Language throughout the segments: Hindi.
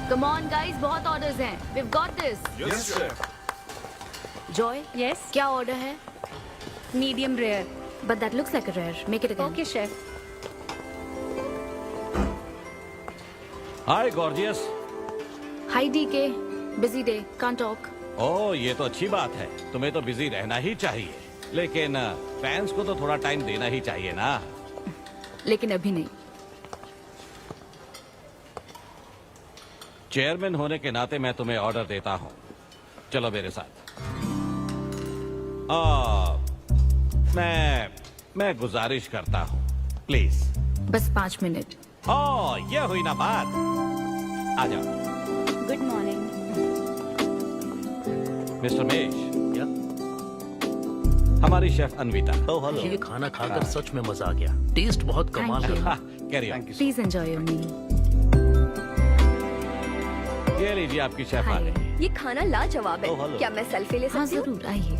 Come on guys, बहुत ऑर्डर्स हैं. We've got this. Yes, chef. Joy, Yes, क्या ऑर्डर है? medium rare. But that looks like a rare. Make it again. Okay, chef. Hi gorgeous. Hi DK. Busy day. Can't talk. ओह ये तो अच्छी बात है, तुम्हें तो बिजी रहना ही चाहिए, लेकिन फैंस को तो थोड़ा टाइम देना ही चाहिए ना। लेकिन अभी नहीं. चेयरमैन होने के नाते मैं तुम्हें ऑर्डर देता हूँ, चलो मेरे साथ। मैं गुजारिश करता हूँ, प्लीज। बस 5 मिनट. ओह ये हुई ना बात, आ जाओ। Good morning. मिस्टर मेश, क्या? हमारी शेफ अन्विता। Oh hello. ये खाना खाकर सच में मजा आ गया। टेस्ट बहुत कमाल Thank you. है। Carry on. Please enjoy your meal. ये लीजिए आपकी शेफ आ Hi. गई। ये खाना लाजवाब Oh, है। hello. क्या मैं सेल्फी ले हाँ सकती हूँ? जरूर आइए.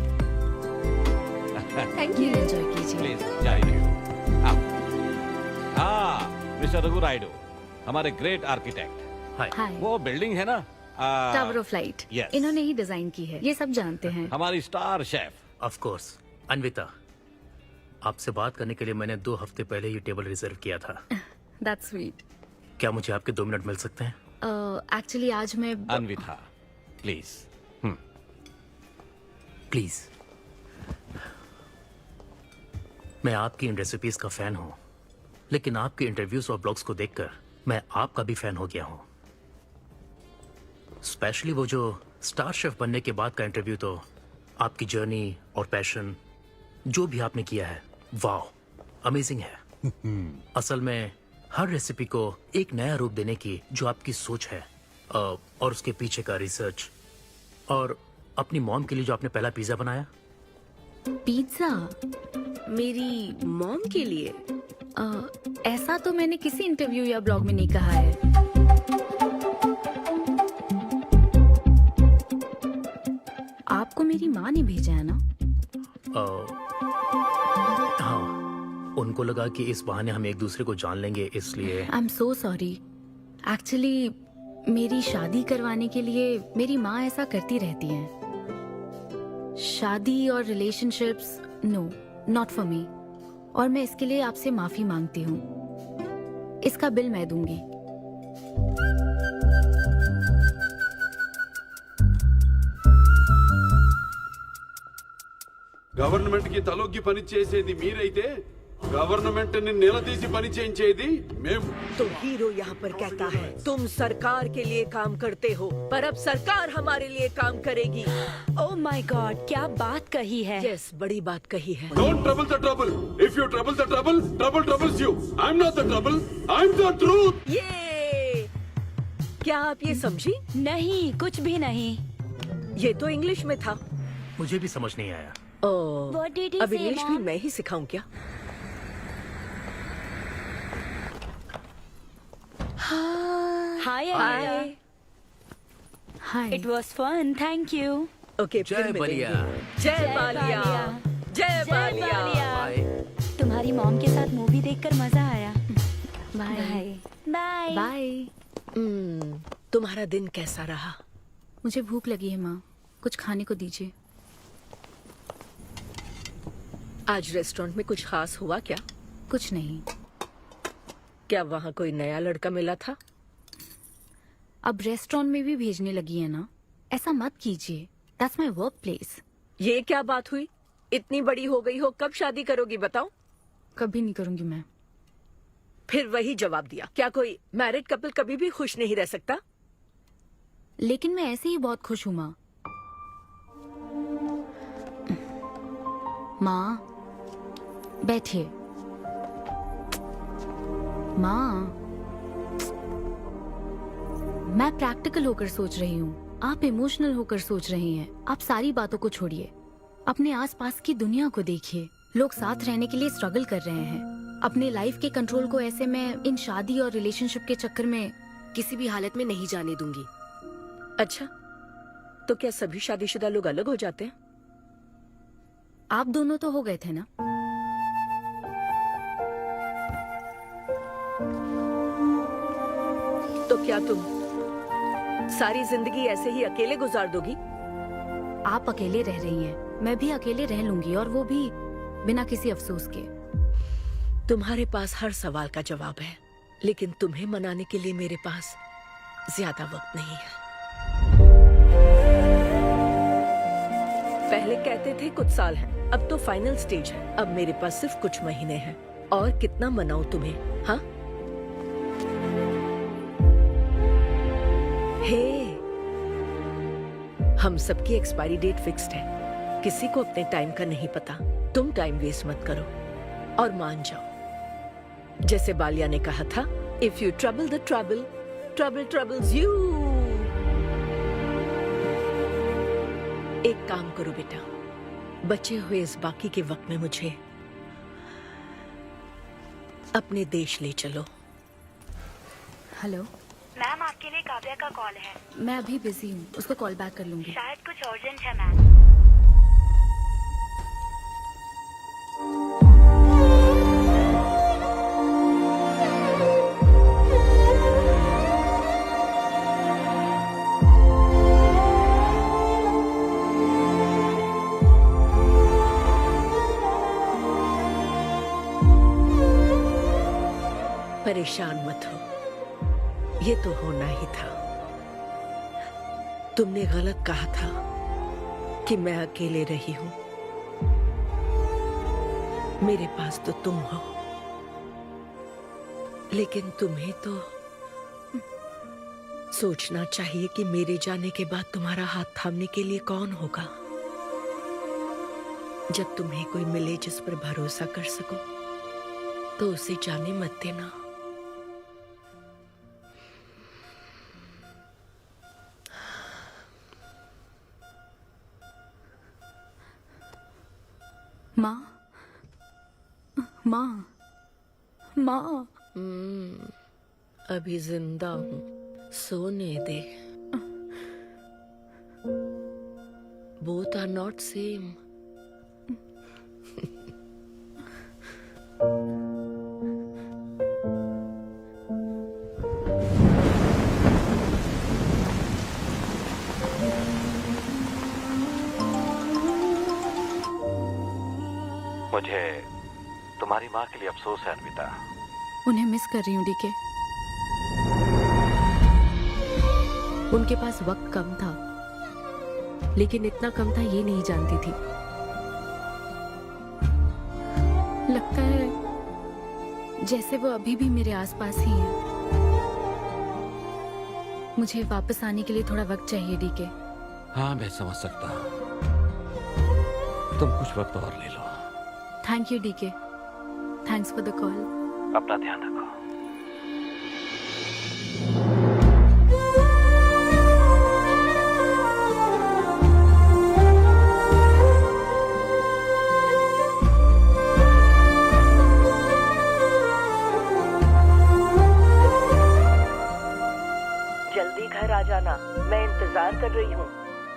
Thank Meal you. enjoy कीजिए. प्लीज जाइए। मिस्टर रघु राइडू, हमारे ग्रेट आर्किटेक्ट। हाय। Hi. वो बिल्डिंग है ना, टावर ऑफ लाइट. yes. इन्होंने ही डिजाइन की है. ये सब जानते हैं. हमारी star chef. Of course. Anvita, आपसे बात करने के लिए मैंने 2 हफ्ते पहले ये टेबल रिजर्व किया था। That's sweet. क्या मुझे आपके 2 मिनट मिल सकते हैं? Actually आज मैं अन्विता प्लीज। प्लीज। मैं आपकी इन रेसिपीज का फैन हूँ, लेकिन आपके इंटरव्यूज और ब्लॉग्स को देखकर मैं आपका भी फैन हो गया हूँ। स्पेशली वो जो स्टार शेफ बनने के बाद का इंटरव्यू, तो आपकी जर्नी और पैशन जो भी आपने किया है, वाह अमेजिंग है। असल में हर रेसिपी को एक नया रूप देने की जो आपकी सोच है, और उसके पीछे का रिसर्च, और अपनी मॉम के लिए जो आपने पहला पिज्जा बनाया। पिज्जा. मेरी मॉम के लिए? ऐसा तो मैंने किसी इंटरव्यू या ब्लॉग में नहीं कहा है. आपको मेरी माँ ने भेजा है ना? हाँ, उनको लगा कि इस बहाने हम एक दूसरे को जान लेंगे, इसलिए। आई एम सो सॉरी. एक्चुअली मेरी शादी करवाने के लिए मेरी माँ ऐसा करती रहती हैं. शादी और relationships, no, not for me. और मैं इसके लिए आपसे माफी मांगती हूँ. इसका बिल मैं दूंगी. గవర్నమెంట్ కి తలొగ్గి పని చేసేది మీరైతే గవర్నమెంట్ ని నిలదీసి పని చేయించేది మేము. तो हीरो यहाँ पर कहता है तुम सरकार के लिए काम करते हो, पर अब सरकार हमारे लिए काम करेगी. Oh my God, क्या बात कही है. यस, बड़ी बात कही है. Don't trouble the trouble. If you trouble the trouble, trouble troubles you. I'm not the trouble. I'm the truth. ये क्या आप ये समझी? नहीं, कुछ भी नहीं. ये तो इंग्लिश में था. मुझे भी समझ नहीं आया। ओह, What did he अब say, इंग्लिश भी Mom? मैं ही सिखाऊं क्या? Hi, Anita. Hi. It was fun, thank you. Okay, जय फिर बलिया। मिलेंगे. जय बालिया. जय बालिया. बाय। तुम्हारी मॉम के साथ मूवी देखकर मजा आया. बाय. बाय. बाय. तुम्हारा दिन कैसा रहा? मुझे भूख लगी है माँ. कुछ खाने को दीजिए. आज रेस्टोरेंट में कुछ खास हुआ क्या? कुछ नहीं. क्या वहाँ कोई नया लड़का मिला था? अब रेस्टोरेंट में भी भेजने लगी है ना. ऐसा मत कीजिए. That's my work place. ये क्या बात हुई? इतनी बड़ी हो गई हो, कब शादी करोगी बताओ? कभी नहीं करूंगी मैं. फिर वही जवाब दिया. क्या कोई मैरिड कपल कभी भी खुश नहीं रह सकता? लेकिन मैं ऐसे ही बहुत खुश हूँ माँ. माँ बैठिए. माँ, मैं प्रैक्टिकल होकर सोच रही हूँ. आप इमोशनल होकर सोच रही हैं. आप सारी बातों को छोड़िए. अपने आसपास की दुनिया को देखिए. लोग साथ रहने के लिए स्ट्रगल कर रहे हैं. अपने लाइफ के कंट्रोल को ऐसे में इन शादी और रिलेशनशिप के चक्कर में किसी भी हालत में नहीं जाने दूंगी. अच्छा, तो क्या सभी शादीशुदा लोग अलग हो जाते हैं? आप दोनों तो हो गए थे ना. तो क्या तुम सारी जिंदगी ऐसे ही अकेले गुजार दोगी? आप अकेले रह रही हैं, मैं भी अकेले रह लूंगी, और वो भी बिना किसी अफसोस के। तुम्हारे पास हर सवाल का जवाब है, लेकिन तुम्हें मनाने के लिए मेरे पास ज्यादा वक्त नहीं है। पहले कहते थे कुछ साल हैं, अब तो फाइनल स्टेज है। अब मेरे पास सिर्फ कुछ महीने हैं, और कितना मनाऊं तुम्हें? हाँ, हे, हम सबकी एक्सपायरी डेट फिक्स्ड है। किसी को अपने टाइम का नहीं पता। तुम टाइम वेस्ट मत करो और मान जाओ। जैसे बालिया ने कहा था, if you trouble the trouble, trouble troubles you. एक काम करो बेटा, बचे हुए इस बाकी के वक्त में मुझे अपने देश ले चलो। हेलो मैम, आपके लिए काव्या का कॉल है। मैं अभी बिजी हूँ, उसको कॉल बैक कर लूंगी। शायद कुछ अर्जेंट है मैम। परेशान मत हो, ये तो होना ही था। तुमने गलत कहा था कि मैं अकेले रही हूं। मेरे पास तो तुम हो, लेकिन तुम्हें तो सोचना चाहिए कि मेरे जाने के बाद तुम्हारा हाथ थामने के लिए कौन होगा। जब तुम्हें कोई मिले जिस पर भरोसा कर सको, तो उसे जाने मत देना। माँ, माँ, माँ। अभी जिंदा हूँ, सोने दे। Both are not same. मुझे तुम्हारी माँ के लिए अफसोस है अन्विता। उन्हें मिस कर रही हूँ डीके। उनके पास वक्त कम था, लेकिन इतना कम था ये नहीं जानती थी। लगता है जैसे वो अभी भी मेरे आसपास ही है। मुझे वापस आने के लिए थोड़ा वक्त चाहिए डीके। हाँ, मैं समझ सकता हूँ। तुम कुछ वक्त और ले लो। Thank you DK. Thanks for the call. अपना ध्यान रखो। जल्दी घर आ जाना, मैं इंतजार कर रही हूँ।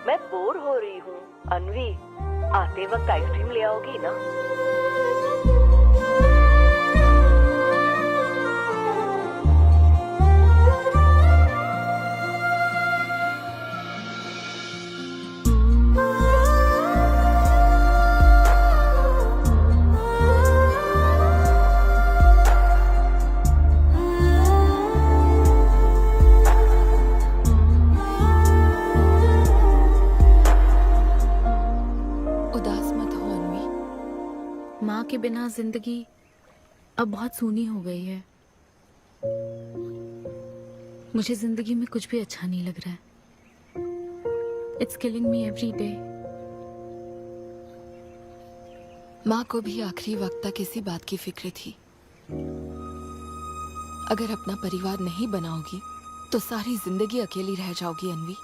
मैं बोर हो रही हूँ। अनवी, आते वक्त आइसक्रीम ले आओगी ना? माँ के बिना जिंदगी अब बहुत सूनी हो गई है। मुझे जिंदगी में कुछ भी अच्छा नहीं लग रहा है। It's killing me every day. माँ को भी आखिरी वक्त तक इसी बात की फिक्र थी। अगर अपना परिवार नहीं बनाओगी तो सारी जिंदगी अकेली रह जाओगी अनवी।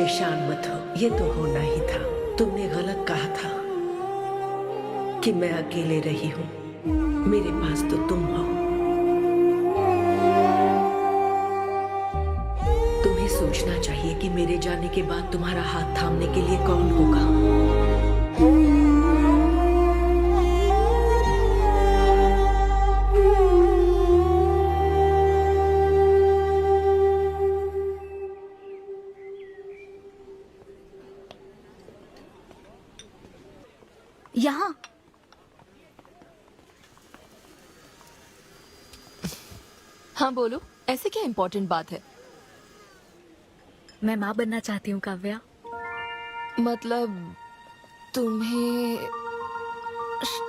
परेशान मत हो, ये तो होना ही था। तुमने गलत कहा था कि मैं अकेले रही हूँ। मेरे पास तो तुम हो। तुम्हें सोचना चाहिए कि मेरे जाने के बाद तुम्हारा हाथ थामने के लिए कौन होगा। यहाँ हाँ बोलो, ऐसे क्या इम्पोर्टेंट बात है? मैं माँ बनना चाहती हूँ काव्या। मतलब तुम्हें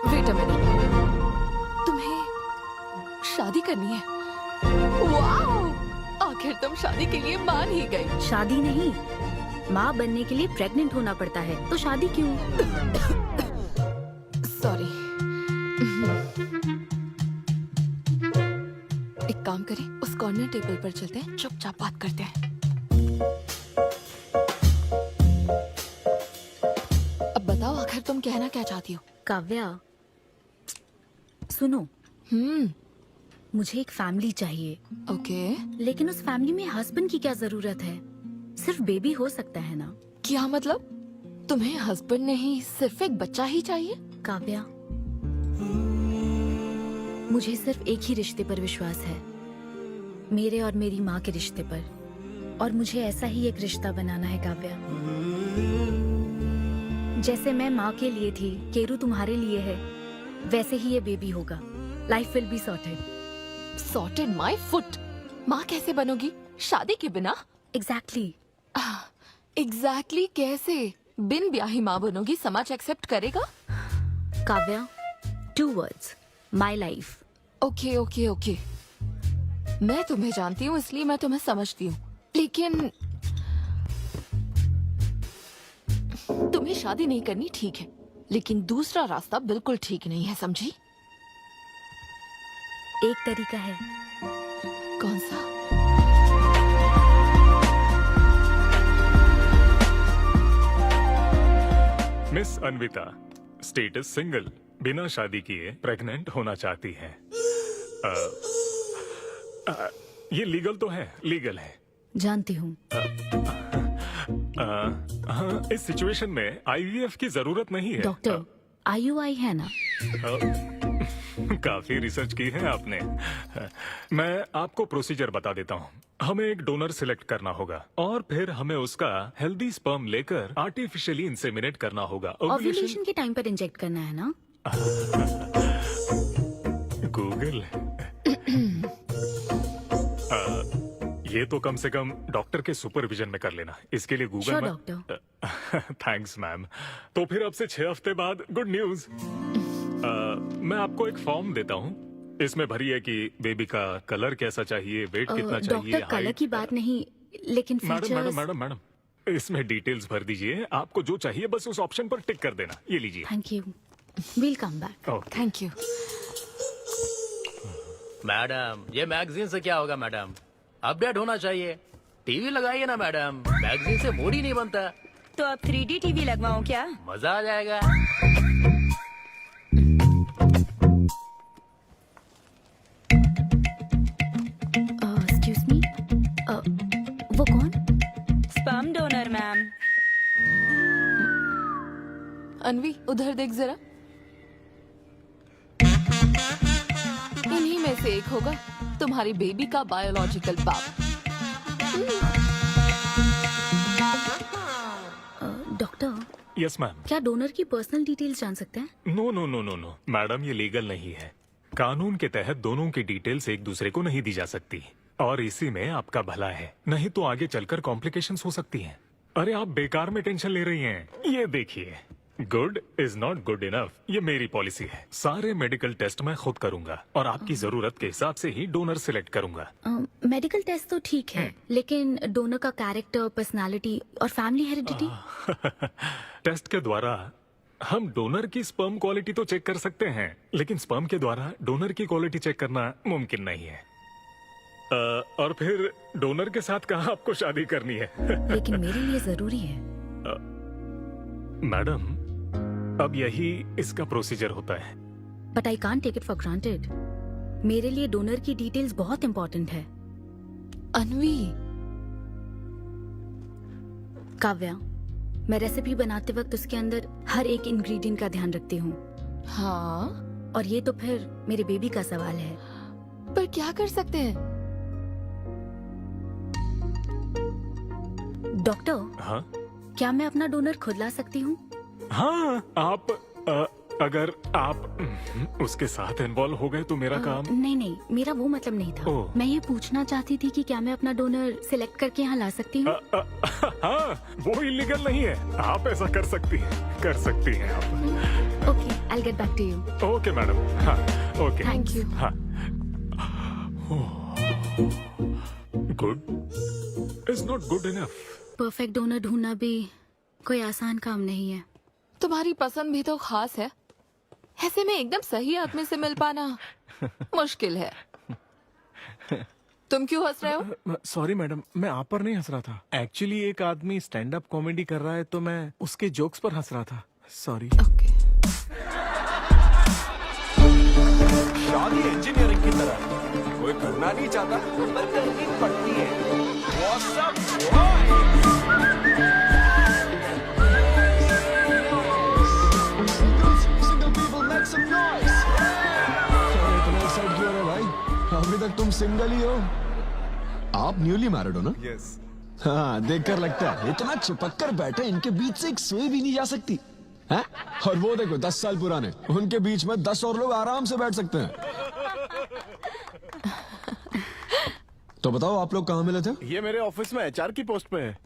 वेट अ मिनट, तुम्हें शादी करनी है? वाओ! आखिर तुम शादी के लिए मान ही गई। शादी नहीं, माँ बनने के लिए प्रेग्नेंट होना पड़ता है, तो शादी क्यों? सॉरी। एक काम करें, उस कॉर्नर टेबल पर चलते हैं, चुपचाप बात करते हैं। अब बताओ, आखिर तुम कहना क्या चाहती हो? काव्या सुनो, मुझे एक फैमिली चाहिए, ओके। लेकिन उस फैमिली में हस्बैंड की क्या जरूरत है? सिर्फ बेबी हो सकता है ना? क्या मतलब? तुम्हें हस्बैंड नहीं, सिर्फ एक बच्चा ही चाहिए? काव्या, मुझे सिर्फ एक ही रिश्ते पर विश्वास है, मेरे और मेरी माँ के रिश्ते पर, और मुझे ऐसा ही एक रिश्ता बनाना है काव्या। जैसे मैं माँ के लिए थी, केरू तुम्हारे लिए है, वैसे ही ये बेबी होगा। Life will be sorted. Sorted my foot. माँ कैसे बनोगी शादी के बिना? एग्जैक्टली। एग्जैक्टली कैसे? बिन ब्याही माँ बनोगी, समाज एक्सेप्ट करेगा? Kavya, 2 words, my life. Okay okay okay, मैं तुम्हें जानती हूँ इसलिए मैं तुम्हें समझती हूँ, लेकिन तुम्हें शादी नहीं करनी ठीक है, लेकिन दूसरा रास्ता बिल्कुल ठीक नहीं है, समझी? एक तरीका है। कौन सा? मिस अन्विता, स्टेटस सिंगल, बिना शादी किए प्रेग्नेंट होना चाहती हैं। ये लीगल तो है, लीगल है। जानती हूँ। हाँ, इस सिचुएशन में आईवीएफ की जरूरत नहीं है। डॉक्टर, IUI है ना? काफी रिसर्च की है आपने। मैं आपको प्रोसीजर बता देता हूँ। हमें एक डोनर सिलेक्ट करना होगा और फिर हमें उसका हेल्दी स्पर्म लेकर आर्टिफिशियली इंसेमिनेट करना होगा। ओव्यूलेशन के टाइम पर इंजेक्ट करना है ना? गूगल। ये तो कम से कम डॉक्टर के सुपरविजन में कर लेना, इसके लिए गूगल Sure, में। डॉक्टर। Thanks ma'am. तो फिर अब से 6 हफ्ते बाद गुड न्यूज। मैं आपको एक फॉर्म देता हूँ, इसमें भरिए कि बेबी का कलर कैसा चाहिए, वेट कितना चाहिए, डॉक्टर, कलर की बात नहीं, लेकिन madam madam features. Madam madam, इसमें डिटेल्स भर दीजिए। आपको जो चाहिए बस उस ऑप्शन पर टिक कर देना। ये लीजिए। Thank you, will come back. Okay. Thank you. Madam, ये मैगजीन से क्या होगा मैडम? अपडेट होना चाहिए। टीवी लगाइए ना मैडम, मैगजीन से मूड ही नहीं बनता। तो अब 3D टीवी लगवाऊं क्या? मजा आ जाएगा। एक्सक्यूज मी, वो कौन? Sperm donor ma'am. अनवी, उधर देख जरा। इन्हीं में से एक होगा तुम्हारी बेबी का बायोलॉजिकल बाप। Doctor, yes ma'am. क्या डोनर की पर्सनल डिटेल्स जान सकते हैं? No no no no no madam, ये लीगल नहीं है। कानून के तहत दोनों की डिटेल्स एक दूसरे को नहीं दी जा सकती, और इसी में आपका भला है, नहीं तो आगे चलकर कॉम्प्लिकेशंस हो सकती हैं। अरे आप बेकार में टेंशन ले रही हैं। ये देखिए, good is not good enough, ये मेरी पॉलिसी है। सारे मेडिकल टेस्ट मैं खुद करूंगा और आपकी जरूरत के हिसाब से ही डोनर सिलेक्ट करूंगा। मेडिकल टेस्ट तो ठीक है, लेकिन डोनर का कैरेक्टर, पर्सनालिटी और फैमिली हेरिडिटी? टेस्ट के द्वारा हम डोनर की स्पर्म क्वालिटी तो चेक कर सकते हैं, लेकिन स्पर्म के द्वारा डोनर की क्वालिटी चेक करना मुमकिन नहीं है। और फिर डोनर के साथ कहाँ आपको शादी करनी है? लेकिन मेरे लिए जरूरी है। मैडम, अब यही इसका प्रोसीजर होता है। But I can't take it for granted. मेरे लिए डोनर की डिटेल्स बहुत इंपॉर्टेंट है। अनवी, काव्या, मैं रेसिपी बनाते वक्त उसके अंदर हर एक इंग्रेडिएंट का ध्यान रखती हूँ। हाँ, और ये तो फिर मेरे बेबी का सवाल है। पर क्या कर सकते हैं? डॉक्टर, हाँ क्या मैं अपना डोनर खुद ला सकती हूँ? हाँ, आप अगर आप उसके साथ इन्वॉल्व हो गए तो मेरा काम। नहीं नहीं, मेरा वो मतलब नहीं था। ओह। मैं ये पूछना चाहती थी कि क्या मैं अपना डोनर सिलेक्ट करके यहाँ ला सकती हूँ? हाँ, वो इलीगल नहीं है। आप ऐसा कर सकती हैं आप। Okay, I get back to you. Okay madam. हाँ, ओके, थैंक यू। हाँ। Good is not good enough. Perfect donor ढूंढना भी कोई आसान काम नहीं है। तुम्हारी पसंद भी तो खास है, ऐसे में एकदम सही आदमी से मिल पाना मुश्किल है। तुम क्यों हंस रहे हो? सॉरी मैडम, मैं आप पर नहीं हंस रहा था। एक्चुअली एक आदमी स्टैंड अप कॉमेडी कर रहा है तो मैं उसके जोक्स पर हंस रहा था। सॉरी। ओके। शादी इंजीनियरिंग की तरह कोई करना नहीं चाहता पर करनी पड़ती है। What's up, अभी तक तुम सिंगल ही हो? आप न्यूली मैरिड हो ना? यस। हाँ, देखकर लगता है इतना चिपक कर बैठे, इनके बीच से एक सुई भी नहीं जा सकती है? और वो देखो 10 साल पुराने, उनके बीच में 10 और लोग आराम से बैठ सकते हैं। तो बताओ, आप लोग कहाँ मिले थे? ये मेरे ऑफिस में एचआर की पोस्ट पे है।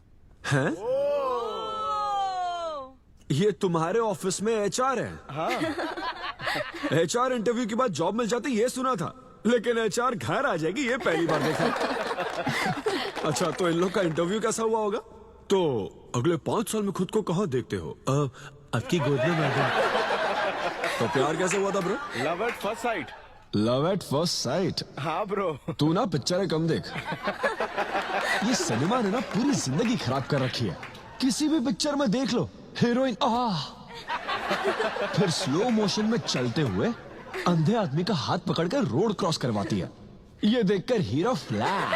हैं? ये तुम्हारे ऑफिस में एचआर है? हाँ। एचआर इंटरव्यू के बाद जॉब मिल जाती, ये सुना था, लेकिन एचआर घर आ जाएगी ये पहली बार देखा। अच्छा, तो इन लोग का इंटरव्यू कैसा हुआ होगा? तो अगले 5 साल में खुद को कहाँ देखते हो? आपकी गोद में मैडम। तो प्यार कैसे हुआ था bro? Love at first sight. Love at first sight? हाँ ब्रो। तू ना पिक्चरें कम देख। ये सिनेमा ने ना पूरी जिंदगी खराब कर रखी है। किसी भी पिक्चर में देख लो, हीरोइन फिर स्लो मोशन में चलते हुए अंधे आदमी का हाथ पकड़कर रोड क्रॉस करवाती है। ये देखकर हीरो फ्लैट।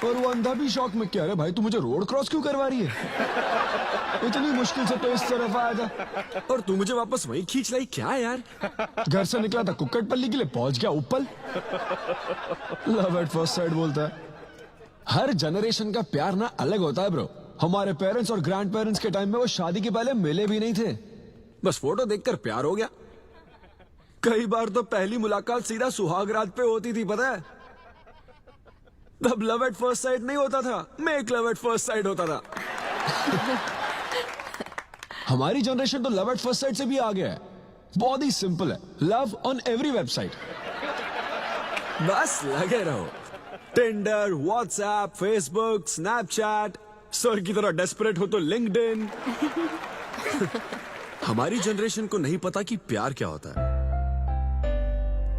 और वो अंधा भी शौक में, क्या रे भाई, तू मुझे रोड क्रॉस क्यों करवा रही है? इतनी मुश्किल से तो इस तरफ आया था और तू मुझे वापस वहीं खींच लाई। क्या यार, घर से निकला था कुक्कटपल्ली के लिए, पहुंच गया ऊपर। लव एट फर्स्ट साइट बोलता है। हर जनरेशन का प्यार ना अलग होता है ब्रो। हमारे पेरेंट्स और ग्रैंड पेरेंट्स के टाइम में वो शादी के पहले मिले भी नहीं थे, बस फोटो देखकर प्यार हो गया। कई बार तो पहली मुलाकात सीधा सुहाग रात पे होती थी, पता है? तब लव एट फर्स्ट साइट नहीं होता था, make love at first sight होता था। हमारी जनरेशन तो लव एट फर्स्ट साइट से भी आगे है। बहुत ही सिंपल है, लव ऑन एवरी वेबसाइट। बस लगे रहो, Tinder, WhatsApp, Facebook, Snapchat, sir की तरह डेस्परेट हो तो लिंक्डइन। हमारी जनरेशन को नहीं पता कि प्यार क्या होता है।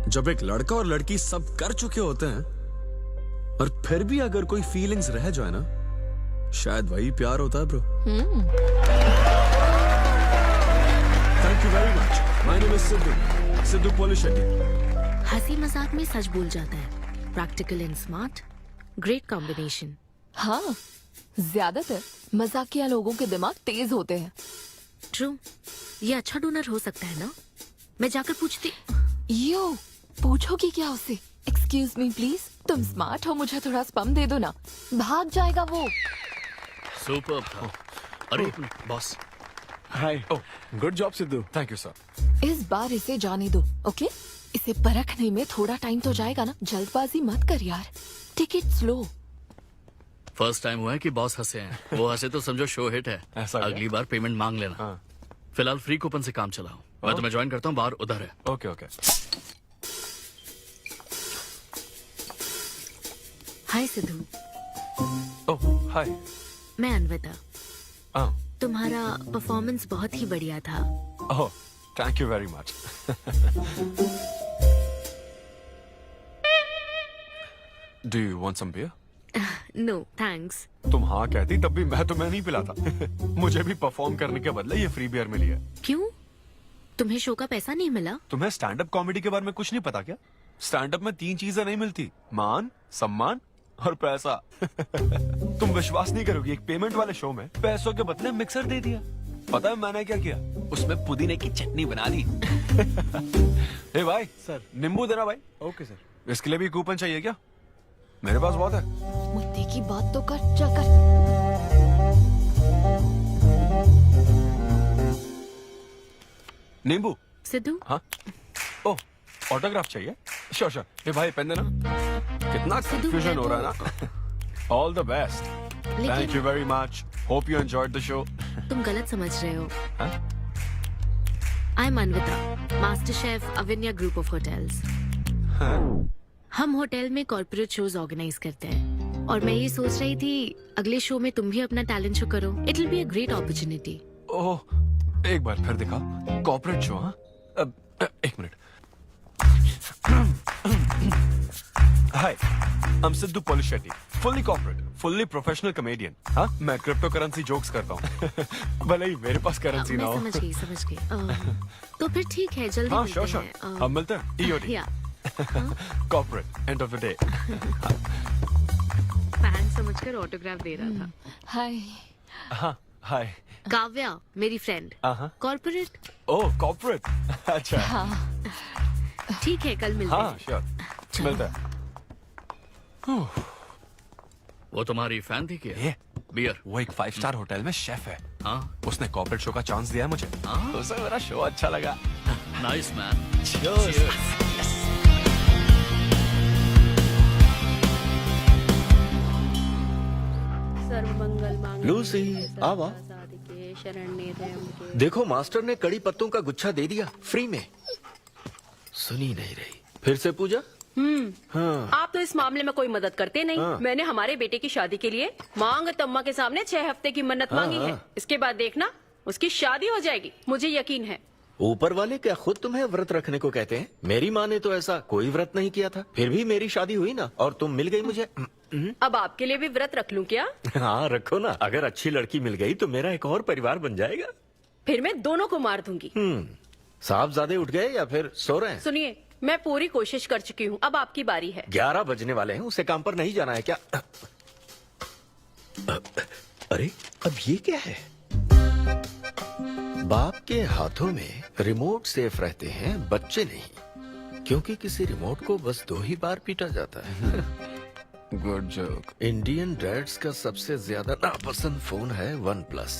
जब एक लड़का और लड़की सब कर चुके होते हैं और फिर भी अगर कोई फीलिंग्स रह जाए ना, शायद वही प्यार होता है bro. Thank you very much. My name is Siddhu Polishetty. हंसी मजाक में सच बोल जाता है। Practical and smart, great combination. हाँ, ज्यादातर मजाकिया लोगों के दिमाग तेज होते हैं। ट्रू। ये अच्छा डोनर हो सकता है ना? मैं जाकर पूछती। यो, पूछोगी क्या उससे? एक्सक्यूज मी प्लीज, तुम स्मार्ट हो, मुझे थोड़ा स्पम दे दो ना। भाग जाएगा वो। सुपर्ब था। अरे boss. Hi. Good job Sidhu. Thank you sir. इस बार इसे जाने दो, ओके? इसे परखने में थोड़ा टाइम तो जाएगा ना, जल्दबाजी मत कर यार। Take it slow. First time हुआ है कि बॉस हंसे हैं। वो हंसे तो समझो शो हिट है। ऐसा क्या? अगली बार पेमेंट मांग लेना। हाँ। फिलहाल फ्री कूपन से काम चलाओ। मैं तुम्हें ज्वाइन करता हूँ, बाहर उधर है। Okay okay. Hi Siddhu. Oh hi. मैं अनविता। हाँ। तुम्हारा परफॉर्मेंस बहुत ही बढ़िया था। Oh, thank you very much. Do you want some beer? No thanks. तुम हाँ कहती तब भी मैं तुम्हें नहीं पिलाता। मुझे भी परफॉर्म करने के बदले ये फ्री बियर मिली है। क्यों? तुम्हें शो का पैसा नहीं मिला? तुम्हें स्टैंड अप कॉमेडी के बारे में कुछ नहीं पता क्या? स्टैंड अप में 3 चीजें नहीं मिलती, मान, सम्मान और पैसा। तुम विश्वास नहीं करोगी, एक पेमेंट वाले शो में पैसों के बदले मिक्सर दे दिया। पता है मैंने क्या किया? उसमें पुदीने की चटनी बना दी। ए भाई सर, नींबू देना भाई। Okay sir. इसके लिए भी कूपन चाहिए क्या? मेरे पास बहुत है। मुद्दे की बात तो कर, चल कर। नींबू। सिद्धू। हाँ। ओह, ऑटोग्राफ चाहिए? Sure sure. ए भाई पेन देना। कितना कंफ्यूजन हो रहा है ना। All the best. Thank you very much. Hope you enjoyed the show. तुम गलत समझ रहे हो। I am Anvita, master chef Avinya group of hotels. हम होटल में कॉर्पोरेट शोज ऑर्गेनाइज करते हैं और मैं ये सोच रही थी अगले शो में तुम भी अपना टैलेंट शो करो। It will be a great opportunity. Oh, एक बार फिर दिखा। Corporate show? हाँ, एक minute. Hi, I am Siddhu Polishetty, fully corporate, fully professional comedian. हाँ, मैं क्रिप्टो करेंसी जोक्स करता हूँ। भले ही मेरे पास करेंसी ना हो। मैं समझ गई। तो फिर ठीक है, जल्दी हाँ, मिलते श्योर हैं। हम मिलते हैं। EOD corporate end of the day. Fan समझकर ऑटोग्राफ दे रहा था। हाय। हाँ, हाय। काव्या मेरी फ्रेंड। कॉर्पोरेट। ओह, कॉर्पोरेट। अच्छा। हाँ। ठीक है, कल मिलते हैं। हाँ, श्योर, मिलते हैं। वो तुम्हारी फैन थी क्या? ये बियर। वो एक 5 स्टार होटल में शेफ है। हाँ, उसने कॉर्पोरेट शो का चांस दिया है मुझे। उसे मेरा शो अच्छा लगा। Nice man. लूसी, आवा। देखो, मास्टर ने कड़ी पत्तों का गुच्छा दे दिया फ्री में। सुनी नहीं रही। फिर से पूजा। हाँ। आप तो इस मामले में कोई मदद करते नहीं। हाँ। मैंने हमारे बेटे की शादी के लिए मांग तम्मा के सामने 6 हफ्ते की मन्नत मांगी है। इसके बाद देखना उसकी शादी हो जाएगी, मुझे यकीन है। ऊपर वाले क्या खुद तुम्हें व्रत रखने को कहते हैं? मेरी माँ ने तो ऐसा कोई व्रत नहीं किया था, फिर भी मेरी शादी हुई ना, और तुम मिल गई मुझे। अब आपके लिए भी व्रत रख लूं क्या? हाँ, रखो ना। अगर अच्छी लड़की मिल गई तो मेरा एक और परिवार बन जाएगा। फिर मैं दोनों को मार दूंगी। साहबजादे उठ गए या फिर सो रहे हैं? सुनिए, मैं पूरी कोशिश कर चुकी हूँ, अब आपकी बारी है। 11 बजने वाले हैं, उसे काम पर नहीं जाना है क्या? अरे, अब ये क्या है? बाप के हाथों में रिमोट सेफ रहते हैं, बच्चे नहीं, क्योंकि किसी रिमोट को बस 2 ही बार पीटा जाता है। Good joke. इंडियन डैड्स का सबसे ज्यादा नापसंद फोन है OnePlus,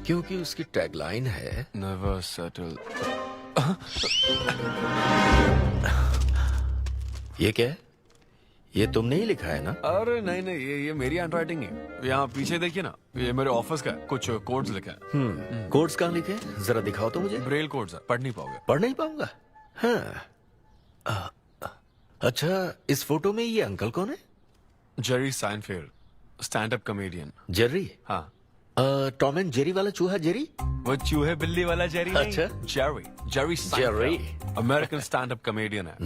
क्योंकि उसकी टैगलाइन है नेवर सेटल। ये क्या है? ये तुमने ही लिखा है ना? अरे नहीं नहीं, ये मेरी हैंडराइटिंग है। यहाँ पीछे देखिए ना, ये मेरे ऑफिस का है। कुछ कोड्स लिखे हैं। कोड्स कहाँ लिखे हैं? जरा दिखाओ तो मुझे। ब्रेल कोड्स है, पढ़ नहीं पाओगे। पढ़ नहीं पाऊंगा? हाँ। अच्छा, इस फोटो में ये अंकल कौन है? Jerry Seinfeld, stand up comedian. Jerry? हाँ। टॉम एंड जेरी वाला चूहा जेरी? वो चूहे बिल्ली वाला जेरी नहीं। अच्छा। Jerry Seinfeld American stand up comedian है।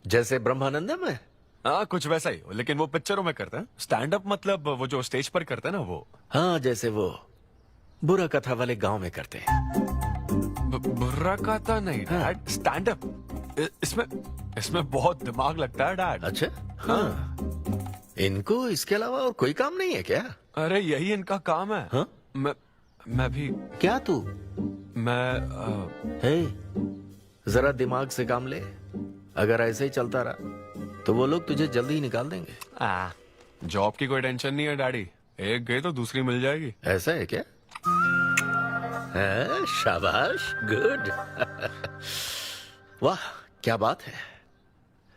जैसे ब्रह्मानंदम है? हाँ, कुछ वैसा ही, लेकिन वो पिक्चरों में करते हैं। स्टैंड अप मतलब वो जो स्टेज पर करते हैं ना, वो। हाँ, जैसे वो बुरा कथा वाले गांव में करते हैं। बुरा कथा नहीं डैड, स्टैंड अप। इसमें बहुत दिमाग लगता है डैड। अच्छा। हाँ। इनको इसके अलावा और कोई काम नहीं है क्या? अरे यही इनका काम है। हाँ? मैं भी। क्या तू? मैं हे, जरा दिमाग से काम ले। अगर ऐसे ही चलता रहा तो वो लोग तुझे जल्दी ही निकाल देंगे। जॉब की कोई टेंशन नहीं है डैडी, एक गई तो दूसरी मिल जाएगी। ऐसा है क्या? शाबाश, गुड। वाह, क्या बात है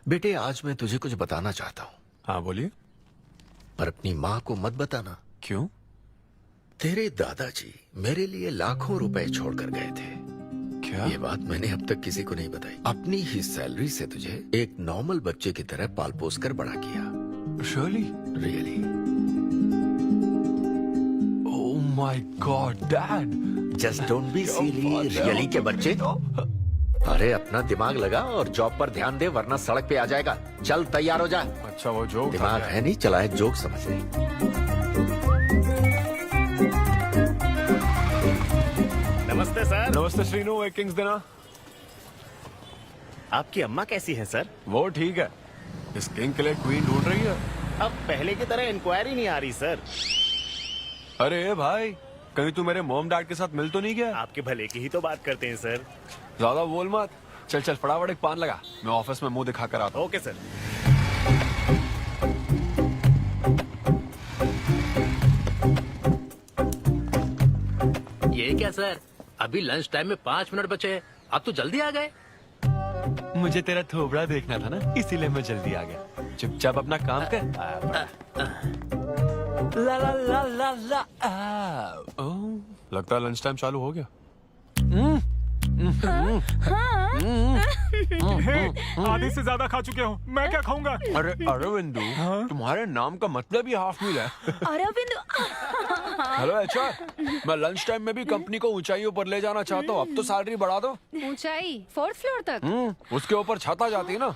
बेटे। आज मैं तुझे कुछ बताना चाहता हूँ। हाँ बोलिए। पर अपनी माँ को मत बताना। क्यों? तेरे दादाजी मेरे लिए लाखों रुपए छोड़कर गए थे। क्या? ये बात मैंने अब तक किसी को नहीं बताई। अपनी ही सैलरी से तुझे एक नॉर्मल बच्चे की तरह पाल पोस कर बड़ा किया। Really? Oh my God dad, just don't be silly. Really के बच्चे? अरे अपना दिमाग लगा और जॉब पर ध्यान दे, वरना सड़क पे आ जाएगा। चल तैयार हो जा। अच्छा वो जोक दिमाग है नहीं, चला है जोक समझ नहीं। नमस्ते सर। नमस्ते श्रीनु, एक किंग्स देना। आपकी अम्मा कैसी है सर? वो ठीक है, इस किंग के लिए क्वीन ढूंढ रही है। अब पहले की तरह इंक्वायरी नहीं आ रही सर। अरे भाई, कहीं तू मेरे मॉम डैड के साथ मिल तो नहीं गया? आपके भले की ही तो बात करते हैं सर। ज्यादा बोल मत। चल चल फटाफट एक पान लगा, मैं ऑफिस में मुंह दिखा कर आता हूँ। Okay sir. ये क्या सर, अभी लंच टाइम में 5 मिनट बचे हैं, आप तो जल्दी आ गए। मुझे तेरा थोबड़ा देखना था ना, इसीलिए मैं जल्दी आ गया। चुपचाप अपना काम कर। ला ला ला ला ला लगता है लंच टाइम चालू हो गया। आधे से ज्यादा खा चुके हो, मैं क्या खाऊंगा? अरे अरविंदु, तुम्हारे नाम का मतलब ही हाफ मील है। अरविंद। हेलो एचआर, मैं लंच टाइम में भी कंपनी को ऊंचाइयों पर ले जाना चाहता हूँ। अब तो सैलरी बढ़ा दो। ऊंचाई 4th फ्लोर तक? उसके ऊपर छत आ जाती है ना।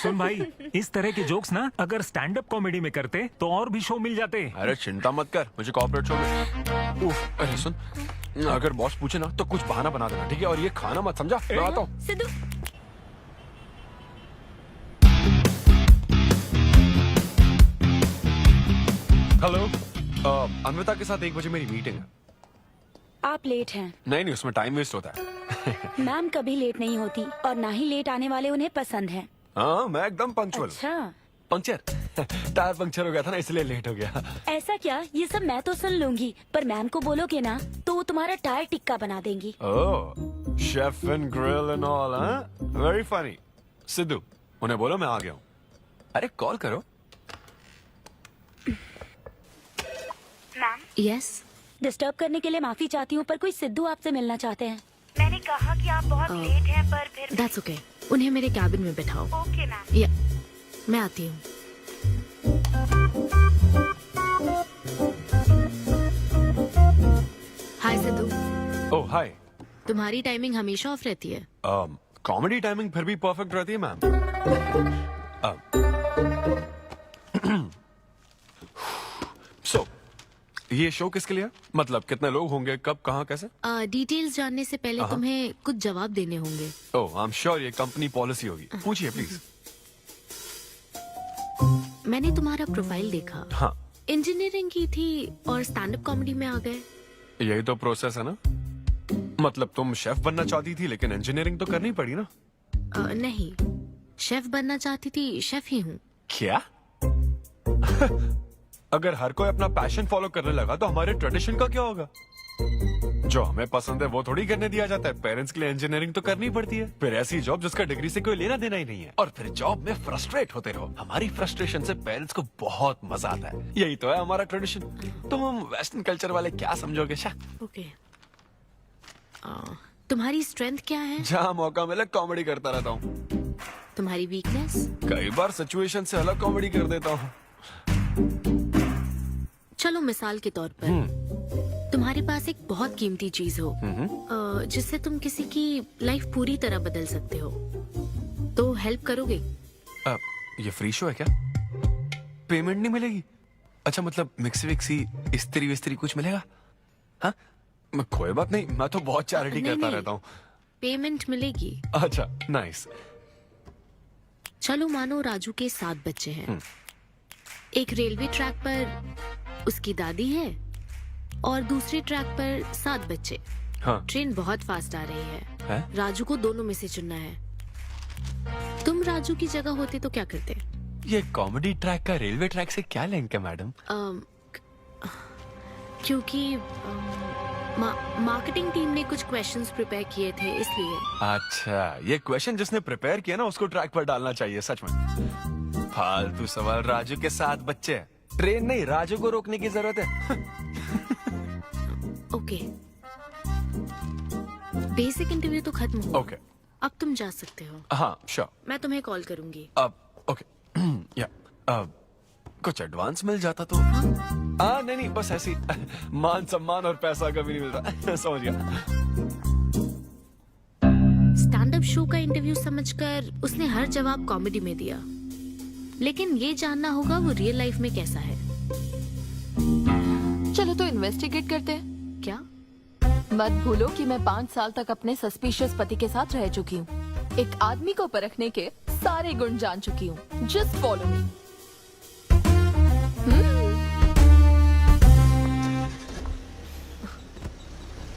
सुन भाई, इस तरह के जोक्स ना अगर स्टैंड अप कॉमेडी में करते तो और भी शो मिल जाते। अरे चिंता मत कर, मुझे कॉर्पोरेट शो में। उफ, अरे सुन, अगर बॉस पूछे ना तो कुछ बहाना बना देना, ठीक है? और ये खाना मत, समझा? मैं आता हूँ। सिद्धू। हेलो, अन्विता के साथ 1 बजे मेरी मीटिंग है। आप लेट हैं। नहीं, उसमें टाइम वेस्ट होता है। मैम कभी लेट नहीं होती और ना ही लेट आने वाले उन्हें पसंद हैं। हाँ, मैं एकदम पंक्चुअल। अच्छा। पंक्चर टायर पंक्चर हो गया था ना, इसलिए लेट हो गया। ऐसा क्या? ये सब मैं तो सुन लूंगी, पर मैम को बोलोगे ना तो वो तुम्हारा टायर टिक्का बना देंगी। Oh, chef and grill and all, हाँ? Very funny. सिद्धू, उन्हें बोलो मैं आ गया हूँ। अरे कॉल करो। मैम, यस, डिस्टर्ब करने के लिए माफी चाहती हूँ, पर कोई सिद्धू आपसे मिलना चाहते हैं। मैंने कहा कि आप बहुत लेट हैं, पर फिर दैट्स ओके। उन्हें मेरे कैबिन में बैठाओ। Okay ma'am. या, मैं आती हूँ। हाय सिद्धू। ओह हाय। तुम्हारी टाइमिंग हमेशा ऑफ रहती है? कॉमेडी टाइमिंग फिर भी परफेक्ट रहती है मैम। सो ये शो किसके लिए? मतलब कितने लोग होंगे, कब, कहाँ, कैसे? डिटेल्स जानने से पहले तुम्हें कुछ जवाब देने होंगे। ओह, आई एम श्योर ये कंपनी पॉलिसी होगी। पूछिए प्लीज। मैंने तुम्हारा प्रोफाइल देखा। हाँ। इंजीनियरिंग की थी और स्टैंड अप कॉमेडी में आ गए। यही तो प्रोसेस है ना। मतलब तुम शेफ बनना चाहती थी, लेकिन इंजीनियरिंग तो करनी पड़ी ना। नहीं, शेफ बनना चाहती थी, शेफ ही हूँ। क्या? अगर हर कोई अपना पैशन फॉलो करने लगा तो हमारे ट्रेडिशन का क्या होगा? जो हमें पसंद है वो थोड़ी करने दिया जाता है। पेरेंट्स के लिए इंजीनियरिंग तो करनी पड़ती है, फिर ऐसी जॉब जिसका डिग्री से कोई लेना देना ही नहीं है, और फिर जॉब में फ्रस्ट्रेट होते रहो। हमारी फ्रस्ट्रेशन से पेरेंट्स को बहुत मजा आता है। यही तो है हमारा ट्रेडिशन। तुम वेस्टर्न कल्चर वाले क्या समझोगे? ओके। तुम्हारी स्ट्रेंथ क्या है? जहाँ मौका मिले कॉमेडी करता रहता हूँ। तुम्हारी वीकनेस? कई बार सिचुएशन से अलग कॉमेडी कर देता हूँ। चलो मिसाल के तौर पर तुम्हारे पास एक बहुत कीमती चीज हो जिससे तुम किसी की लाइफ पूरी तरह बदल सकते हो, तो हेल्प करोगे? ये फ्री शो है क्या? पेमेंट नहीं मिलेगी? अच्छा, मतलब मिक्सी विक्सी इस्त्री विस्त्री कुछ मिलेगा? हाँ, कोई बात नहीं, मैं तो बहुत चैरिटी करता रहता हूँ। पेमेंट मिलेगी। अच्छा, नाइस। चलो मानो राजू के 7 बच्चे हैं। एक रेलवे ट्रैक पर उसकी दादी है और दूसरे ट्रैक पर 7 बच्चे। हाँ। ट्रेन बहुत फास्ट आ रही है। राजू को दोनों में से चुनना है। तुम राजू की जगह होते तो क्या करते? ये कॉमेडी ट्रैक का रेलवे ट्रैक से क्या लिंक है मैडम? क्योंकि मार्केटिंग टीम ने कुछ क्वेश्चंस प्रिपेयर किए थे, इसलिए। अच्छा, ये क्वेश्चन जिसने प्रिपेयर किया ना उसको ट्रैक पर डालना चाहिए। सच में फालतू सवाल। राजू के 7 बच्चे हैं, ट्रेन नहीं, राजू को रोकने की जरूरत है। ओके, बेसिक इंटरव्यू तो खत्म हो। ओके, अब तुम जा सकते हो। हाँ श्योर। मैं तुम्हें कॉल करूंगी। अब ओके। या कुछ एडवांस मिल जाता तो। नहीं, बस ऐसी मान सम्मान और पैसा कभी नहीं मिलता। समझ गया। शो का इंटरव्यू समझकर उसने हर जवाब कॉमेडी में दिया, लेकिन ये जानना होगा वो रियल लाइफ में कैसा है। चलो तो इन्वेस्टिगेट करते हैं। क्या? मत भूलो कि मैं 5 साल तक अपने सस्पिशियस पति के साथ रह चुकी हूँ। एक आदमी को परखने के सारे गुण जान चुकी हूँ। Just follow me.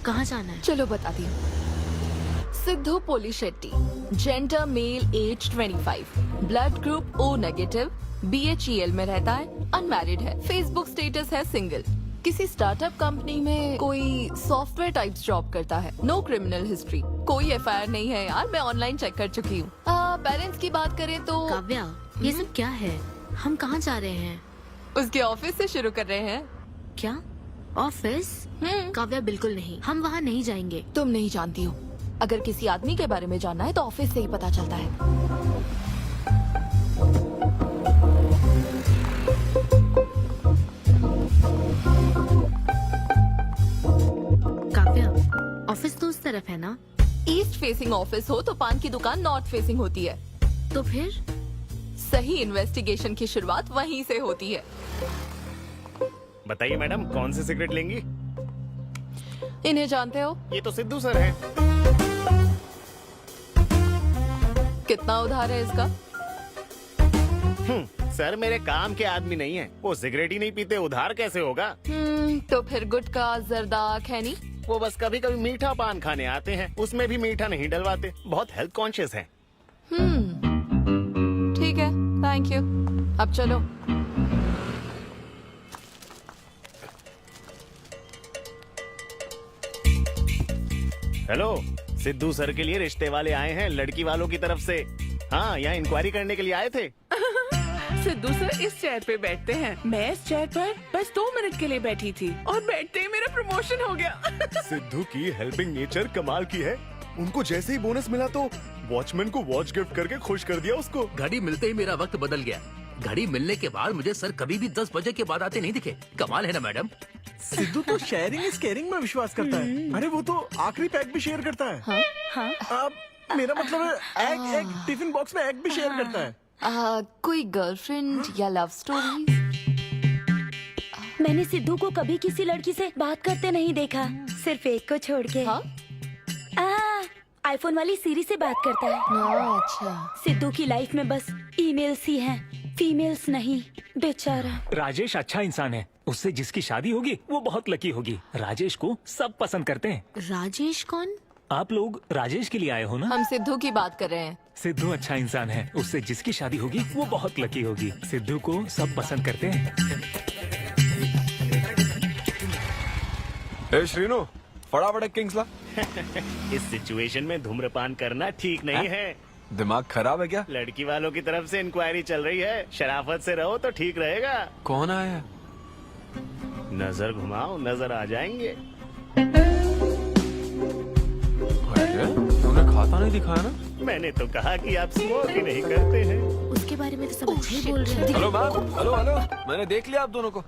कहाँ जाना है? चलो बताती हूँ। Siddhu Polishetty, gender male, age 25, blood group O negative, BHEL में रहता है, अनमैरिड है, फेसबुक स्टेटस है सिंगल, किसी स्टार्टअप कंपनी में कोई सॉफ्टवेयर टाइप्स जॉब करता है, नो क्रिमिनल हिस्ट्री, कोई FIR नहीं है यार, मैं ऑनलाइन चेक कर चुकी हूँ। पेरेंट्स की बात करें तो काव्या, ये सब क्या है? हम कहाँ जा रहे हैं? उसके ऑफिस से शुरू कर रहे हैं। क्या ऑफिस? काव्या बिल्कुल नहीं, हम वहाँ नहीं जाएंगे। तुम नहीं जानती हो, अगर किसी आदमी के बारे में जानना है तो ऑफिस से ही पता चलता है। ऑफिस तो उस तरफ है ना? ईस्ट फेसिंग ऑफिस हो तो पान की दुकान नॉर्थ फेसिंग होती है। तो फिर सही इन्वेस्टिगेशन की शुरुआत वहीं से होती है। बताइए मैडम, कौन सी सिगरेट लेंगी? इन्हें जानते हो? ये तो सिद्धू सर है। कितना उधार है इसका? सर मेरे काम के आदमी नहीं है, वो सिगरेट ही नहीं पीते, उधार कैसे होगा? तो फिर गुटखा जर्दा खैनी? वो बस कभी कभी मीठा पान खाने आते हैं, उसमें भी मीठा नहीं डलवाते, बहुत हेल्थ कॉन्शियस हैं। ठीक है, थैंक यू। अब चलो। हेलो, सिद्धू सर के लिए रिश्ते वाले आए हैं लड़की वालों की तरफ से। हाँ, यहाँ इंक्वायरी करने के लिए आए थे। सिद्धू सर इस चेयर पे बैठते हैं, मैं इस चेयर पर बस 2 मिनट के लिए बैठी थी और बैठते ही मेरा प्रमोशन हो गया। सिद्धू की हेल्पिंग नेचर कमाल की है। उनको जैसे ही बोनस मिला तो वॉचमैन को वॉच गिफ्ट करके खुश कर दिया उसको। घड़ी मिलते ही मेरा वक्त बदल गया। घड़ी मिलने के बाद मुझे सर कभी भी 10 बजे के बाद आते नहीं दिखे। कमाल है ना मैडम? सिद्धू तो शेयरिंग इज केयरिंग में विश्वास करता है। अरे वो तो आखिरी पैक भी शेयर करता है। हाँ? अब मेरा मतलब है एग टिफिन बॉक्स में एग भी शेयर करता है। कोई गर्लफ्रेंड या लव स्टोरी? मैंने सिद्धू को कभी किसी लड़की से बात करते नहीं देखा, सिर्फ एक को छोड़ के। आईफोन वाली सीरी से बात करता है। अच्छा। सिद्धू की लाइफ में बस ईमेल्स ही हैं, फीमेल्स नहीं, बेचारा। राजेश अच्छा इंसान है, उससे जिसकी शादी होगी वो बहुत लकी होगी। राजेश को सब पसंद करते हैं। राजेश कौन? आप लोग राजेश के लिए आए हो ना? हम सिद्धू की बात कर रहे हैं। सिद्धू अच्छा इंसान है, उससे जिसकी शादी होगी वो बहुत लकी होगी। सिद्धू को सब पसंद करते हैं। ए श्रीनु, फटाफट एक किंग्स ला। इस सिचुएशन में धूम्रपान करना ठीक नहीं है। दिमाग खराब है क्या? लड़की वालों की तरफ से इंक्वायरी चल रही है, शराफत से रहो तो ठीक रहेगा। कौन आया? नजर घुमाओ, नजर आ जाएंगे। तूने खाता नहीं दिखाया ना? मैंने तो कहा कि आप स्मोक ही नहीं करते हैं। उसके बारे में तो सब अच्छे ही बोल रहे हैं। हेलो मैम, हेलो हेलो, मैंने देख लिया आप दोनों को।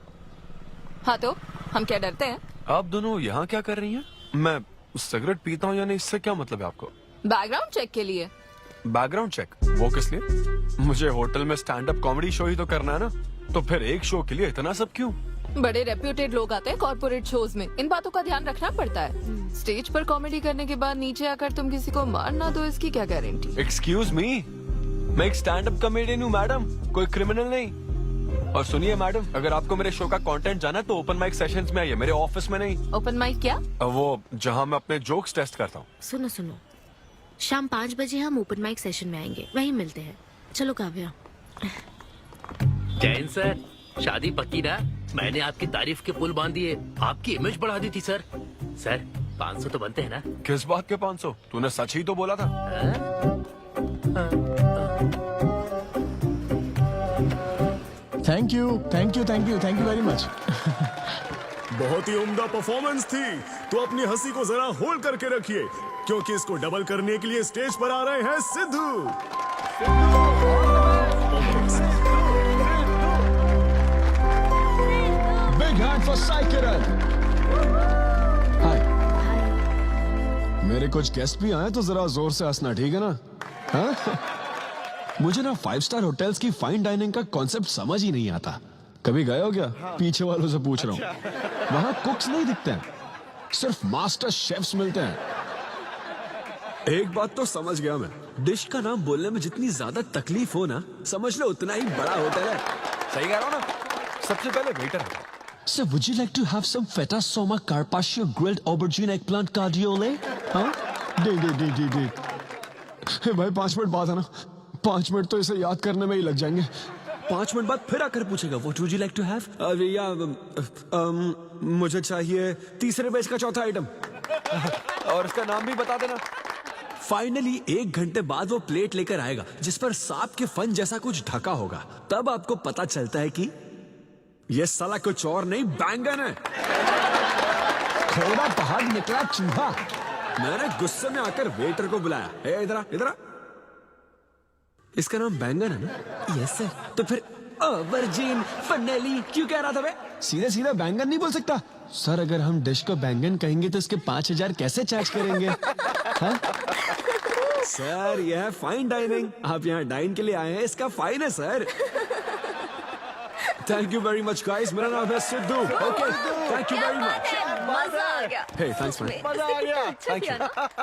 हाँ तो हम क्या डरते हैं? आप दोनों यहाँ क्या कर रही हैं? मैं सिगरेट पीता हूँ या नहीं, इससे क्या मतलब है आपको? बैकग्राउंड चेक के लिए। Background check? वो किस लिए? मुझे होटल में स्टैंड अप कॉमेडी शो ही तो करना है ना, तो फिर एक शो के लिए इतना सब क्यों? बड़े रेप्यूटेड लोग आते हैं कॉर्पोरेट शोज में, इन बातों का ध्यान रखना पड़ता है। स्टेज पर कॉमेडी करने के बाद नीचे आकर तुम किसी को मार ना दो, इसकी क्या गारंटी? एक्सक्यूज मी, मैं एक स्टैंड अप कॉमेडियन हूँ मैडम, कोई क्रिमिनल नहीं। और सुनिए मैडम, अगर आपको मेरे शो का कंटेंट जाना है तो ओपन माइक सेशंस में आइए, मेरे ऑफिस में नहीं। ओपन माइक क्या? वो जहाँ मैं अपने जोक्स टेस्ट करता हूँ। सुनो सुनो, शाम 5 बजे हम ओपन माइक सेशन में आएंगे, वहीं मिलते हैं। चलो काव्या। जैन सर, शादी पक्की ना? मैंने आपकी तारीफ के पुल बांध दिए, आपकी इमेज बढ़ा दी थी सर। सर 500 तो बनते हैं ना? किस बात के 500? तूने सच ही तो बोला था। Thank you thank you thank you thank you very much. बहुत ही उम्दा परफॉर्मेंस थी, तो अपनी हंसी को जरा होल्ड करके रखिए, क्योंकि इसको डबल करने के लिए स्टेज पर आ रहे हैं Siddhu. Big hand for Sai Kiran. Hi. मेरे कुछ गेस्ट भी आए तो जरा जोर से हंसना, ठीक है ना? हाँ? मुझे ना 5 स्टार होटल्स की फाइन डाइनिंग का कॉन्सेप्ट समझ ही नहीं आता। कभी गए हो क्या? पीछे वालों से पूछ रहा हूँ। वहाँ कुक्स नहीं दिखते हैं, सिर्फ मास्टर शेफ्स मिलते हैं। एक बात तो समझ गया मैं, डिश का नाम बोलने में जितनी ज्यादा तकलीफ हो ना, समझ लो उतना ही बड़ा होटल है। सही कह रहा हूँ ना? सबसे पहले वेटर है। So would you like to have some feta soma carpaccio grilled aubergine eggplant cardiole? हाँ? दे। हे भाई 5 मिनट बाद है ना, 5 मिनट तो इसे याद करने में ही लग जाएंगे। 5 मिनट बाद फिर आकर पूछेगा What would you like to have? मुझे चाहिए तीसरे बेच का चौथा आइटम। और इसका नाम भी बता देना। फाइनली 1 घंटे बाद वो प्लेट लेकर आएगा जिस पर सांप के फन जैसा कुछ ढका होगा। तब आपको पता चलता है कि ये साला कुछ और नहीं, बैंगन है। थोड़ा पहाड़ निकला चूहा। मैंने गुस्से में आकर वेटर को बुलाया, ए इधर आ, इधर आ। इसका नाम बैंगन है ना? Yes sir. तो फिर ऑबरजीन फनेली क्यों कह रहा था बे? सीधे सीधे बैंगन नहीं बोल सकता। सर अगर हम डिश को बैंगन कहेंगे तो इसके 5000 कैसे चार्ज करेंगे? हाँ? सर यह है फाइन डाइनिंग, आप यहाँ डाइन के लिए आए हैं, इसका फाइन है sir. Thank you very much guys, मेरा नाम है Sidhu. Okay thank you very much. मजा आ गया। हे थैंक्स मैन। मजा आ गया। Thank you.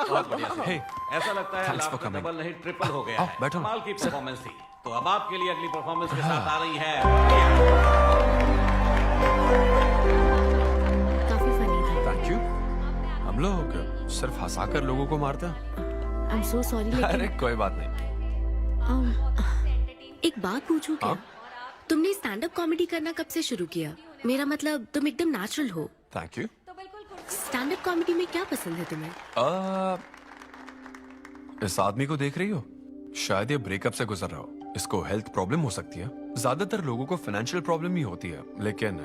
बहुत बढ़िया। हे ऐसा लगता है Thanks for लाभ coming. डबल नहीं ट्रिपल हो गया है। बैठो। कमाल की परफॉर्मेंस थी। तो अब आपके लिए अगली परफॉर्मेंस के साथ आ रही है। काफी फनी था। Thank you. हम लोग सिर्फ हंसाकर लोगों को मारते हैं। आई एम सो सॉरी अरे कोई बात नहीं। एक बात पूछूं क्या? तुमने स्टैंड अप कॉमेडी करना कब से शुरू किया? मेरा मतलब तुम एकदम नेचुरल हो। Thank you. Stand up comedy में क्या पसंद है तुम्हें? इस आदमी को देख रही हो? शायद ये ब्रेकअप से गुजर रहा हो। इसको हेल्थ प्रॉब्लम हो सकती है। ज्यादातर लोगों को फाइनेंशियल प्रॉब्लम ही होती है, लेकिन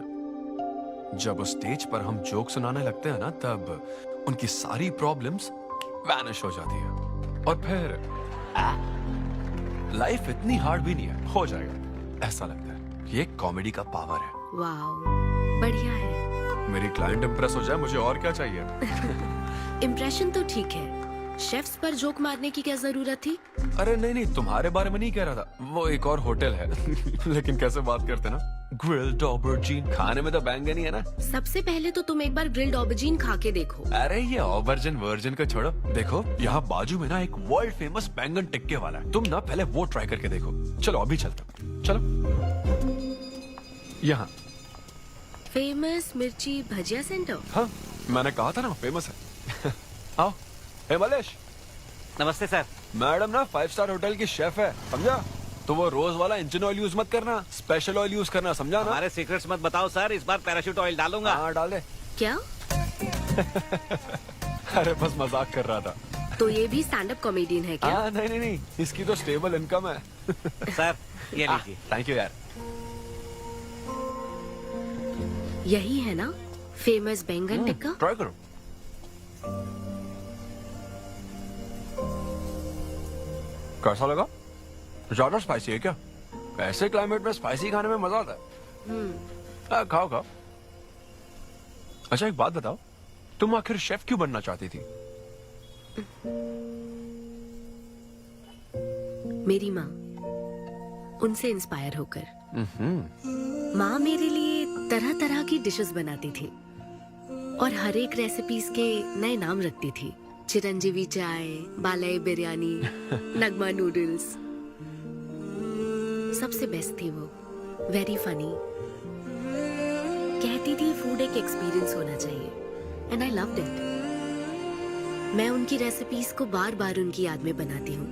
जब उस स्टेज पर हम जोक सुनाने लगते हैं ना, तब उनकी सारी प्रॉब्लम्स वैनिश हो जाती है। और फिर लाइफ इतनी हार्ड भी नहीं है, हो जाएगा ऐसा लगता है। ये कॉमेडी का पावर है। वाओ, बढ़िया है। मेरी क्लाइंट इंप्रेस हो जाए, मुझे और क्या चाहिए? इम्प्रेशन तो ठीक है, शेफ्स पर जोक मारने की क्या जरूरत थी? अरे नहीं, तुम्हारे बारे में नहीं कह रहा था। वो एक और होटल है। लेकिन कैसे बात करते ना, ग्रिल्ड ऑबरजीन खाने में तो बैंगन ही है ना। सबसे पहले तो तुम एक बार ग्रिल्ड ऑबरजीन खा के देखो। अरे ये ऑबरजीन वर्जिन को छोड़ो, देखो यहाँ बाजू में ना एक वर्ल्ड फेमस बैंगन टिक्के वाला है। तुम ना पहले वो ट्राई करके देखो। चलो अभी चलता, चलो। यहाँ फेमस मिर्ची भजिया सेंटर। हाँ, मैंने कहा था ना फेमस है। आओ। हे मलेश। नमस्ते सर। मैडम ना 5 स्टार होटल की शेफ है, समझा? तो वो रोज वाला इंजन ऑयल यूज मत करना, स्पेशल ऑयल यूज करना, समझा ना? हमारे सीक्रेट्स मत बताओ सर, इस बार पैराशूट ऑयल डालूंगा। हाँ डाल दे। क्या? अरे बस मजाक कर रहा था। तो ये भी स्टैंड अप कॉमेडियन है क्या? हाँ नहीं, इसकी तो स्टेबल इनकम है। सर ये लीजिए। थैंक यू यार। यही है ना फेमस बैंगन टिक्का? ट्राई करो। कैसा लगा? ज्यादा स्पाइसी है क्या? ऐसे क्लाइमेट में स्पाइसी खाने में मजा आता है। खाओ खाओ। अच्छा एक बात बताओ, तुम आखिर शेफ क्यों बनना चाहती थी? मेरी माँ, उनसे इंस्पायर होकर। माँ मेरे लिए तरह तरह की डिशेस बनाती थी और हर एक रेसिपीज के नए नाम रखती थी। चिरंजीवी चाय, बालाई बिरयानी, नगमा नूडल्स। सबसे बेस्ट थी वो, वेरी फनी। कहती थी फूड एक एक्सपीरियंस होना चाहिए, एंड आई लव्ड इट। मैं उनकी रेसिपीज को बार बार उनकी याद में बनाती हूँ,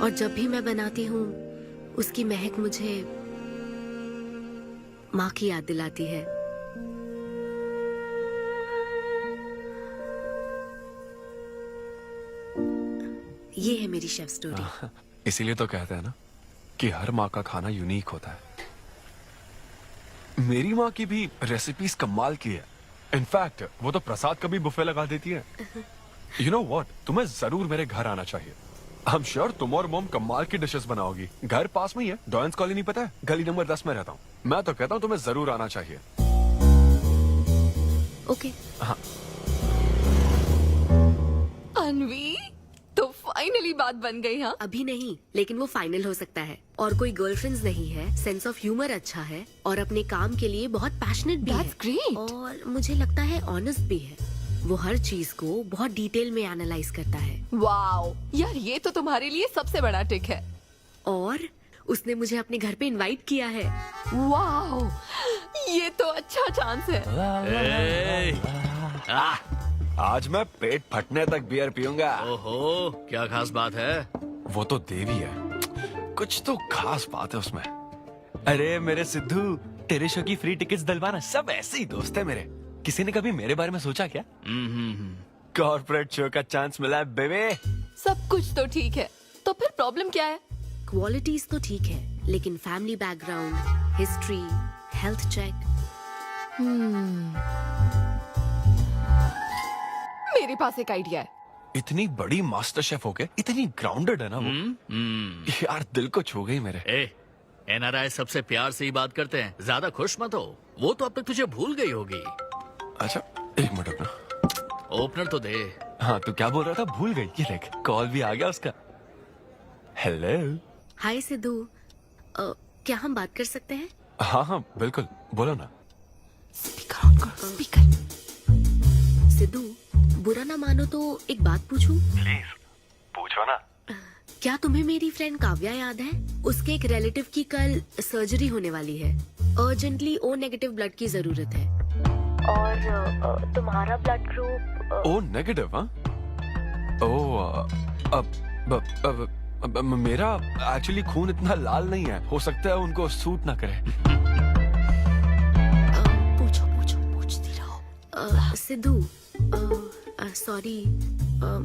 और जब भी मैं बनाती हूँ उसकी महक मुझे माँ की याद दिलाती है। ये है मेरी शेफ स्टोरी। इसीलिए तो कहते हैं ना कि हर माँ का खाना यूनिक होता है। मेरी माँ की भी रेसिपीज कमाल की है। इनफैक्ट वो तो प्रसाद का भी बुफे लगा देती है। यू नो व्हाट, तुम्हें जरूर मेरे घर आना चाहिए। आई एम श्योर तुम और मोम कमाल की डिशेस बनाओगी। घर पास में ही है, डॉयंस कॉलोनी पता है? गली नंबर 10 में रहता हूँ। मैं तो कहता हूँ तुम्हें जरूर आना चाहिए। ओके। हाँ अन्वी, तो फाइनली बात बन गई। हाँ, अभी नहीं, लेकिन वो फाइनल हो सकता है। और कोई गर्लफ्रेंड्स नहीं है, सेंस ऑफ ह्यूमर अच्छा है और अपने काम के लिए बहुत पैशनेट भी है। ग्रेट। और मुझे लगता है ऑनेस्ट भी है। वो हर चीज को बहुत डिटेल में एनालाइज करता है। वाओ यार, ये तो तुम्हारे लिए सबसे बड़ा टिक है। और उसने मुझे अपने घर पे इनवाइट किया है। वाओ, ये तो अच्छा चांस है। आज मैं पेट फटने तक बियर पीऊंगा। ओहो, क्या खास बात है? वो तो देवी है, कुछ तो खास बात है उसमें। अरे मेरे सिद्धू, तेरे शो की फ्री टिकट्स दिलवाना, सब ऐसे ही दोस्त है मेरे। किसी ने कभी मेरे बारे में सोचा क्या? कॉर्पोरेट शो का चांस मिला है बेबे। सब कुछ तो ठीक है, तो फिर प्रॉब्लम क्या है? क्वालिटीज तो ठीक है, लेकिन family background, history, health check. मेरे पास एक आइडिया है। इतनी बड़ी मास्टर शेफ हो गए, इतनी ग्राउंडेड है ना वो। यार दिल को छू गई मेरे। एनआरआई सबसे प्यार से ही बात करते हैं, ज्यादा खुश मत हो। वो तो अब तक तुझे भूल गई होगी। अच्छा एक मिनट रुकना। ओपनर तो दे। हाँ तू क्या बोल रहा था? भूल गई। ये देख, कॉल भी आ गया उसका। हेलो। हाय सिद्धू, क्या हम बात कर सकते हैं? हाँ हाँ बिल्कुल, बोलो ना। स्पीकर ऑन कर, स्पीकर। सिद्धू, बुरा ना मानो तो एक बात पूछूं? प्लीज पूछो ना। क्या तुम्हें मेरी फ्रेंड काव्या याद है? उसके एक रिलेटिव की कल सर्जरी होने वाली है। अर्जेंटली O नेगेटिव ब्लड की जरूरत है। और तुम्हारा ब्लड ग्रुप? O negative? हाँ। मेरा एक्चुअली खून इतना लाल नहीं है, हो सकता है उनको सूट ना करे। पूछती रहो। सिद्धू, सॉरी,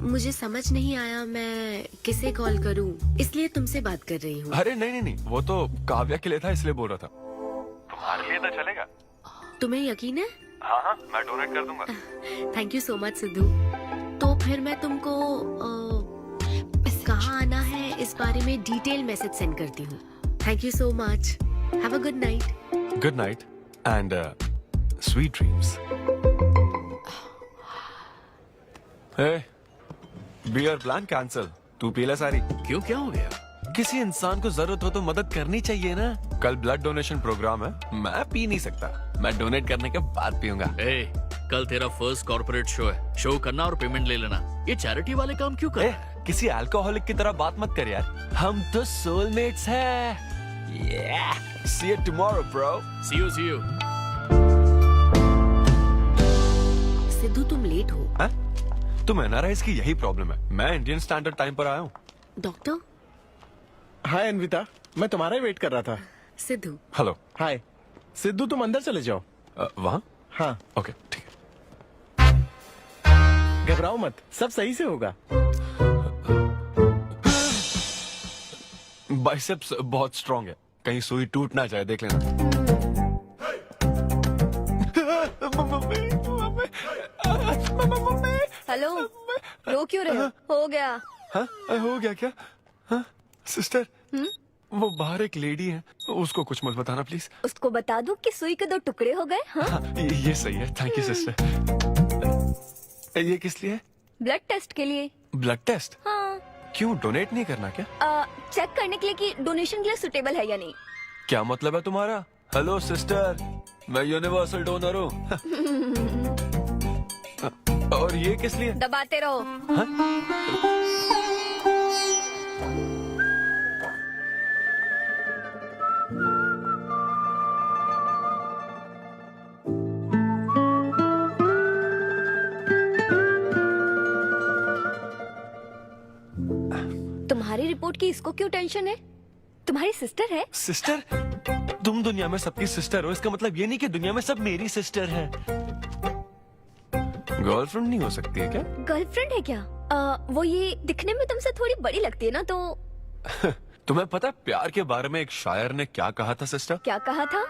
मुझे समझ नहीं आया मैं किसे कॉल करूं, इसलिए तुमसे बात कर रही हूँ। अरे नहीं नहीं नहीं, वो तो काव्या के लिए था, इसलिए बोल रहा था। तुम्हारे लिए तो चलेगा? तुम्हें यकीन है? हाँ हाँ, मैं डोनेट कर दूंगा। Thank you so much Sidhu. तो फिर मैं तुमको कहाँ आना है इस बारे में डिटेल मैसेज सेंड करती हूँ। Thank you so much. Have a good night. Good night and sweet dreams. Beer plan cancel. तू पी ले सारी। क्यों, क्या हो गया? किसी इंसान को जरूरत हो तो मदद करनी चाहिए ना। कल ब्लड डोनेशन प्रोग्राम है, मैं पी नहीं सकता। मैं डोनेट करने के बाद पीऊंगा। कल तेरा फर्स्ट कॉर्पोरेट शो है, शो करना और पेमेंट ले लेना। ये चैरिटी वाले काम क्यों कर रहा है? किसी अल्कोहलिक की तरह बात मत कर यार, हम तो सोलमेट्स हैं। See you tomorrow, bro. See you. Sidhu तुम लेट हो। तुम एनआरआईज की यही प्रॉब्लम है, मैं इंडियन स्टैंडर्ड टाइम पर आया हूँ। डॉक्टर। हाय अन्विता, मैं तुम्हारा ही वेट कर रहा था। सिद्धू। हेलो। हाय सिद्धू, तुम अंदर चले जाओ। वहाँ? हाँ ओके ठीक है। घबराओ मत, सब सही से होगा। बाइसेप्स बहुत स्ट्रांग है, कहीं सुई टूट ना जाए, देख लेना। हेलो, रो क्यों रहे हो? हो गया। हाँ हो गया क्या? हाँ सिस्टर, वो बाहर एक लेडी है, उसको कुछ मत बताना प्लीज। उसको बता दूं कि सुई के 2 टुकड़े हो गए। हाँ? ये सही है, थैंक यू सिस्टर। ये किस लिए? ब्लड टेस्ट के लिए। Blood test? हाँ। क्यों, डोनेट नहीं करना क्या? चेक करने के लिए कि डोनेशन के लिए सुटेबल है या नहीं। क्या मतलब है तुम्हारा? हेलो सिस्टर, मैं यूनिवर्सल डोनर हूँ। और ये किस लिए? दबाते रहो। तुम्हारी रिपोर्ट की इसको क्यों टेंशन है? तुम्हारी सिस्टर है। सिस्टर? तुम दुनिया में सबकी सिस्टर हो, इसका मतलब ये नहीं कि दुनिया में सब मेरी सिस्टर है। गर्लफ्रेंड नहीं हो सकती है क्या? गर्लफ्रेंड है क्या? वो ये दिखने में तुमसे थोड़ी बड़ी लगती है ना, तो तुम्हें पता है प्यार के बारे में एक शायर ने क्या कहा था सिस्टर? क्या कहा था?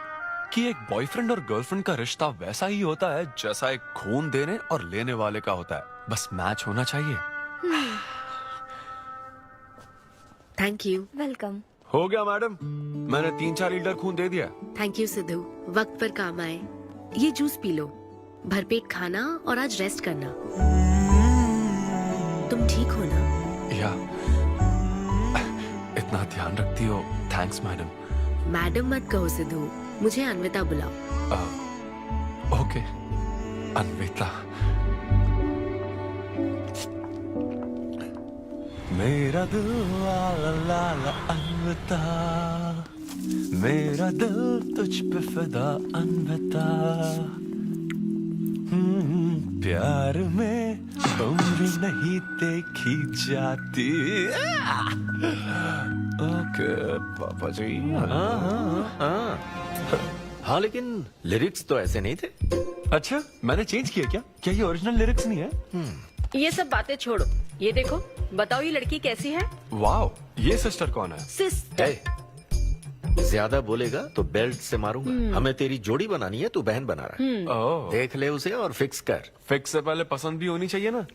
कि एक बॉयफ्रेंड और गर्लफ्रेंड का रिश्ता वैसा ही होता है जैसा एक खून देने और लेने वाले का होता है, बस मैच होना चाहिए। Thank you. वेलकम। हो गया मैडम, मैंने 3-4 लीटर खून दे दिया। थैंक यू सिद्धू, वक्त पर काम आए। ये जूस पी लो, भरपेट खाना और आज रेस्ट करना। तुम ठीक हो ना? या इतना ध्यान रखती हो, थैंक्स मैडम। मैडम मत कहो सिद्धू, मुझे अन्विता बुलाओ। ओके अन्विता। मेरा दिल ला ला ला ला अन्विता, मेरा दिल तुझ पे फिदा अन्विता, प्यार में उम्र नहीं देखी जाती। ओके पापा जी। हाँ लेकिन लिरिक्स तो ऐसे नहीं थे। अच्छा मैंने चेंज किया क्या? क्या ये ओरिजिनल लिरिक्स नहीं है? ये सब बातें छोड़ो, ये देखो, बताओ ये लड़की कैसी है? वाओ, ये सिस्टर कौन है? सिस्टर। ज्यादा बोलेगा तो बेल्ट से मारूंगा। हमें तेरी जोड़ी बनानी है, तू बहन बना रहा है। ओह, देख ले उसे और फिक्स कर। फिक्स से पहले पसंद भी होनी चाहिए ना।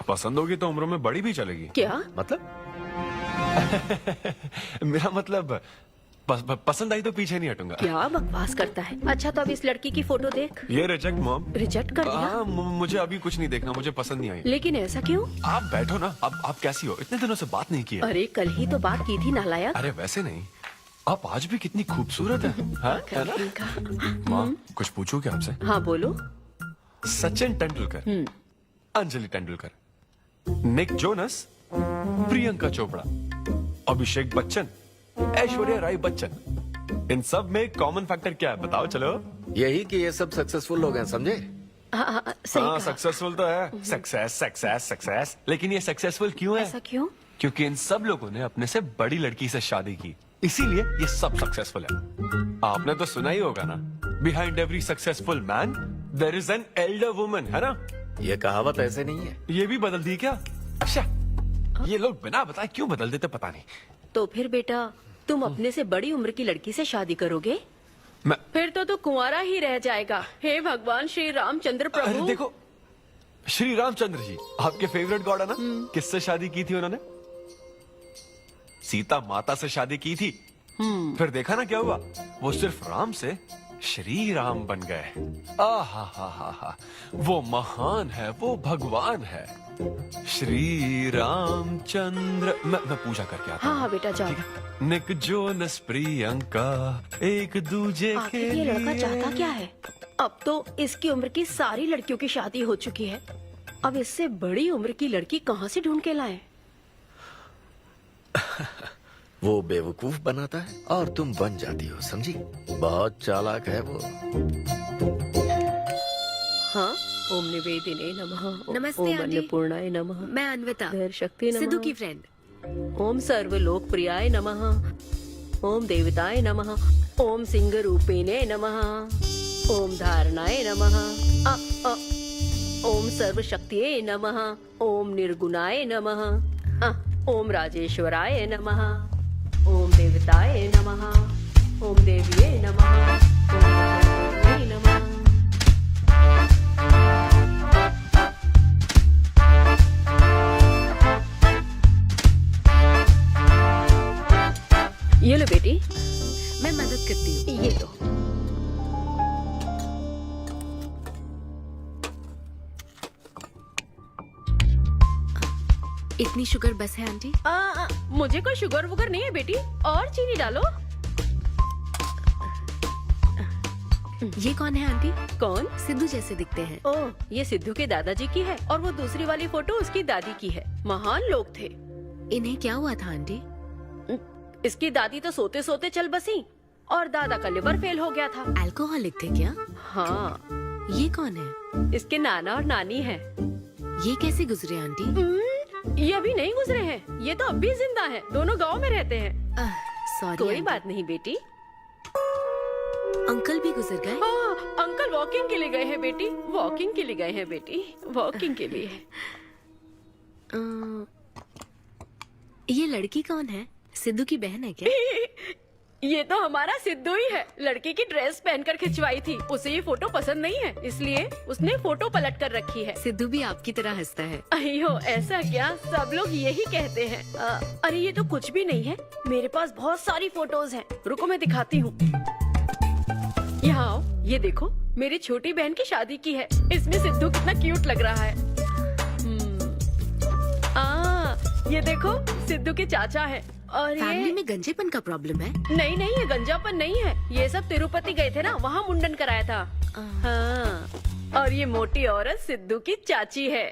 पसंद होगी तो उम्र में बड़ी भी चलेगी। क्या मतलब? मेरा मतलब पसंद आई तो पीछे नहीं हटूंगा। क्या बकवास करता है। अच्छा तो अब इस लड़की की फोटो देख। ये रिजेक्ट मॉम। रिजेक्ट कर दिया? हाँ मुझे अभी कुछ नहीं देखना, मुझे पसंद नहीं आई। लेकिन ऐसा क्यों? आप बैठो ना। अब आप कैसी हो? इतने दिनों से बात नहीं की है। अरे कल ही तो बात की थी नालायक। अरे वैसे नहीं, आप आज भी कितनी खूबसूरत है, है ना? माँ कुछ पूछूं क्या आपसे? हाँ बोलो। सचिन तेंदुलकर, अंजलि तेंदुलकर, निक जोनस, प्रियंका चोपड़ा, अभिषेक बच्चन, ऐश्वर्या राय बच्चन, इन सब में कॉमन फैक्टर क्या है बताओ? चलो यही कि ये सब सक्सेसफुल लोग हैं, समझे? सही सक्सेसफुल तो है। सक्सेस सक्सेस सक्सेस, लेकिन ये सक्सेसफुल क्यों है? ऐसा क्यों? क्योंकि इन सब लोगों ने अपने से बड़ी लड़की से शादी की, इसीलिए ये सब सक्सेसफुल है। आपने तो सुना ही होगा ना, behind every successful man there is an elder woman, है ना? ये कहावत ऐसे नहीं है। ये भी बदल दी क्या? अच्छा, ये लोग बिना बताए क्यों बदल देते पता नहीं। तो फिर बेटा तुम अपने से बड़ी उम्र की लड़की से शादी करोगे? फिर तो तू कुंवारा ही रह जाएगा। हे भगवान श्री रामचंद्र प्रभु। अरे देखो, श्री रामचंद्र जी आपके फेवरेट गॉड है ना? किससे शादी की थी उन्होंने? सीता माता से शादी की थी। फिर देखा ना क्या हुआ, वो सिर्फ राम से श्री राम बन गए। आहा, वो महान है, वो भगवान है श्री रामचंद्र। मैं पूजा करके आता हूँ। हाँ बेटा जाओ। निक जोनस प्रियंका एक दूजे के आखिर ये लड़का लिए। चाहता क्या है? अब तो इसकी उम्र की सारी लड़कियों की शादी हो चुकी है, अब इससे बड़ी उम्र की लड़की कहाँ से ढूंढ के लाए? वो बेवकूफ बनाता है और तुम बन जाती हो, समझी? बहुत चालाक है वो। हाँ, ओम निवेदिने नमः। नमस्ते ओम आंटी। अन्नपूर्णाय नमः। मैं अन्विता, धैर्य शक्ति नमः। सिद्धू की फ्रेंड। ओम सर्वलोक प्रियाय नमः। ओम देवताय नमः। ओम सिंह रूपिणे नमः। ओम धारणाय नमः। ओम सर्वशक्तिये नमः। ओम निर्गुणाय नमः। ओम राजेश्वराय नमः। ओम देवताय नमः। ओम देव्ये नमः। ओम देव्ये नमः। ये लो बेटी, मैं मदद करती हूँ। ये लो। इतनी शुगर बस है आंटी? मुझे कोई शुगर वुगर नहीं है बेटी, और चीनी डालो। ये कौन है आंटी? कौन? सिद्धू जैसे दिखते हैं। ओह, ये सिद्धू के दादाजी की है और वो दूसरी वाली फोटो उसकी दादी की है। महान लोग थे। इन्हें क्या हुआ था आंटी? इसकी दादी तो सोते सोते चल बसी और दादा का लिवर फेल हो गया था। अल्कोहलिक थे क्या? हाँ। ये कौन है? इसके नाना और नानी है। ये कैसे गुजरे आंटी? ये अभी नहीं गुजरे हैं, ये तो अब भी जिंदा हैं। दोनों गांव में रहते हैं। सॉरी। कोई बात नहीं बेटी। अंकल भी गुजर गए? अंकल वॉकिंग के लिए गए हैं बेटी, वॉकिंग के लिए गए हैं बेटी, वॉकिंग के लिए। ये लड़की कौन है? सिद्धू की बहन है क्या? ये तो हमारा सिद्धू ही है। लड़की की ड्रेस पहनकर खिंचवाई थी, उसे ये फोटो पसंद नहीं है, इसलिए उसने फोटो पलट कर रखी है। सिद्धू भी आपकी तरह हंसता है। अयो ऐसा क्या, सब लोग यही कहते हैं। अरे ये तो कुछ भी नहीं है, मेरे पास बहुत सारी फोटोज हैं। रुको मैं दिखाती हूँ। यहाँ आओ, ये देखो मेरी छोटी बहन की शादी की है। इसमें सिद्धू कितना क्यूट लग रहा है। ये देखो सिद्धू के चाचा है। और फैमिली ये में गंजेपन का प्रॉब्लम है? नहीं नहीं, ये गंजापन नहीं है। ये सब तिरुपति गए थे ना, वहाँ मुंडन कराया था। हाँ। और ये मोटी औरत सिद्धू की चाची है।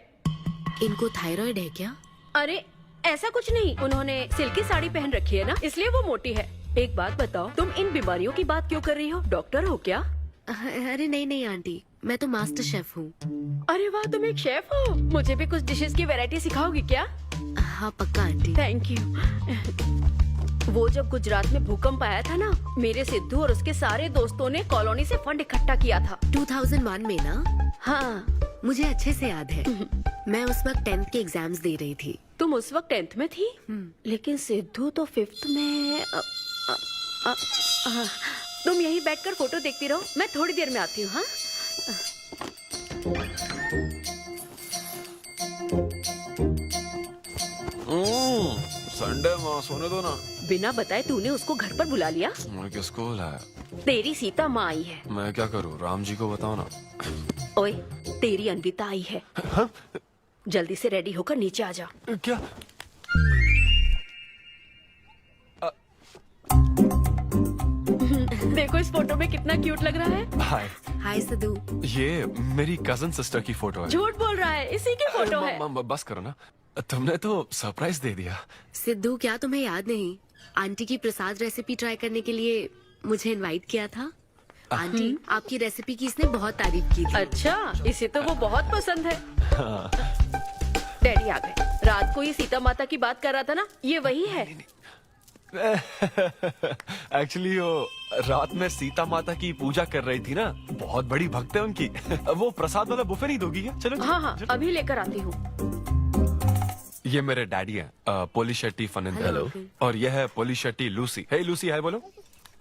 इनको थायराइड है क्या? अरे ऐसा कुछ नहीं, उन्होंने सिल्की साड़ी पहन रखी है ना, इसलिए वो मोटी है। एक बात बताओ, तुम इन बीमारियों की बात क्यों कर रही हो? डॉक्टर हो क्या? अरे नहीं नहीं आंटी, मैं तो मास्टर शेफ हूँ। अरे वाह, तुम एक शेफ हो। मुझे भी कुछ डिशेस की वैरायटी सिखाओगी क्या? हाँ पक्का आंटी। Thank you. वो जब गुजरात में भूकंप आया था ना, मेरे सिद्धू और उसके सारे दोस्तों ने कॉलोनी से फंड इकट्ठा किया था। 2001 में ना? हाँ मुझे अच्छे से याद है। मैं उस वक्त 10th के एग्जाम्स दे रही थी। तुम उस वक्त 10th में थी? लेकिन सिद्धू तो 5th में। तुम यहीं बैठकर फोटो देखती रहो, मैं थोड़ी देर में आती हूँ। हाँ संडे माँ सोने दो ना। बिना बताए तूने उसको घर पर बुला लिया? मैं किसको बुलाया? तेरी सीता माँ आई है। मैं क्या करूँ, राम जी को बताओ ना। ओए, तेरी अन्विता आई है। जल्दी से रेडी होकर नीचे आ जा। क्या? देखो इस फोटो में कितना क्यूट लग रहा है। हाय। हाय सिद्धू। ये मेरी कजन सिस्टर की फोटो है। झूठ बोल रहा है, इसी की फोटो है। बस करो ना, तुमने तो सरप्राइज दे दिया। सिद्धू क्या तुम्हें याद नहीं, आंटी की प्रसाद रेसिपी ट्राई करने के लिए मुझे इनवाइट किया था। आंटी आपकी रेसिपी की इसने बहुत तारीफ की थी। अच्छा, इसे तो वो बहुत पसंद है। डैडी आ गए। रात को ये सीता माता की बात कर रहा था ना, ये वही है। एक्चुअली वो रात में सीता माता की पूजा कर रही थी ना, बहुत बड़ी भक्त है उनकी। वो प्रसाद वाला बुफे नहीं दोगी क्या? चलो। हाँ हाँ, अभी लेकर आती हूँ। ये मेरे डैडी हैं, पोली शेट्टी फनिंदर। हेलो। और ये है पोली शेट्टी लूसी। हे लूसी, हाय बोलो।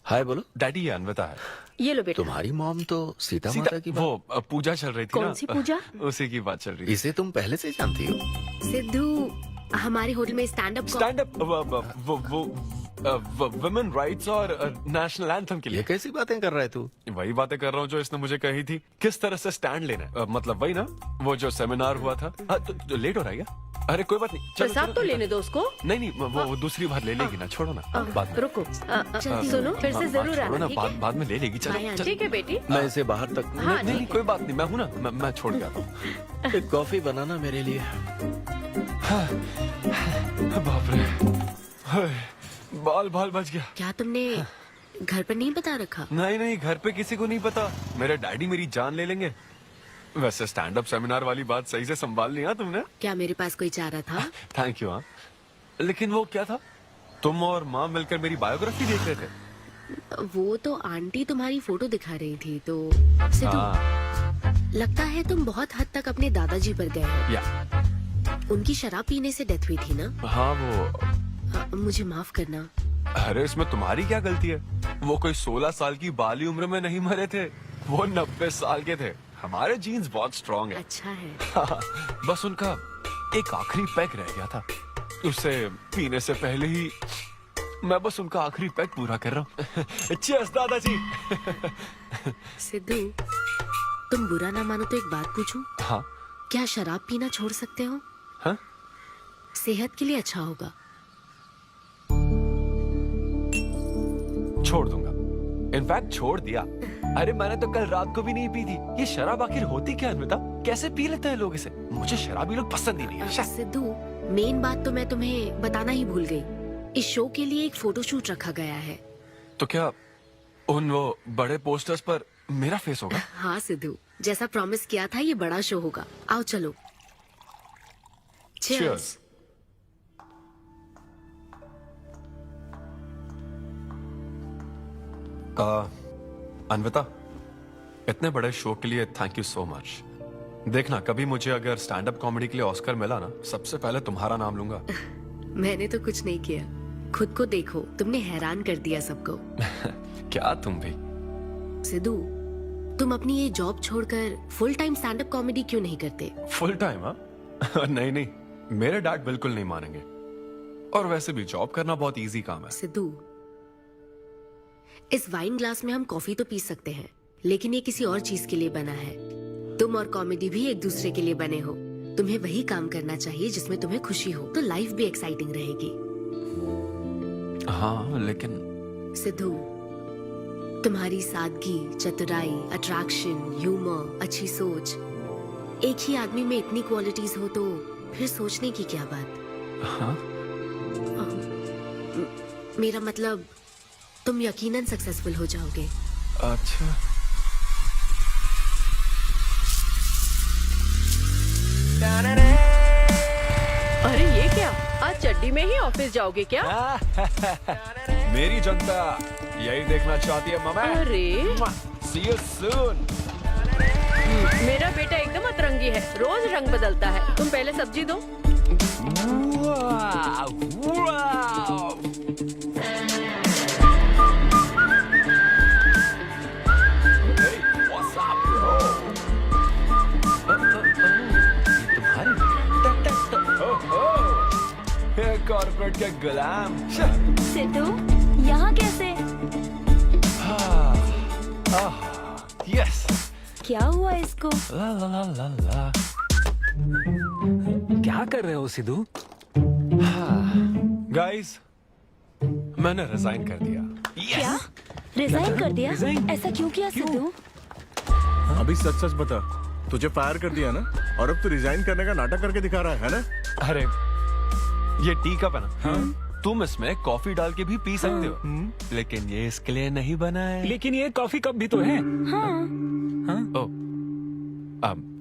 हाय बोलो। डैडी ये अन्विता है। ये लो बेटा। तुम्हारी मॉम तो सीता माता की वो पूजा चल रही थी ना। कौन सी पूजा? उसी की बात चल रही थी। इसे तुम पहले से जानती हो? सिद्धू हमारे होटल में स्टैंड अप वुमेन राइट्स और नेशनल एंथम के लिए। ये कैसी बातें कर रहा है तू? वही बातें कर रहा हूँ जो इसने मुझे कही थी, किस तरह से स्टैंड लेना है। मतलब वही ना, वो जो सेमिनार हुआ था। तो लेट हो रहा है क्या? अरे कोई बात नहीं, चलो, प्रसाद चलो, तो चलो। लेने दो उसको। नहीं वो दूसरी बार ले लेगी ना, छोड़ो ना। बाद में रुको, सुनो, फिर से जरूर छोड़ो आना, ना, ठीक है? बाद में ले लेगी। चलो ठीक है बेटी। मैं इसे बाहर तक हाँ, नहीं ठीक कोई बात नहीं, मैं हूँ ना, मैं छोड़ के आता हूँ। एक कॉफी बनाना मेरे लिए। बाप रे, बाल बच गया। क्या तुमने घर पर नहीं बता रखा? नहीं, घर पे किसी को नहीं पता। मेरे डैडी मेरी जान ले लेंगे। वैसे स्टैंड अप सेमिनार वाली बात सही से संभाल लिया तुमने। क्या मेरे पास कोई चारा था? Thank you. हाँ, लेकिन वो क्या था, तुम और माँ मिलकर मेरी बायोग्राफी देख रहे थे। वो तो आंटी तुम्हारी फोटो दिखा रही थी तो। सिद्धू, लगता है तुम बहुत हद तक अपने दादाजी पर गए हो। या उनकी शराब पीने से डेथ हुई थी ना? हाँ वो। मुझे माफ करना। अरे इसमें तुम्हारी क्या गलती है? वो कोई 16 साल की बाली उम्र में नहीं मरे थे, वो 90 साल के थे। हमारे जीन्स बहुत स्ट्रॉन्ग है। अच्छा है। बस उनका एक आखिरी पैक रह गया था, उसे पीने से पहले ही मैं बस उनका आखिरी पैक पूरा कर रहा हूँ। चीयर्स दादाजी। सिद्धू, तुम बुरा ना मानो तो एक बात पूछूं? हाँ। क्या शराब पीना छोड़ सकते हो? हाँ? सेहत के लिए अच्छा होगा। छोड़ दूंगा, इनफैक्ट छोड़ दिया। अरे मैंने तो कल रात को भी नहीं पी थी। ये शराब आखिर होती क्या है? कैसे पी लेते हैं लोग इसे? मुझे शराबी लोग पसंद ही नहीं है। सिद्धू, मेन बात तो मैं तुम्हें बताना ही भूल गई। इस शो के लिए एक फोटोशूट रखा गया है। तो क्या उन वो बड़े पोस्टर्स पर मेरा फेस होगा? हाँ सिद्धू, जैसा प्रॉमिस किया था, ये बड़ा शो होगा। आओ चलो। Cheers. अन्विता, इतने बड़े शो के लिए थैंक यू सो मच। देखना, कभी मुझे अगर स्टैंड अप कॉमेडी के लिए ऑस्कर मिला ना, सबसे पहले तुम्हारा नाम लूंगा। मैंने तो कुछ नहीं किया, खुद को देखो, तुमने हैरान कर दिया सबको। क्या तुम भी? सिद्धू, तुम अपनी ये जॉब छोड़कर full time stand up comedy क्यों नहीं करते? Full time? हाँ नहीं, मेरे डैड बिल्कुल नहीं मानेंगे। और वैसे भी जॉब करना बहुत इजी काम है। सिद्धू, इस वाइन ग्लास में हम कॉफी तो पी सकते हैं, लेकिन ये किसी और चीज के लिए बना है। तुम और कॉमेडी भी एक दूसरे के लिए बने हो। तुम्हें वही काम करना चाहिए जिसमें तुम्हें खुशी हो, तो लाइफ भी एक्साइटिंग रहेगी। हाँ लेकिन सिद्धू, तुम्हारी सादगी, चतुराई, अट्रैक्शन, ह्यूमर, अच्छी सोच, एक ही आदमी में इतनी क्वालिटीज हो तो फिर सोचने की क्या बात। हाँ? मेरा मतलब तुम यकीनन सक्सेसफुल हो जाओगे। अच्छा। अरे ये क्या, आज चड्डी में ही ऑफिस जाओगे क्या? मेरी जनता यही देखना चाहती है मामा। अरे See you soon. मेरा बेटा एकदम अतरंगी है, रोज रंग बदलता है। तुम पहले सब्जी दो। कॉर्पोरेट के गुलाम। सिद्धू, यहाँ कैसे? यस। क्या हुआ इसको? ला ला ला ला ला। क्या कर रहे हो सिद्धू? गाइस, मैंने रिजाइन कर दिया। क्या? रिजाइन कर दिया? ऐसा क्यों किया सिद्धू? अभी सच सच बता, तुझे फायर कर दिया ना, और अब तू रिजाइन करने का नाटक करके दिखा रहा है ना? अरे ये टी कप है ना? हाँ? तुम इसमें कॉफी डाल के भी पी सकते हो, लेकिन ये इसके लिए नहीं बना है। लेकिन ये कॉफी कप भी तो है।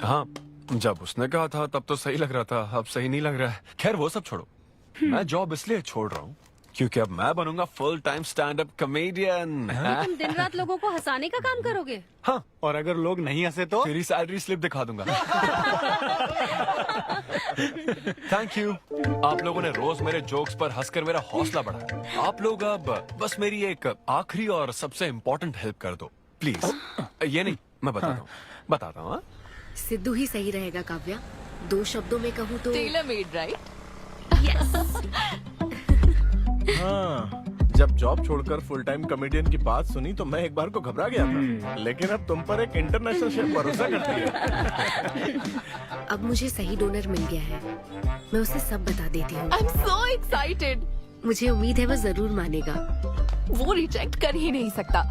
हाँ, जब उसने कहा था तब तो सही लग रहा था, अब सही नहीं लग रहा है। खैर वो सब छोड़ो, मैं जॉब इसलिए छोड़ रहा हूँ क्योंकि अब मैं बनूंगा full time stand up comedian. तुम दिन रात लोगों को हंसाने का काम करोगे? हाँ, और अगर लोग नहीं हंसे तो तेरी सैलरी स्लिप दिखा दूंगा। Thank you. आप लोगों ने रोज मेरे जोक्स पर हंसकर मेरा हौसला बढ़ाया। आप लोग अब बस मेरी एक आखिरी और सबसे इम्पोर्टेंट हेल्प कर दो प्लीज। ये नहीं, मैं बताता हूँ। सिद्धू ही सही रहेगा काव्या। 2 शब्दों में कहूँ तो टेलर मेड, राइट? हाँ, जब जॉब छोड़कर फुल टाइम कॉमेडियन की बात सुनी तो मैं एक बार को घबरा गया था, लेकिन अब तुम पर एक इंटरनेशनल शेफ भरोसा करती है। अब मुझे सही डोनर मिल गया है, मैं उसे सब बता देती हूँ। I'm so excited. मुझे उम्मीद है वो जरूर मानेगा। वो रिजेक्ट कर ही नहीं सकता।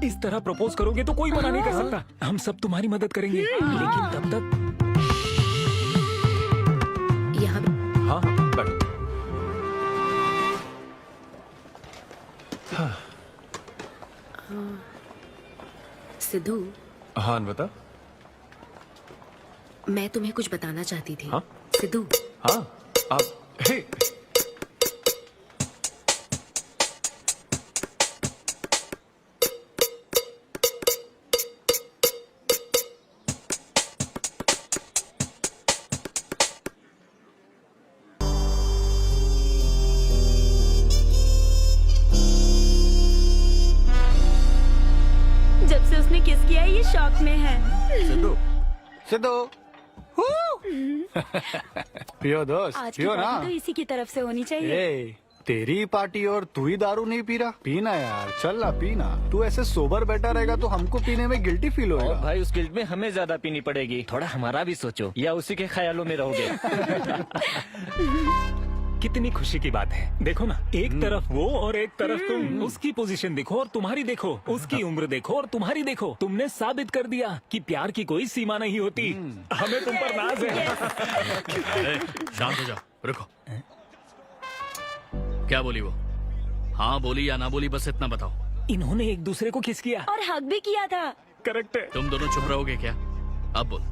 इस तरह प्रपोज करोगे तो कोई मना नहीं कर सकता। हम सब तुम्हारी मदद करेंगे, लेकिन तब तक यहाँ हाँ बैठो। सिद्धू, हाँ बता। मैं तुम्हें कुछ बताना चाहती थी। हाँ? सिद्धू। हाँ, आप हे। जब से उसने किस किया ये शॉक में है। सिद्धू, सिद्धू पियो दोस्त, आज की पियो ना। पार्टी तो इसी की तरफ से होनी चाहिए। ए, तेरी पार्टी और तू ही दारू नहीं पी रहा। पीना यार, चल ना पीना। तू ऐसे सोबर बैठा रहेगा तो हमको पीने में गिल्टी फील होगा। और भाई उस गिल्ट में हमें ज्यादा पीनी पड़ेगी। थोड़ा हमारा भी सोचो, या उसी के ख्यालों में रहोगे। कितनी खुशी की बात है। देखो ना, एक तरफ वो और एक तरफ तुम। उसकी पोजीशन देखो और तुम्हारी देखो, उसकी उम्र देखो और तुम्हारी देखो। तुमने साबित कर दिया कि प्यार की कोई सीमा नहीं होती। हमें तुम पर नाज है। अरे, शांत हो जाओ, रुको। क्या बोली वो? हाँ बोली या ना बोली, बस इतना बताओ। इन्होंने एक दूसरे को किस किया और हक भी किया था। करेक्ट है। तुम दोनों चुप रहोगे क्या? अब बोल।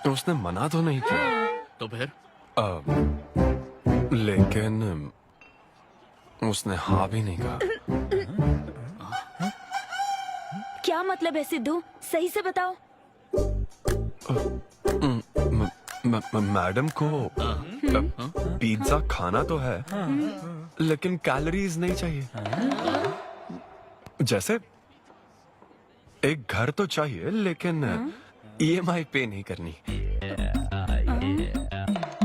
उसने मना तो नहीं किया। तो फिर? लेकिन उसने हाँ भी नहीं कहा। क्या मतलब है सिद्धू? सही से बताओ। मैडम को पिज्जा खाना तो है, लेकिन कैलोरीज नहीं चाहिए। जैसे एक घर तो चाहिए, लेकिन EMI पे नहीं करनी।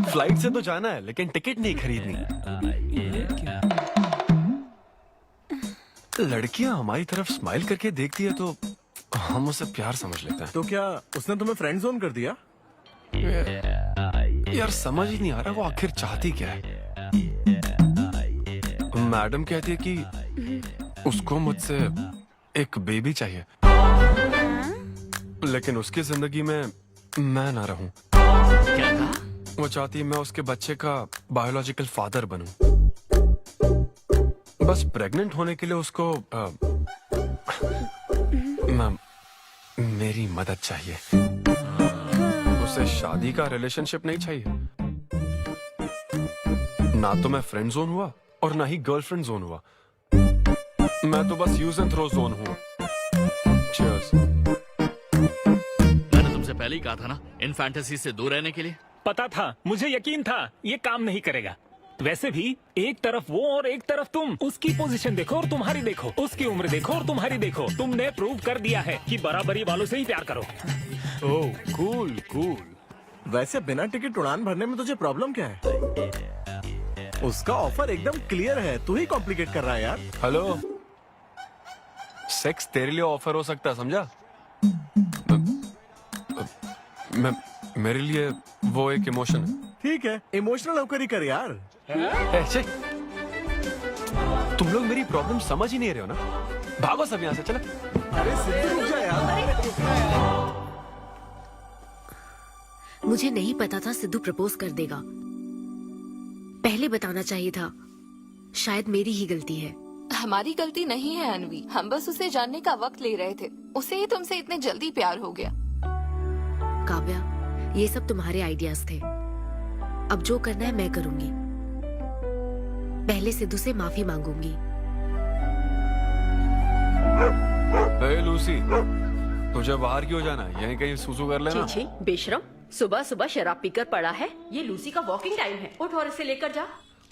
फ्लाइट से तो जाना है, लेकिन टिकट नहीं खरीदनी। लड़कियां हमारी तरफ स्माइल करके देखती है तो हम उसे प्यार समझ लेते हैं। तो क्या उसने तुम्हें फ्रेंड जोन कर दिया? यार समझ ही नहीं आ रहा वो आखिर चाहती क्या है। मैडम कहती है कि उसको मुझसे एक बेबी चाहिए, लेकिन उसकी जिंदगी में मैं ना रहूं। क्या कहा? वो चाहती है मैं उसके बच्चे का बायोलॉजिकल फादर बनूं। बस प्रेग्नेंट होने के लिए उसको मेरी मदद चाहिए। उसे शादी का रिलेशनशिप नहीं चाहिए। ना तो मैं फ्रेंड जोन हुआ और ना ही गर्लफ्रेंड जोन हुआ। मैं तो बस यूज एंड थ्रो जोन हूँ। Cheers। मैंने तुमसे पहले ही कहा था ना इन फैंटेसी से दूर रहने के लिए। पता था, मुझे यकीन था ये काम नहीं करेगा। वैसे भी एक तरफ वो और एक तरफ तुम, उसकी पोजीशन देखो और तुम्हारी देखो, उसकी उम्र देखो और तुम्हारी देखो। तुमने प्रूव कर दिया है कि बराबरी वालों से ही प्यार करो। ओह कूल कूल। वैसे बिना टिकट उड़ान भरने में तुझे प्रॉब्लम क्या है? उसका ऑफर एकदम क्लियर है, तू ही कॉम्प्लिकेट कर रहा है यार। हेलो, सेक्स तेरे लिए ऑफर हो सकता है, समझा? मेरे लिए वो एक इमोशन है। ठीक है, इमोशनल होकर ही कर यार। ऐसे तुम लोग मेरी प्रॉब्लम समझ ही नहीं रहे हो ना। भागो सब यहाँ से, चलो। अरे सिद्धू रुक जा यार। मुझे नहीं पता था सिद्धू प्रपोज कर देगा। पहले बताना चाहिए था। शायद मेरी ही गलती है। हमारी गलती नहीं है अनवी, हम बस उसे जानने का वक्त ले रहे थे। उसे ही तुमसे इतने जल्दी प्यार हो गया। काव्या, ये सब तुम्हारे आइडियाज थे। अब जो करना है मैं करूंगी। पहले सिद्धू से माफी मांगूंगी। हे लूसी, तुझे बाहर क्यों जाना है? यहीं कहीं सुसु कर लेना। छी बेशरम, सुबह सुबह शराब पीकर पड़ा है। ये लूसी का वॉकिंग टाइम है, उठ और इसे लेकर जा।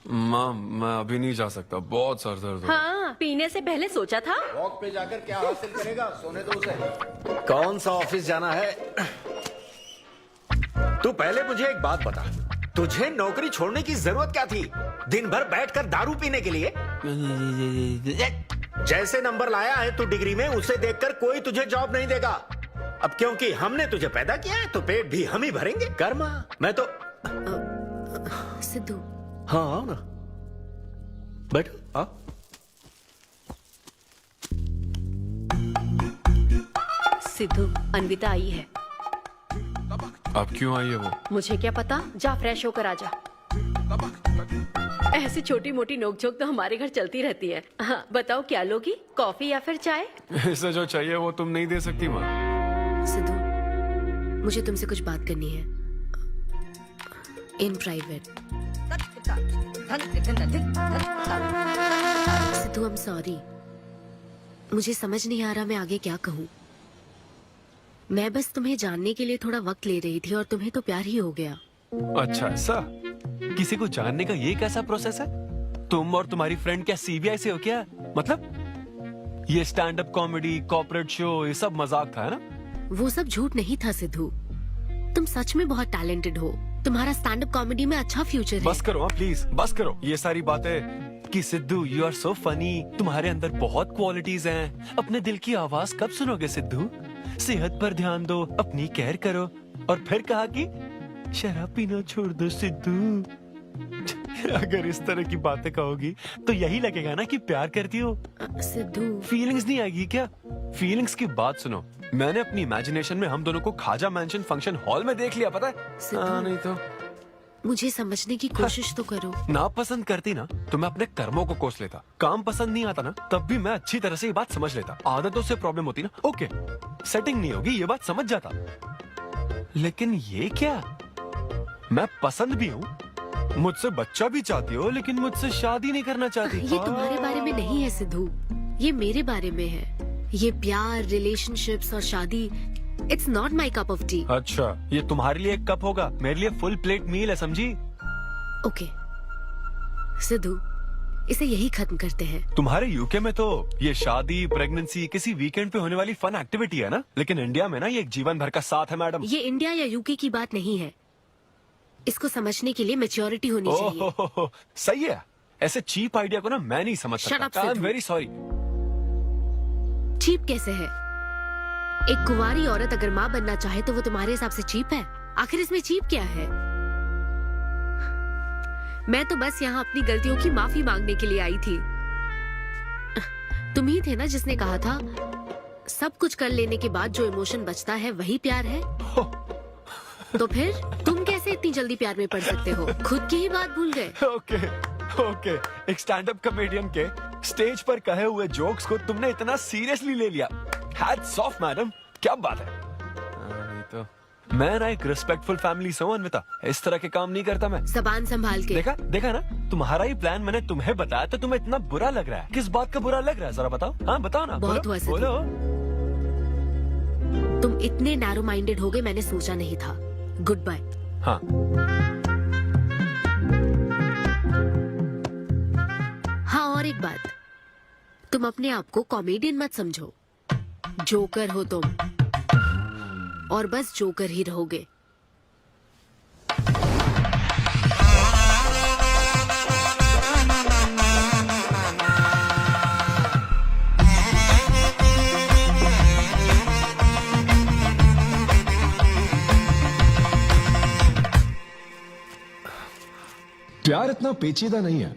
माँ, मैं अभी नहीं जा सकता, बहुत सर दर्द हो रहा है। हाँ, पीने से पहले सोचा था। वॉक पे जाकर क्या हासिल करेगा? सोने दो उसे। कौन सा ऑफिस जाना है? तू पहले मुझे एक बात बता, तुझे नौकरी छोड़ने की जरूरत क्या थी? दिन भर बैठकर दारू पीने के लिए? जैसे नंबर लाया है तू डिग्री में, उसे देखकर कोई तुझे जॉब नहीं देगा। अब क्योंकि हमने तुझे पैदा किया है तो पेट भी हम ही भरेंगे। कर्मा, मैं तो सिद्धू। हाँ आओ ना, बैठो। हाँ सिद्धू, अन्विता आई है। अब क्यों आई है वो? मुझे क्या पता, जा फ्रेश होकर आ जा। ऐसी छोटी मोटी नोकझोंक तो हमारे घर चलती रहती है। हाँ, बताओ क्या लोगी, कॉफी या फिर चाय? इसे जो चाहिए वो तुम नहीं दे सकती माँ। सिद्धू, मुझे तुमसे कुछ बात करनी है, in private. Sidhu, I am sorry. मुझे समझ नहीं आ रहा मैं आगे क्या कहूँ। मैं बस तुम्हें जानने के लिए थोड़ा वक्त ले रही थी और तुम्हें तो प्यार ही हो गया। अच्छा ऐसा? किसी को जानने का ये कैसा प्रोसेस है? तुम और तुम्हारी फ्रेंड क्या सीबीआई से हो क्या? मतलब ये stand up comedy, corporate show, ये सब मजाक था, है ना? वो सब झूठ नहीं था सिद्धू। तुम सच में बहुत टैलेंटेड हो। तुम्हारा स्टैंड अप कॉमेडी में अच्छा फ्यूचर है। बस करो प्लीज, बस करो ये सारी बातें कि Sidhu you are so funny, तुम्हारे अंदर बहुत क्वालिटीज हैं। अपने दिल की आवाज कब सुनोगे सिद्धू? सेहत पर ध्यान दो, अपनी केयर करो। और फिर कहा कि शराब पीना छोड़ दो सिद्धू। अगर इस तरह की बातें कहोगी तो यही लगेगा ना कि प्यार करती हो। सिद्धू, फीलिंग्स नहीं आएगी क्या? फीलिंग्स की बात सुनो, मैंने अपनी इमेजिनेशन में हम दोनों को खाजा मैंशन फंक्शन हॉल में देख लिया, पता है? नहीं तो मुझे समझने की कोशिश तो करो। ना पसंद करती ना तो मैं अपने कर्मों को कोस लेता। काम पसंद नहीं आता ना तब भी मैं अच्छी तरह से ये बात समझ लेता। आदतों से प्रॉब्लम होती ना, ओके सेटिंग नहीं होगी, ये बात समझ जाता। लेकिन ये क्या, मैं पसंद भी हूँ, मुझसे बच्चा भी चाहती हो, लेकिन मुझसे शादी नहीं करना चाहती। ये तुम्हारे बारे में नहीं है सिद्धू, ये मेरे बारे में है। ये प्यार, रिलेशनशिप्स और शादी, it's not my cup of T. अच्छा, ये तुम्हारे लिए एक कप होगा, मेरे लिए फुल प्लेट मील है, समझी? ओके सिद्धू, इसे यही खत्म करते हैं। तुम्हारे यूके में तो ये शादी, प्रेगनेंसी किसी वीकेंड पे होने वाली फन एक्टिविटी है ना, लेकिन इंडिया में ना ये एक जीवन भर का साथ है मैडम। ये इंडिया या यूके की बात नहीं है। इसको समझने के लिए मैच्योरिटी होनी चाहिए। सही है, ऐसे चीप आइडिया को ना मैं नहीं समझ Shut up, सकता। I am Sidhu. Very sorry. Cheap कैसे है? एक कुंवारी औरत अगर माँ बनना चाहे तो वो तुम्हारे हिसाब से चीप है? आखिर इसमें चीप क्या है? मैं तो बस यहाँ अपनी गलतियों की माफी मांगने के लिए आई थी। तुम ही थे ना जिसने कहा था सब कुछ कर लेने के बाद जो इमोशन बचता है वही प्यार है। तो फिर तुम कैसे इतनी जल्दी प्यार में पड़ सकते हो? खुद की ही बात भूल गए। ओके, एक स्टैंड अप कॉमेडियन के स्टेज पर कहे हुए जोक्स को तुमने इतना सीरियसली ले लिया। हैट्स ऑफ मैडम, क्या बात है। नहीं तो मैं ना एक रिस्पेक्टफुल फैमिली से हूं अन्विता, इस तरह के काम नहीं करता मैं। जबान संभाल के। देखा ना, तुम्हारा ही प्लान मैंने तुम्हें बताया तो तुम्हें इतना बुरा लग रहा है। किस बात का बुरा लग रहा है जरा बताओ। हाँ बताओ ना। बहुत हुआ सिद्धू। बोलो। तुम इतने नैरो माइंडेड होगे मैंने सोचा नहीं था। Good bye. हाँ हाँ, और एक बात, तुम अपने आप को कॉमेडियन मत समझो। जोकर हो तुम, और बस जोकर ही रहोगे। प्यार इतना पेचीदा नहीं है,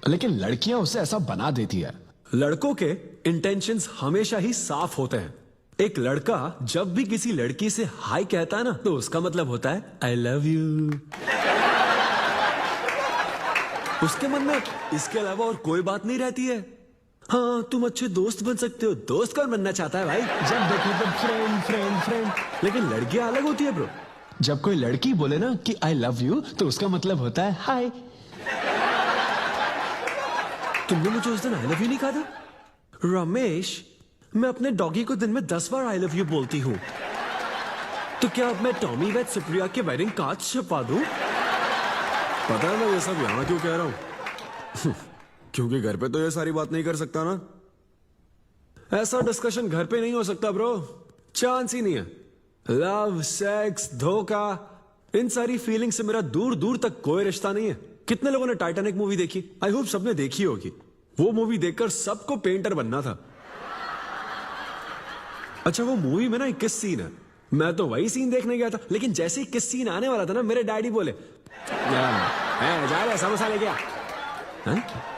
लेकिन लड़कियां उसे ऐसा बना देती है। लड़कों के इंटेंशंस हमेशा ही साफ होते हैं। एक लड़का जब भी किसी लड़की से हाय कहता है ना, तो उसका मतलब होता है आई लव यू। उसके मन में इसके अलावा और कोई बात नहीं रहती है। हाँ, तुम अच्छे दोस्त बन सकते हो। दोस्त कौन बनना चाहता है भाई? जब देखो तब फ्रेंड फ्रेंड फ्रेंड। लेकिन लड़कियां अलग होती है ब्रो। जब कोई लड़की बोले ना कि आई लव यू, तो उसका मतलब होता है हाय। तुमने मुझे उस दिन आई लव यू नहीं कहा था? रमेश, मैं अपने डॉगी को दिन में 10 बार आई लव यू बोलती हूँ। तो क्या अब मैं टॉमी वेट सुप्रिया के वेडिंग कार्ड छपवा दूं? पता है मैं ये सब यहाँ क्यों कह रहा हूँ? क्योंकि घर पे तो ये सारी बात नहीं कर सकता ना। ऐसा डिस्कशन घर पे नहीं हो सकता ब्रो, चांस ही नहीं है। लव, सेक्स, धोखा, इन सारी फीलिंग से मेरा दूर दूर तक कोई रिश्ता नहीं है। कितने लोगों ने टाइटैनिक मूवी देखी? आई होप सबने देखी होगी। वो मूवी देखकर सबको पेंटर बनना था। अच्छा, वो मूवी में ना 21 सीन है। मैं तो वही सीन देखने गया था, लेकिन जैसे ही 21 सीन आने वाला था ना, मेरे डैडी बोले जा रहे समोसा लेके आ।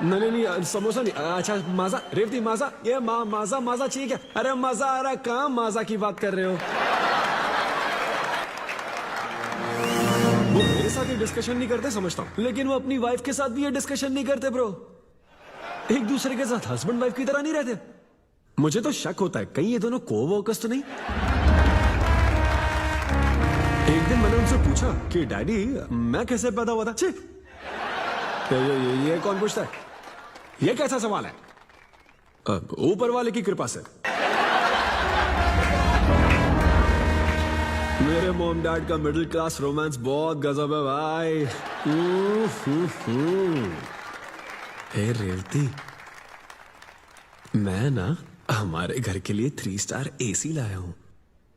नहीं समोसा नहीं। अच्छा माजा, रेवती माजा, ये माजा माजा ठीक है। अरे मजा आ रहा, कहाँ माजा की बात कर रहे हो? वो मेरे साथ ये डिस्कशन नहीं करते समझता हूँ, लेकिन वो अपनी वाइफ के साथ भी ये डिस्कशन नहीं करते ब्रो। एक दूसरे के साथ हस्बैंड वाइफ की तरह नहीं रहते। मुझे तो शक होता है कहीं ये दोनों को-वर्कर्स तो नहीं। एक दिन मैंने उनसे पूछा कि डैडी मैं कैसे पैदा हुआ था? तो ये कौन पूछता है? ये कैसा सवाल है? ऊपर वाले की कृपा से। मेरे मॉम डैड का मिडिल क्लास रोमांस बहुत गजब है भाई। हे रेवती, मैं ना हमारे घर के लिए 3 स्टार एसी लाया हूं।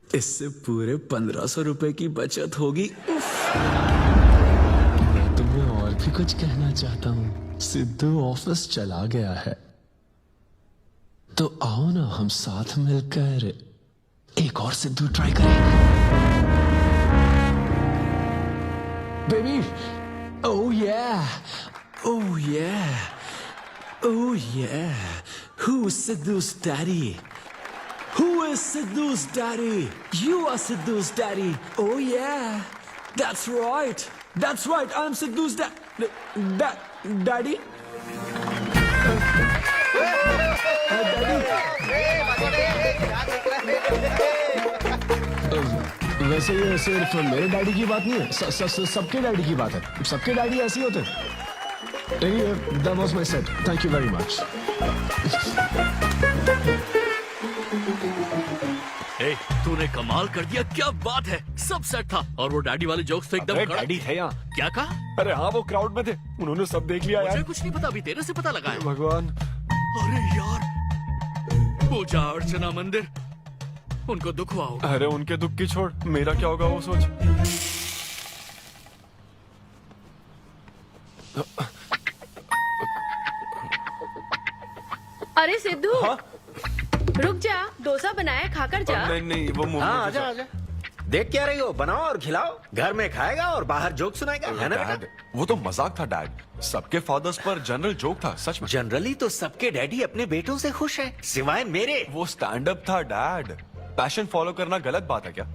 इससे पूरे 1500 रुपए की बचत होगी। मैं तुम्हें और भी कुछ कहना चाहता हूँ। सिद्धू ऑफिस चला गया है, तो आओ ना हम साथ मिलकर एक और सिद्धू ट्राई करें। Baby, oh yeah, oh yeah, oh yeah. Who's Sidhu's daddy? Who is Sidhu's daddy? You are Sidhu's daddy. Oh yeah, that's right. That's right. I'm Sidhu's daddy. वैसे ये सिर्फ मेरे डैडी की बात नहीं है, सबके डैडी की बात है। सबके डैडी ऐसे ही होते हैं। Anyway, that was my set. Thank you very much. तूने कमाल कर दिया, क्या बात है। सब सेट था और वो डैडी वाले जोक्स तो एकदम डैडी थे यहाँ। क्या कहा? अरे हाँ, वो क्राउड में थे, उन्होंने सब देख लिया यार। मुझे कुछ नहीं पता, अभी तेरे से पता लगा है। भगवान, अरे यार, पूजा अर्चना मंदिर, उनको दुख हुआ होगा। अरे उनके दुख की छोड़, मेरा क्या होगा वो सोच। अरे सिद्धू, रुक जा, डोसा बनाया, खाकर जा। नहीं नहीं वो मुंह हाँ आजा आजा। देख क्या रही हो, बनाओ और खिलाओ। घर में खाएगा और बाहर जोक सुनाएगा, है ना बेटा? डैड, वो तो मजाक था डैड। सबके फादर्स पर जनरल जोक था, सच में। जनरली तो सबके डैडी अपने बेटों से खुश हैं, सिवाय मेरे। वो स्टैंड अप था डैड। पैशन फॉलो करना गलत बात है क्या?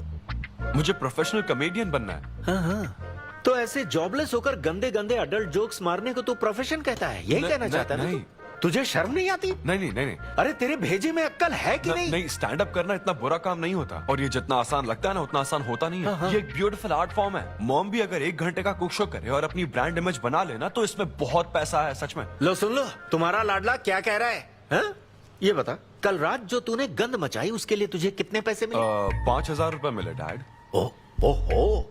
मुझे प्रोफेशनल कॉमेडियन बनना है। हाँ हाँ, तो ऐसे जॉबलेस होकर गंदे गंदे अडल्ट जोक्स मारने को तू प्रोफेशन कहता है, यही कहना चाहता है ना तू? तुझे शर्म नहीं आती? नहीं नहीं नहीं। अरे तेरे भेजे में अक्ल है कि नहीं? नहीं, स्टैंड अप करना इतना बुरा काम नहीं होता, और ये जितना आसान लगता है ना उतना आसान होता नहीं है। हाँ। ये एक ब्यूटीफुल आर्ट फॉर्म है। मॉम भी अगर 1 घंटे का कुक शो करे और अपनी ब्रांड इमेज बना लेना तो इसमें बहुत पैसा है, सच में। लो सुन लो, तुम्हारा लाडला क्या कह रहा है, हाँ? ये बता, कल रात जो तूने गंद मचाई उसके लिए तुझे कितने पैसे मिले? 5,000 रुपए मिले डैड। ओहो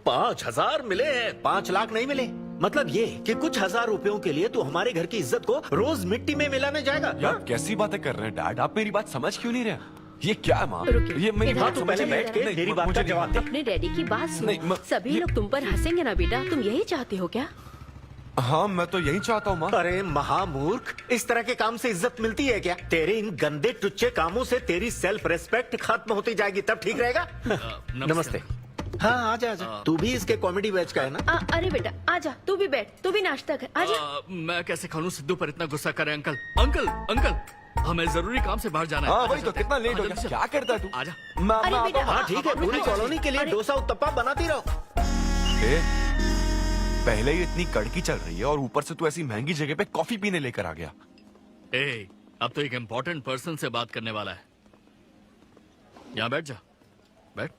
5,000 मिले हैं, 5 लाख नहीं मिले। मतलब ये कि कुछ हजार रुपयों के लिए तू हमारे घर की इज्जत को रोज मिट्टी में मिलाने जाएगा? यार कैसी बातें कर रहे हैं डैड, आप मेरी बात समझ क्यों नहीं रहे? ये क्या है माँ? ये मेरी हाँ, बात तू समझ पहले नहीं बैठ के रहे। मेरी बात का जवाब दे। अपने डैडी की बात नहीं, सुनो। सभी लोग तुम पर हंसेंगे ना बेटा, तुम यही चाहते हो क्या? हाँ मैं तो यही चाहता हूँ माँ। अरे महामूर्ख, इस तरह के काम से इज्जत मिलती है क्या? तेरे इन गंदे टुच्चे कामों से तेरी सेल्फ रेस्पेक्ट खत्म होती जाएगी, तब ठीक रहेगा। नमस्ते। हाँ आजा आजा, तू भी इसके कॉमेडी बैच का है ना? अरे बेटा आजा, तू भी बैठ, तू भी नाश्ता कर, आजा। मैं कैसे खा लूं? सिद्धू पर इतना गुस्सा करे अंकल। अंकल अंकल, हमें जरूरी काम से बाहर जाना है। हाँ वही तो, कितना लेट हो गया? क्या करता है तू? आजा। अरे बेटा, हाँ ठीक है, पूरी कॉलोनी के लिए डोसा उत्तप्पा बनाती रहो। पहले ही इतनी कड़की चल रही है और ऊपर से तू ऐसी महंगी जगह पे कॉफी पीने लेकर आ गया। अब तो एक इम्पोर्टेंट पर्सन से बात करने वाला है। यहाँ बैठ जा, बैठ।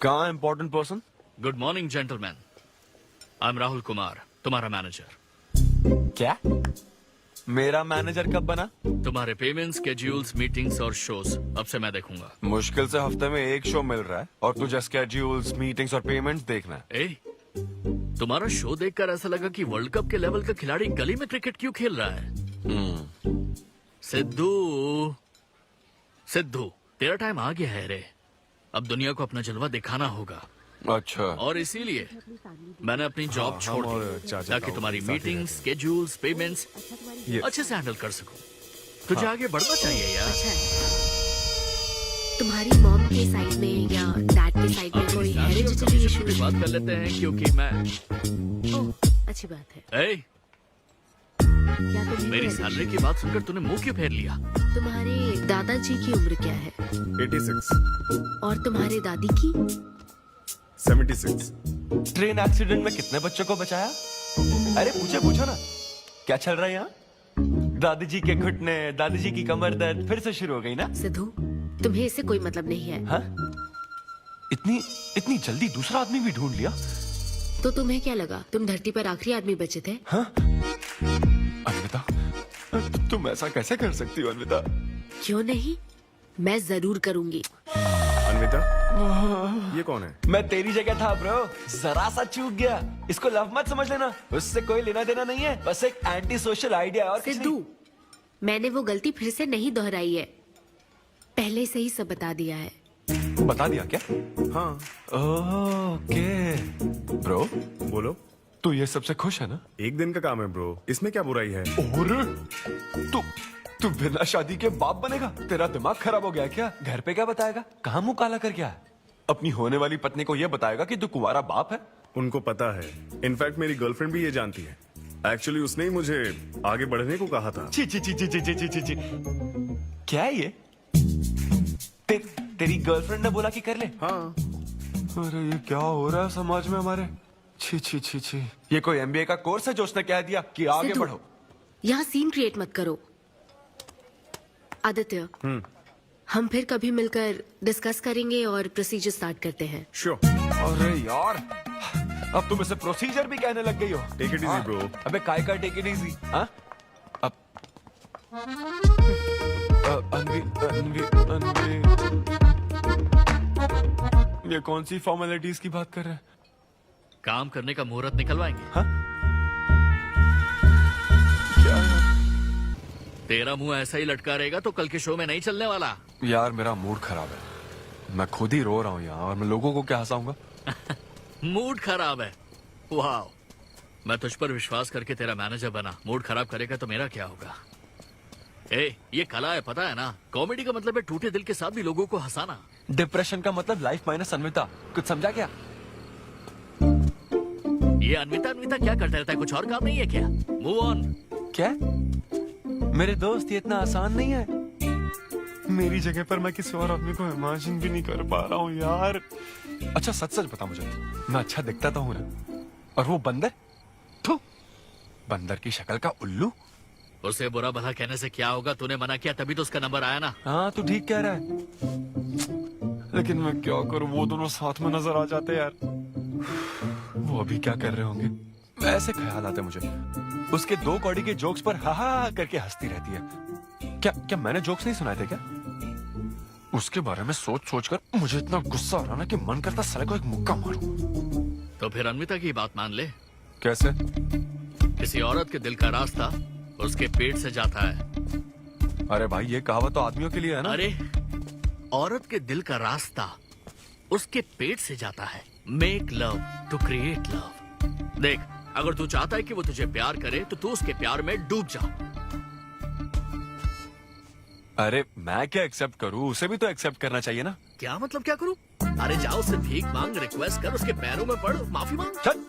कहाँ important person? Good morning gentleman, I am Rahul Kumar, तुम्हारा मैनेजर। क्या? मेरा मैनेजर कब बना? तुम्हारे पेमेंट्स, स्केड्यूल्स, मीटिंग्स और शोज अब से मैं देखूंगा। मुश्किल से हफ्ते में 1 शो मिल रहा है और तुझे स्केड्यूल्स, मीटिंग्स और पेमेंट्स देखना है। तुम्हारा शो देखकर ऐसा लगा कि वर्ल्ड कप के लेवल का खिलाड़ी गली में क्रिकेट क्यों खेल रहा है। सिद्धू सिद्धू, तेरा टाइम आ गया है रे। अब दुनिया को अपना जलवा दिखाना होगा। अच्छा। और इसीलिए मैंने अपनी जॉब छोड़ दी ताकि तुम्हारी मीटिंग्स, स्केड्यूल्स, पेमेंट्स अच्छे से हैंडल कर सकूं। तुझे आगे बढ़ना चाहिए यार। तुम्हारी मॉम के साइड में या डैड के साइड में कोई हेरिडिटरी इशू? बात कर लेते हैं क्योंकि मैं अच्छी बात है। क्या मेरी सैलरी की बात सुनकर तूने मुंह क्यों फेर लिया? तुम्हारे दादाजी की उम्र क्या है? 86। और तुम्हारे दादी की? 76। ट्रेन एक्सीडेंट में कितने बच्चों को बचाया? अरे पूछो ना, क्या चल रहा है यहाँ? दादी जी के घुटने, दादी जी की कमर दर्द फिर से शुरू हो गई ना? सिद्धू, तुम्हें इससे कोई मतलब नहीं है। हाँ? इतनी जल्दी दूसरा आदमी भी ढूंढ लिया? तो तुम्हें क्या लगा तुम धरती पर आखिरी आदमी बचे थे? हाँ? अन्विता, तुम ऐसा कैसे कर सकती हो अन्विता? क्यों नहीं, मैं जरूर करूंगी। अन्विता, ये कौन है? मैं तेरी जगह था ब्रो, जरा सा चूक गया। इसको लव मत समझ लेना, उससे कोई लेना देना नहीं है, बस एक एंटी सोशल आइडिया। और सिद्धू, मैंने वो गलती फिर से नहीं दोहराई है, पहले से ही सब बता दिया है। बता दिया क्या? हाँ। ओके ब्रो, बोलो। तू ये सबसे खुश है ना? 1 दिन का काम है ब्रो, इसमें क्या बुराई है? और तू बिना शादी के बाप बनेगा? तेरा दिमाग खराब हो गया क्या? घर पे क्या बताएगा? कहाँ मुंह काला कर गया है? अपनी होने वाली पत्नी को ये बताएगा कि तू कुंवारा बाप है? उनको पता है, इनफैक्ट मेरी गर्लफ्रेंड भी ये जानती है। एक्चुअली उसने ही मुझे आगे बढ़ने को कहा था। ची ची ची ची ची ची ची ची। क्या है ये? तेरी गर्लफ्रेंड ने बोला कि कर ले? हाँ। अरे ये क्या हो रहा है समाज में हमारे? छी छी छी छी। ये कोई एमबीए का कोर्स है जो उसने कह दिया कि आगे बढ़ो? यहाँ सीन क्रिएट मत करो। आदित्य, हम फिर कभी मिलकर डिस्कस करेंगे और प्रोसीजर स्टार्ट करते हैं। श्योर। अरे यार, अब तुम इसे प्रोसीजर भी कहने लग गई हो। Take it easy bro. अबे काय का टेक इट इजी? हाँ? अब अनवी ये कौन सी फॉर्मेलिटीज की बात कर रहे हैं? काम करने का मुहूर्त निकलवाएंगे। हाँ? क्या? तेरा मुंह ऐसा ही लटका रहेगा तो कल के शो में नहीं चलने वाला। यार मेरा मूड खराब है, मैं खुद ही रो रहा हूँ यहाँ, और मैं लोगों को क्या हंसाऊंगा? मूड खराब है? वाह, मैं तुझ पर विश्वास करके तेरा मैनेजर बना, मूड खराब करेगा तो मेरा क्या होगा? ये कला है, पता है ना? कॉमेडी का मतलब है टूटे दिल के साथ भी लोगों को हंसाना। डिप्रेशन का मतलब लाइफ माइनस अन्विता, कुछ समझा क्या? ये अन्विता अन्विता क्या करता रहता है, कुछ और काम नहीं है क्या? Move on. क्या? मेरे दोस्त, ये इतना आसान नहीं है। मेरी जगह पर मैं किसी और आदमी को इमेजिन भी नहीं कर पा रहा हूँ यार। अच्छा सच सच बता मुझे, मैं अच्छा दिखता तो हूँ ना? और वो बंदर, थू, बंदर की शक्ल का उल्लू। उसे बुरा भला कहने से क्या होगा? तूने मना किया तभी तो उसका नंबर आया ना। हाँ तू ठीक कह रहा है, लेकिन मैं क्या करूँ, वो दोनों साथ में नजर आ जाते यार। वो अभी क्या कर रहे होंगे? ऐसे ख्याल आते मुझे, उसके 2 कौड़ी के जोक्स पर हा हा करके हंसती रहती है। क्या मैंने जोक्स नहीं सुनाए थे क्या? उसके बारे में सोच सोच कर मुझे इतना गुस्सा आ रहा ना कि मन करता साले को एक मुक्का मारूं। तो फिर अन्विता की बात मान ले। कैसे? किसी औरत के दिल का रास्ता उसके पेट से जाता है। अरे भाई ये कहावत तो आदमियों के लिए है ना? अरे औरत के दिल का रास्ता उसके पेट से जाता है। Make love to create love. देख, अगर तू चाहता है कि वो तुझे प्यार करे तो तू उसके प्यार में डूब जा। अरे मैं क्या एक्सेप्ट करूं, उसे भी तो एक्सेप्ट करना चाहिए ना। क्या मतलब क्या करूं? अरे जाओ उससे भीख मांग, रिक्वेस्ट कर, उसके पैरों में पड़, माफी मांग। चल,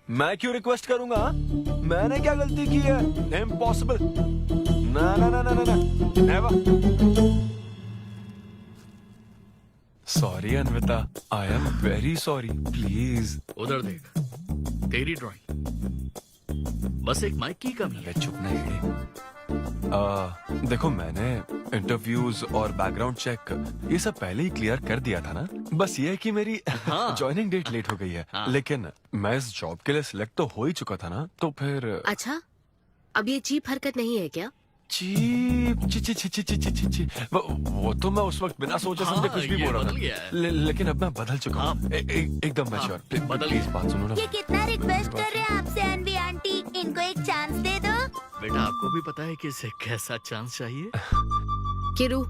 मैं क्यों रिक्वेस्ट करूंगा? मैंने क्या गलती की है? इम्पॉसिबल। ना ना ना ना ना never. Sorry Anvita, I am very sorry, please. उधर देख, तेरी ड्राइंग, बस एक माइक की कमी है। चुप नहीं। देखो मैंने इंटरव्यूज और बैकग्राउंड चेक ये सब पहले ही क्लियर कर दिया था ना। बस ये है कि मेरी ज्वाइनिंग डेट लेट हो गई है। लेकिन मैं इस जॉब के लिए सिलेक्ट तो हो ही चुका था ना, तो फिर। अच्छा, अब ये चीप हरकत नहीं है क्या? चीप ची ची ची ची ची ची ची वो तो मैं उस वक्त बिना सोचे समझे कुछ भी बोल रहा था, लेकिन अब मैं बदल चुका हूँ। एकदम मैच्योर। प्लीज बात सुनो ना। ये कितना रिक्वेस्ट कर रहे हैं आपसे अनवी आंटी, इनको एक चांस दे दो। बेटा आपको भी पता है कि इसे कैसा चांस चाहिए? किरू,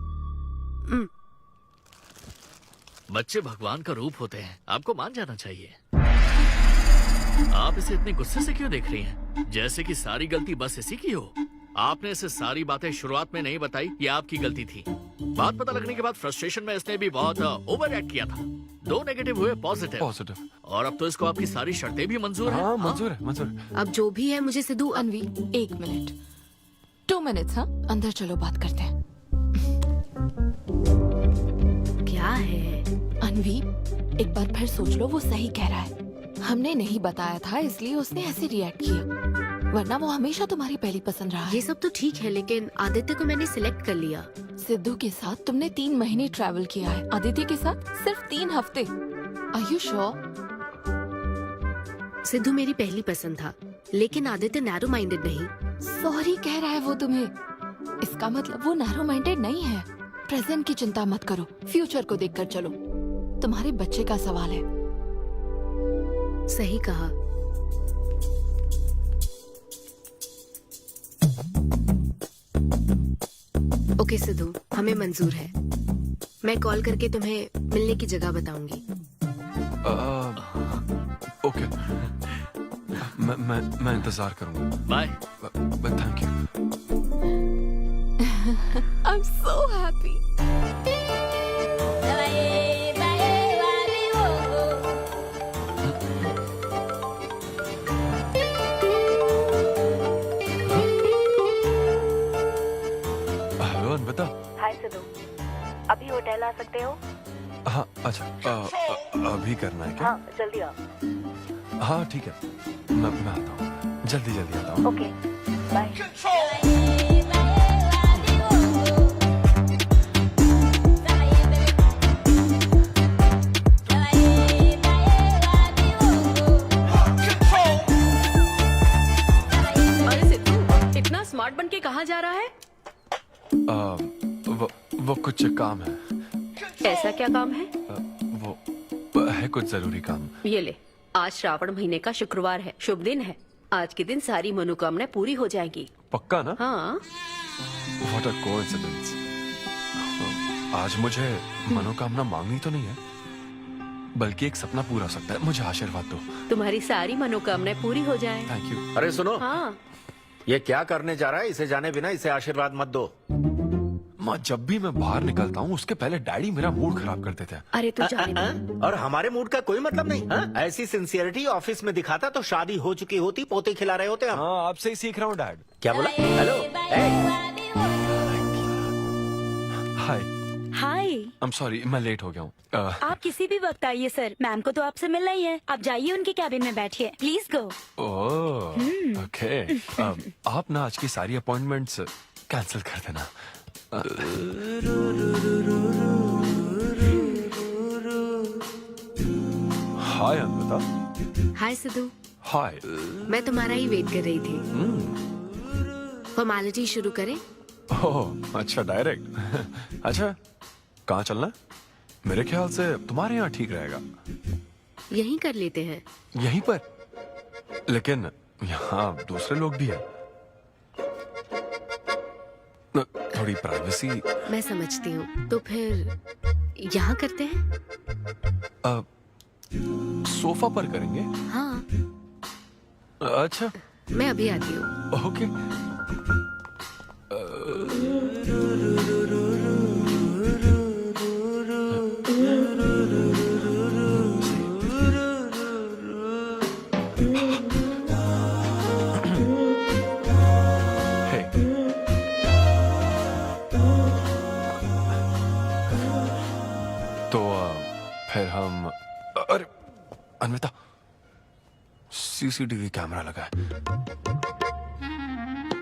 बच्चे भगवान का रूप होते हैं, आपको मान जाना चाहिए। आप इसे इतने गुस्से से क्यों देख रही हैं? जैसे कि सारी गलती बस इसी की हो। आपने इसे सारी बातें शुरुआत में नहीं बताई, ये आपकी गलती थी। बात पता लगने के बाद फ्रस्ट्रेशन में इसने भी बहुत ओवर एक्ट किया था। 2 नेगेटिव हुए पॉजिटिव, और अब तो इसको आपकी सारी शर्तें भी मंजूर हैं। मंजूर है, मंजूर। अब जो भी है मुझे सिद्धू। अनवी 1 मिनट, 2 मिनट्स। हाँ अंदर चलो, बात करते हैं। क्या है? अनवी एक बार फिर सोच लो, वो सही कह रहा है। हमने नहीं बताया था इसलिए उसने ऐसे रिएक्ट किया, वरना वो हमेशा तुम्हारी पहली पसंद रहा है। ये सब तो ठीक है, लेकिन आदित्य को मैंने सिलेक्ट कर लिया। सिद्धू के साथ तुमने 3 महीने ट्रैवल किया है, आदित्य के साथ सिर्फ 3 हफ्ते। Are you sure? सिद्धू मेरी पहली पसंद था, लेकिन आदित्य नैरो माइंडेड नहीं। सॉरी कह रहा है वो तुम्हें, इसका मतलब वो नैरो माइंडेड नहीं है। प्रेजेंट की चिंता मत करो, फ्यूचर को देखकर चलो। तुम्हारे बच्चे का सवाल है। सही कहा। ओके सिद्धू, हमें मंजूर है। मैं कॉल करके तुम्हें मिलने की जगह बताऊंगी। ओके, मैं इंतजार करूंगा। Bye. Thank you. I am so happy. Hello Anvita. Hi Siddhu, अभी होटल आ सकते हो? हाँ अच्छा, अभी करना है क्या? हाँ जल्दी आओ। हाँ ठीक है, मैं आता हूँ, जल्दी आता हूँ। Okay bye. अरे सिद्धू, इतना स्मार्ट बन के कहाँ जा रहा है? वो कुछ काम है। ऐसा क्या काम है? वो है कुछ जरूरी काम। ये ले, आज श्रावण महीने का शुक्रवार है, शुभ दिन है। आज के दिन सारी मनोकामनाएं पूरी हो जाएंगी। पक्का ना? हाँ। What a coincidence। आज मुझे मनोकामना मांगनी तो नहीं है? बल्कि एक सपना पूरा हो सकता है। मुझे आशीर्वाद दो। तुम्हारी सारी मनोकामनाएं पूरी हो जाएं। Thank you. अरे सुनो, हाँ ये क्या करने जा रहा है? इसे जाने बिना इसे आशीर्वाद मत दो। माँ, जब भी मैं बाहर निकलता हूँ उसके पहले डैडी मेरा मूड खराब कर देते हैं। अरे तू जाने दे। और हमारे मूड का कोई मतलब नहीं। ऐसी सिंसियरिटी ऑफिस में दिखाता तो शादी हो चुकी होती, पोते खिला रहे होते हम। हाँ, आपसे ही सीख रहा हूँ डैड। क्या बोला? Hello, hi. Hi. I am sorry, मैं लेट हो गया हूँ। आप किसी भी वक्त आइए सर, मैम को तो आपसे मिलना ही है। आप जाइए उनके कैबिन में बैठिए, प्लीज गो। Oh, okay. आप ना आज की सारी अपॉइंटमेंट्स कैंसिल कर देना। हाय अन्विता। हाय सिद्धू। हाय। मैं तुम्हारा ही वेट कर रही थी। फॉर्मेलिटी शुरू करें? ओह, अच्छा, डायरेक्ट। अच्छा, कहाँ चलना है? मेरे ख्याल से तुम्हारे यहाँ ठीक रहेगा। यहीं कर लेते हैं। यहीं पर? लेकिन यहाँ दूसरे लोग भी हैं। थोड़ी प्राइवेसी। मैं समझती हूँ, तो फिर यहाँ करते हैं? सोफा पर करेंगे? हाँ। अच्छा, मैं अभी आती हूँ। ओके। फिर हम, अरे अन्विता, सीसीटीवी कैमरा लगा है।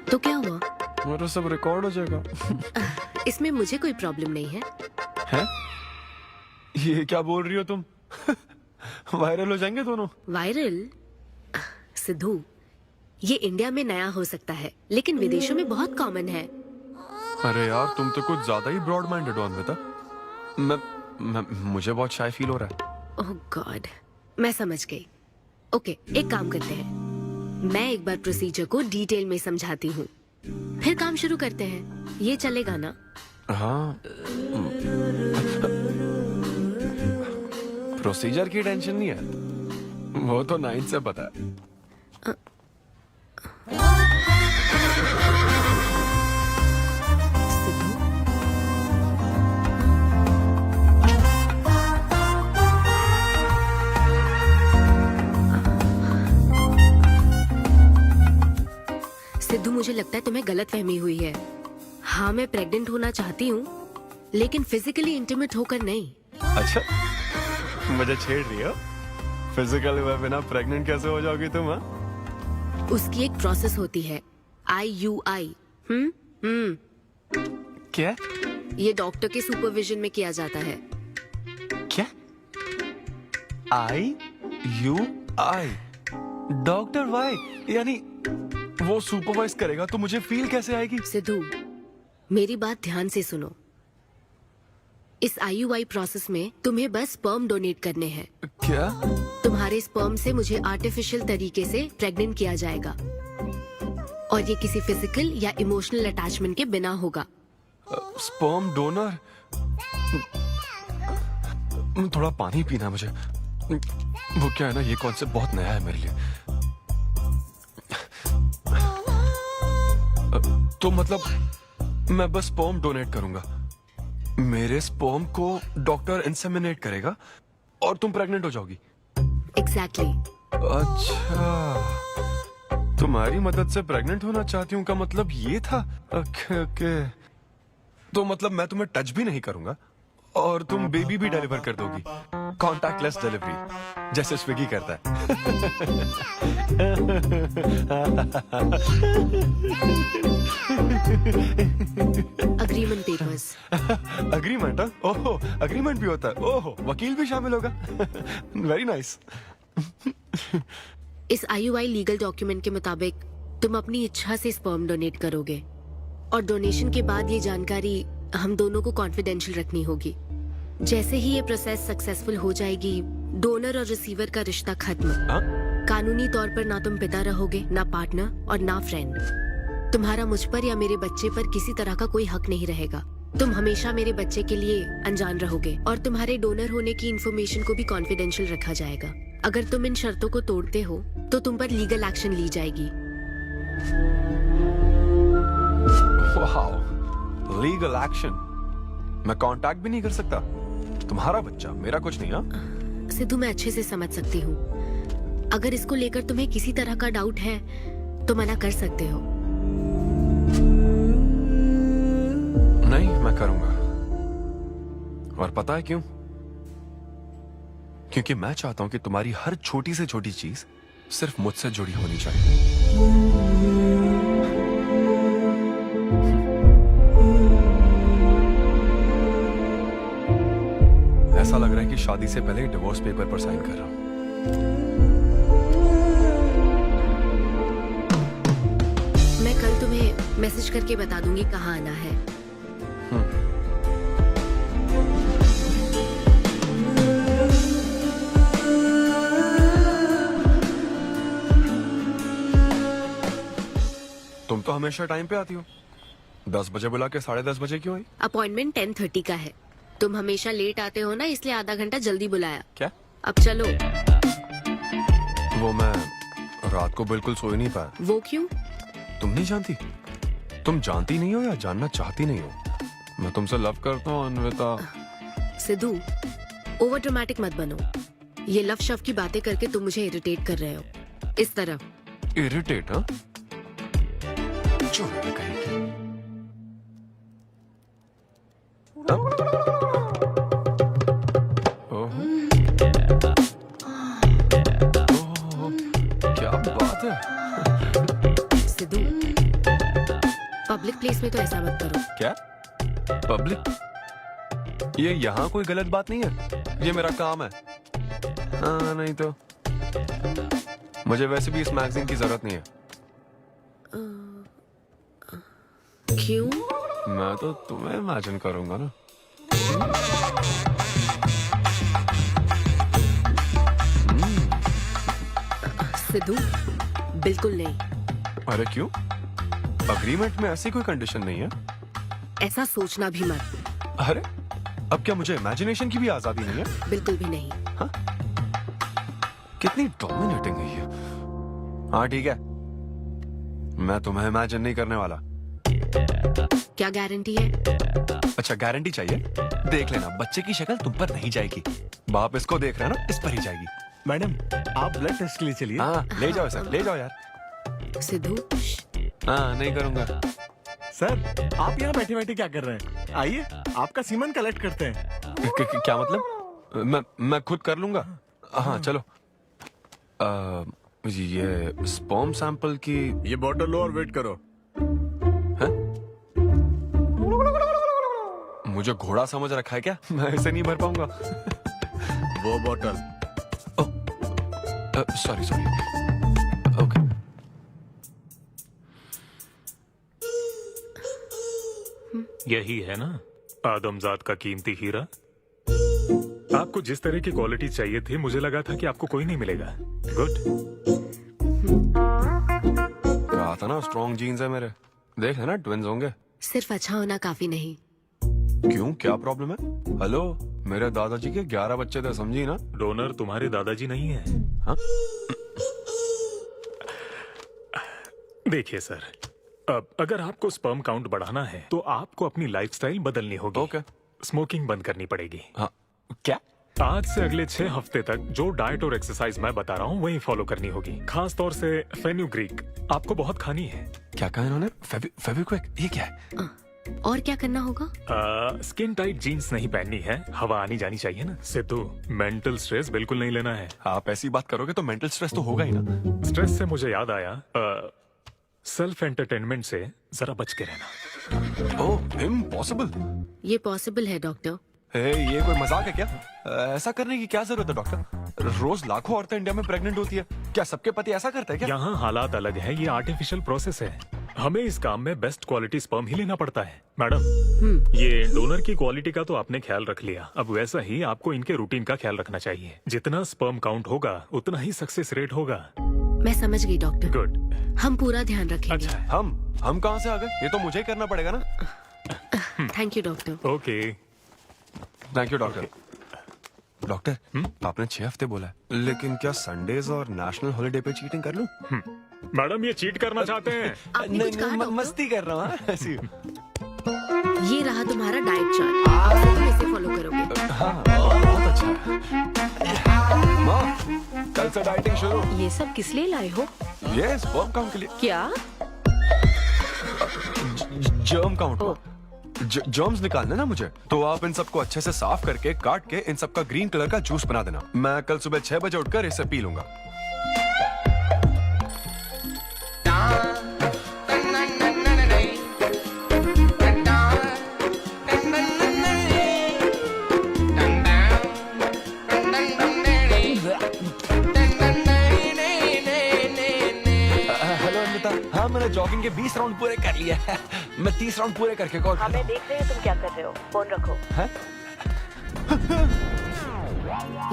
तो क्या हुआ? मेरा सब रिकॉर्ड हो जाएगा। इसमें मुझे कोई प्रॉब्लम नहीं है। हैं? ये क्या बोल रही हो तुम? वायरल हो जाएंगे दोनों। वायरल? सिद्धू, ये इंडिया में नया हो सकता है, लेकिन विदेशों में बहुत कॉमन है। अरे यार, तुम तो कुछ ज्यादा ही ब्रॉड माइंडेड हो अन्विता। मुझे बहुत शाय फील हो रहा है। ओह गॉड, मैं समझ गई। ओके, एक काम करते हैं, मैं एक बार प्रोसीजर को डिटेल में समझाती हूँ, फिर काम शुरू करते हैं। ये चलेगा ना? हाँ। प्रोसीजर की टेंशन नहीं है, वो तो 9 से पता है। सिद्धू, मुझे लगता है तुम्हें गलतफहमी हुई है। हाँ, मैं प्रेग्नेंट होना चाहती हूँ, लेकिन फिजिकली इंटीमेट होकर नहीं। अच्छा, मुझे छेड़ रही हो? फिजिकली हुए बिना प्रेग्नेंट कैसे हो जाओगी तुम? हाँ, उसकी एक प्रोसेस होती है, IUI। क्या? ये डॉक्टर के सुपरविजन में किया जाता है। क्या? IUI? Doctor Y? यानी वो सुपरवाइज करेगा तो मुझे फील कैसे आएगी? सिद्धू, मेरी बात ध्यान से सुनो। इस IUI प्रोसेस में तुम्हें बस स्पर्म डोनेट करने हैं। क्या? तुम्हारे स्पर्म से मुझे आर्टिफिशियल तरीके से प्रेग्नेंट किया जाएगा, और ये किसी फिजिकल या इमोशनल अटैचमेंट के बिना होगा। Sperm donor? थोड़ा पानी पीना है मुझे। वो क्या है ना, ये कॉन्सेप्ट बहुत नया है मेरे लिए। तो मतलब मैं बस स्पर्म डोनेट करूंगा, मेरे स्पर्म को डॉक्टर इंसेमिनेट करेगा और तुम प्रेग्नेंट हो जाओगी? एग्जैक्टली। अच्छा, तुम्हारी मदद से प्रेग्नेंट होना चाहती हूँ का मतलब ये था? ओके। तो मतलब मैं तुम्हें टच भी नहीं करूंगा और तुम बेबी भी डिलीवर कर दोगी, कॉन्टैक्टलेस डिलीवरी, जैसे स्विगी करता है। Agreement papers. अग्रीमेंट? ओहो, अग्रीमेंट भी होता है? ओहो, वकील भी शामिल होगा। Very nice. इस IUI लीगल डॉक्यूमेंट के मुताबिक तुम अपनी इच्छा से स्पर्म डोनेट करोगे, और डोनेशन के बाद ये जानकारी हम दोनों को कॉन्फिडेंशियल रखनी होगी। जैसे ही ये प्रोसेस सक्सेसफुल हो जाएगी, डोनर और रिसीवर का रिश्ता खत्म। कानूनी तौर पर ना तुम पिता रहोगे, ना पार्टनर और ना फ्रेंड। तुम्हारा मुझ पर या मेरे बच्चे पर किसी तरह का कोई हक नहीं रहेगा। तुम हमेशा मेरे बच्चे के लिए अनजान रहोगे और तुम्हारे डोनर होने की इन्फॉर्मेशन को भी कॉन्फिडेंशियल रखा जाएगा। अगर तुम इन शर्तों को तोड़ते हो तो तुम पर लीगल एक्शन ली जाएगी। Wow, legal action? मैं कांटेक्ट भी नहीं कर सकता? तुम्हारा बच्चा, मेरा कुछ नहीं। हाँ सिद्धू, मैं अच्छे से समझ सकती हूँ। अगर इसको लेकर तुम्हें किसी तरह का डाउट है तो मना कर सकते हो। नहीं, मैं करूंगा। और पता है क्यों? क्योंकि मैं चाहता हूं कि तुम्हारी हर छोटी से छोटी चीज सिर्फ मुझसे जुड़ी होनी चाहिए। ऐसा लग रहा है कि शादी से पहले डिवोर्स पेपर पर साइन कर रहा हूं। मैं कल तुम्हें मैसेज करके बता दूंगी कहाँ आना है। तुम तो हमेशा टाइम पे आती हो। 10 बजे बुला के 10:30 बजे क्यों आई? अपॉइंटमेंट 10:30 का है। तुम हमेशा लेट आते हो ना, इसलिए आधा घंटा जल्दी बुलाया। क्या? अब चलो। वो मैं रात को बिल्कुल सो ही नहीं पाया। वो क्यों? तुम नहीं जानती? तुम जानती नहीं हो या जानना चाहती नहीं हो? मैं तुमसे लव करता हूँ अन्विता। सिद्धू, ओवर ड्रामेटिक मत बनो। ये लव शव की बातें करके तुम मुझे इरिटेट कर रहे हो। इस तरह। इरिटेट? हाँ, क्या बात है। सिद्धू, पब्लिक प्लेस में तो ऐसा मत करो। क्या पब्लिक? ये यहाँ कोई गलत बात नहीं है, ये मेरा काम है। हाँ, नहीं तो मुझे वैसे भी इस मैगजीन की जरूरत नहीं है। क्यों? मैं तो तुम्हें इमेजिन करूंगा ना। सिद्धू, बिल्कुल नहीं। अरे क्यों? अग्रीमेंट में ऐसी कोई कंडीशन नहीं है। ऐसा सोचना भी मत। अरे अब क्या मुझे इमेजिनेशन की भी आजादी नहीं है? बिल्कुल भी नहीं। हाँ? कितनी डोमिनेटिंग है ये। हाँ ठीक है, मैं तुम्हें इमेजिन नहीं करने वाला। क्या गारंटी है? अच्छा, गारंटी चाहिए? देख लेना, बच्चे की शक्ल तुम पर नहीं जाएगी। बाप इसको देख रहा है ना, इस पर ही जाएगी। मैडम, आप ब्लड टेस्ट के लिए चलिए। हाँ, ले जाओ सर, ले जाओ यार। सिद्धू। हाँ, नहीं करूंगा। सर, आप यहाँ बैठे बैठे क्या कर रहे हैं? आइए, आपका सीमन कलेक्ट करते हैं। क्या मतलब? मैं खुद कर लूंगा। हाँ चलो। ये स्पर्म सैंपल की ये बोतल लो और वेट करो। है? मुझे घोड़ा समझ रखा है क्या? मैं इसे नहीं भर पाऊंगा। वो बोतल। Sorry sorry. ओके। यही है ना आदमजात का कीमती हीरा? आपको जिस तरह की क्वालिटी चाहिए थी, मुझे लगा था कि आपको कोई नहीं मिलेगा। गुड। कहा था ना, स्ट्रॉन्ग जीन्स है मेरे। देख है ना, ट्विंस होंगे। सिर्फ अच्छा होना काफी नहीं। क्यों, क्या प्रॉब्लम है? हेलो, मेरे दादाजी के 11 बच्चे थे, समझी ना? डोनर तुम्हारे दादाजी नहीं है। हाँ? देखिए सर, अब अगर आपको स्पर्म काउंट बढ़ाना है तो आपको अपनी लाइफस्टाइल बदलनी होगी। ओके। स्मोकिंग बंद करनी पड़ेगी। हाँ। क्या? आज से अगले 6 हफ्ते तक जो डाइट और एक्सरसाइज मैं बता रहा हूँ वही फॉलो करनी होगी। खास तौर से फेन्यूग्रीक आपको बहुत खानी है। क्या कहा इन्होंने? फेविक्विक? ये क्या है? और क्या करना होगा? स्किन टाइट जीन्स नहीं पहननी है, हवा आनी जानी चाहिए ना। सिद्धू, मेंटल स्ट्रेस बिल्कुल नहीं लेना है। आप ऐसी बात करोगे तो मेंटल स्ट्रेस तो होगा ही ना। स्ट्रेस से मुझे याद आया, सेल्फ एंटरटेनमेंट से जरा बच के रहना। ओह, इम्पॉसिबल। ये पॉसिबल है डॉक्टर। ये कोई मजाक है क्या? ऐसा करने की क्या जरूरत है डॉक्टर? रोज लाखों औरतें इंडिया में प्रेग्नेंट होती है, क्या सबके पति ऐसा करते हैं क्या? यहाँ हालात अलग है, ये आर्टिफिशियल प्रोसेस है। हमें इस काम में बेस्ट क्वालिटी स्पर्म ही लेना पड़ता है। मैडम, ये डोनर की क्वालिटी का तो आपने ख्याल रख लिया, अब वैसा ही आपको इनके रूटीन का ख्याल रखना चाहिए। जितना स्पर्म काउंट होगा उतना ही सक्सेस रेट होगा। मैं समझ गई डॉक्टर। गुड। हम पूरा ध्यान रखेंगे। अच्छा, हम कहाँ से आ गए? ये तो मुझे ही करना पड़ेगा ना। Thank you doctor. Okay. Thank you doctor. Doctor आपने 6 हफ्ते बोला है, लेकिन क्या संडेज और नेशनल हॉलिडे पे चीटिंग कर लूं? मैडम ये चीट करना चाहते हैं? मस्ती कर रहा हूँ। ऐसी। ये रहा तुम्हारा डाइट चार्ट, अब से तुम इसे फॉलो करोगे। हाँ, बहुत अच्छा है। माँ, कल से डाइटिंग शुरू। ये सब किस लिए लाए हो? ये स्पर्म काउंट के लिए। क्या? Germ count. जर्म्स निकालने ना मुझे, तो आप इन सबको अच्छे से साफ करके काट के इन सबका ग्रीन कलर का जूस बना देना। मैं कल सुबह 6 बजे उठकर इसे पी लूंगा। हेलो अमृता, हाँ मैंने जॉगिंग के 20 राउंड पूरे कर लिए हैं। मैं 30 राउंड पूरे करके कॉल। हमें देख रहे हैं तुम क्या कर रहे हो, फोन रखो।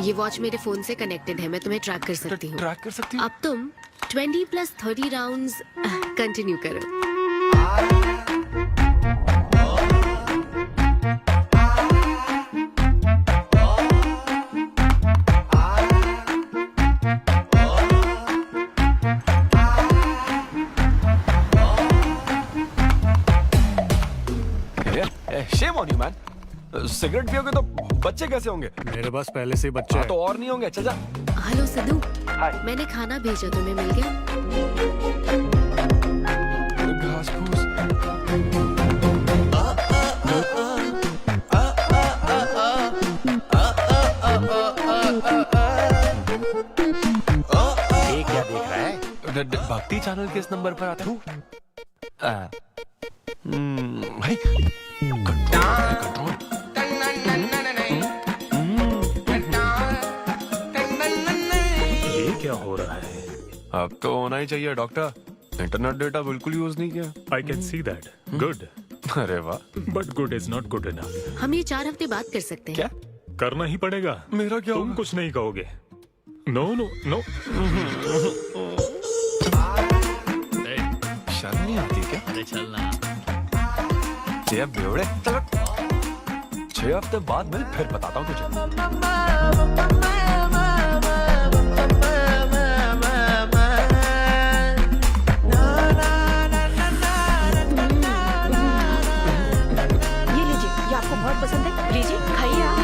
ये वॉच मेरे फोन से कनेक्टेड है, मैं तुम्हें ट्रैक कर सकती हूँ। ट्रैक कर सकती हूँ? अब तुम 20+30 राउंड्स कंटिन्यू करो। Shame on you, man. Cigarette पियोगे तो बच्चे कैसे होंगे? मेरे पास पहले से ही बच्चे हैं। तो और नहीं होंगे। चल जा। हेलो सिद्धू, मैंने खाना भेजा, तुम्हें मिल गया? घास फूस। ये क्या देख रहा है? भक्ति चैनल के इस नंबर पर आता हूँ। भाई कंट्रोल। ये क्या हो रहा है? अब तो होना ही चाहिए डॉक्टर। इंटरनेट डेटा बिल्कुल यूज नहीं किया। I can see that. Good. अरे वाह। But good is not good enough. हम ये 4 हफ्ते बाद कर सकते हैं। क्या करना ही पड़ेगा? मेरा क्या तुम कुछ नहीं कहोगे। No no no. शर्म नहीं आती क्या? अरे चलना। ये बेवड़े, चलो 6 हफ्ते बाद मिल, फिर बताता हूँ तुझे। ये लीजिए, ये आपको बहुत पसंद है, लीजिए खाइए आप।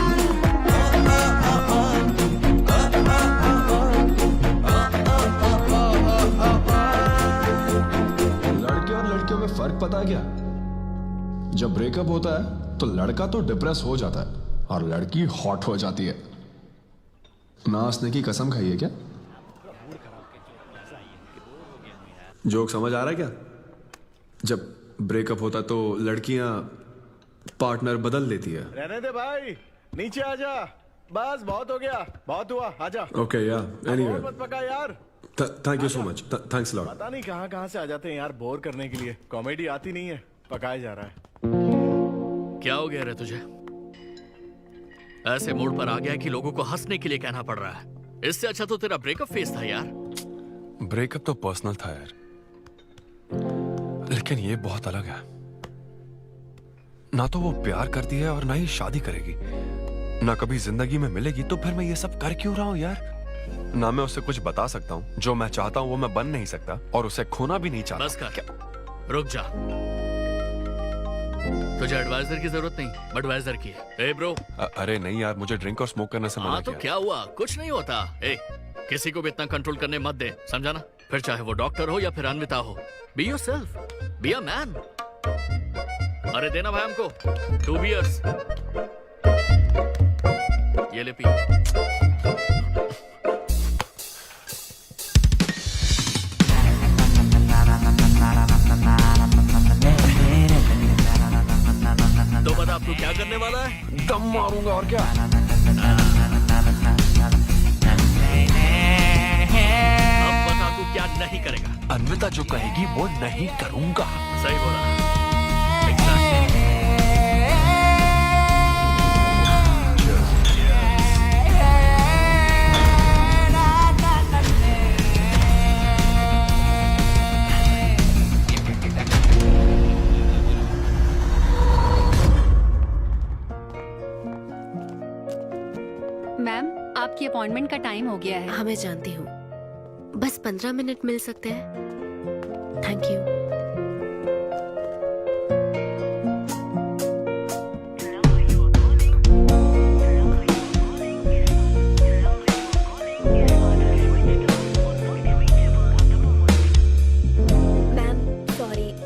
लड़के और लड़कियों में फर्क पता है क्या? जब ब्रेकअप होता है तो लड़का तो डिप्रेस हो जाता है और लड़की हॉट हो जाती है। ना हंसने की कसम खाई है क्या? जोक समझ आ रहा है क्या? जब ब्रेकअप होता तो लड़कियां पार्टनर बदल देती है। रहने दे भाई, नीचे आ जा। बस बहुत हो गया, बहुत हुआ, आजा। ओके या एनीवे, मत पका यार। Thank you so much, thanks lot. पता नहीं कहाँ से आ जाते हैं यार, बोर करने के लिए। कॉमेडी आती नहीं है, पकाया जा रहा है। क्या हो गया रे तुझे? ऐसे मूड पर आ गया कि लोगों को हंसने के लिए कहना पड़ रहा है। इससे अच्छा तो तेरा ब्रेकअप फेस था यार। ब्रेकअप तो पर्सनल था यार, लेकिन ये बहुत अलग है। ना तो वो प्यार करती है और ना ही शादी करेगी, ना कभी जिंदगी में मिलेगी, तो फिर मैं ये सब कर क्यों रहा हूँ यार? ना मैं उसे कुछ बता सकता हूँ, जो मैं चाहता हूँ वो मैं बन नहीं सकता, और उसे खोना भी नहीं चाहता। बस कर, रुक जा। तुझे एडवाइजर की जरूरत नहीं, बडवाइजर की है। ए ब्रो। अरे नहीं यार, मुझे ड्रिंक और स्मोक करने से मना हाँ तो किया। क्या हुआ? कुछ नहीं होता। ए, किसी को भी इतना कंट्रोल करने मत दे, समझा ना? फिर चाहे वो डॉक्टर हो या फिर अन्विता हो। Be yourself, be a man. अरे देना भाई हमको 2 बियर्स। ये ले पी। तो बता अब तू क्या करने वाला है? दम मारूंगा और क्या। अब बता तू क्या नहीं करेगा? अन्विता जो कहेगी वो नहीं करूंगा। सही बोला। अपॉइंटमेंट का टाइम हो गया है। हाँ मैं जानती हूँ, बस 15 मिनट मिल सकते हैं? Thank you.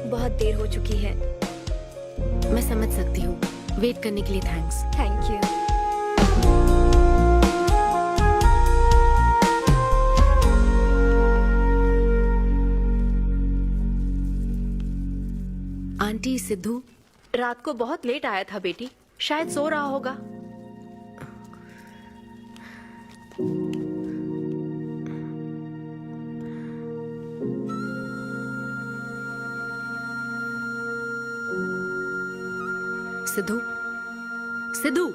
बहुत देर हो चुकी है। मैं समझ सकती हूँ। वेट करने के लिए thanks. Thank you. Aunty, Sidhu रात को बहुत लेट आया था बेटी, शायद सो रहा होगा। सिद्धू, सिद्धू।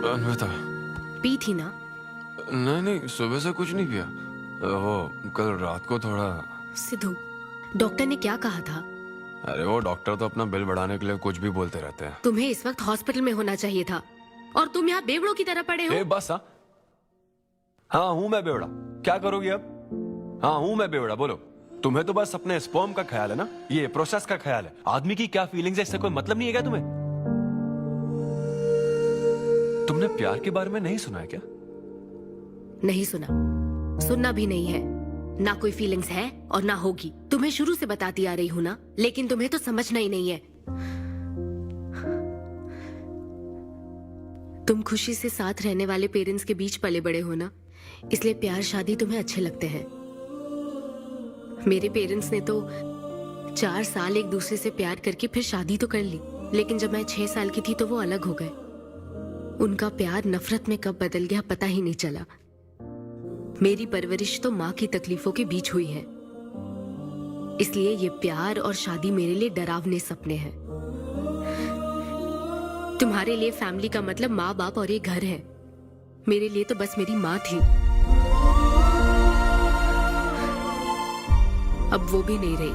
अन्विता, पी थी ना? नहीं, सुबह से कुछ नहीं पिया। वो कल रात को थोड़ा। सिद्धू, डॉक्टर ने क्या कहा था? अरे वो डॉक्टर तो अपना बिल बढ़ाने के लिए कुछ भी बोलते रहते हैं। तुम्हें इस वक्त हॉस्पिटल में होना चाहिए था और तुम यहाँ बेवड़ों की तरह पड़े हो। बस हाँ हूँ मैं बेवड़ा। क्या करोगी अब? हाँ हूँ मैं बेवड़ा, बोलो। तुम्हें तो बस अपने स्पर्म का ख्याल है ना, ये प्रोसेस का ख्याल है। आदमी की क्या फीलिंग्स है इससे कोई मतलब नहीं है क्या तुम्हें? तुमने प्यार के बारे में नहीं सुना है क्या? नहीं सुना, सुनना भी नहीं है। ना कोई फीलिंग्स है और ना होगी। तुम्हें शुरू से बताती आ रही हूँ ना, लेकिन तुम्हें तो समझना ही नहीं है। तुम खुशी से साथ रहने वाले पेरेंट्स के बीच पले बड़े हो ना, इसलिए प्यार शादी तुम्हें अच्छे लगते हैं। मेरे पेरेंट्स ने तो 4 साल एक दूसरे से प्यार करके फिर शादी तो कर ली, लेकिन जब मैं 6 साल की थी तो वो अलग हो गए। उनका प्यार नफरत में कब बदल गया पता ही नहीं चला। मेरी परवरिश तो माँ की तकलीफों के बीच हुई है, इसलिए ये प्यार और शादी मेरे लिए डरावने सपने हैं। तुम्हारे लिए फैमिली का मतलब माँ बाप और ये घर है। मेरे लिए तो बस मेरी माँ थी, अब वो भी नहीं रही।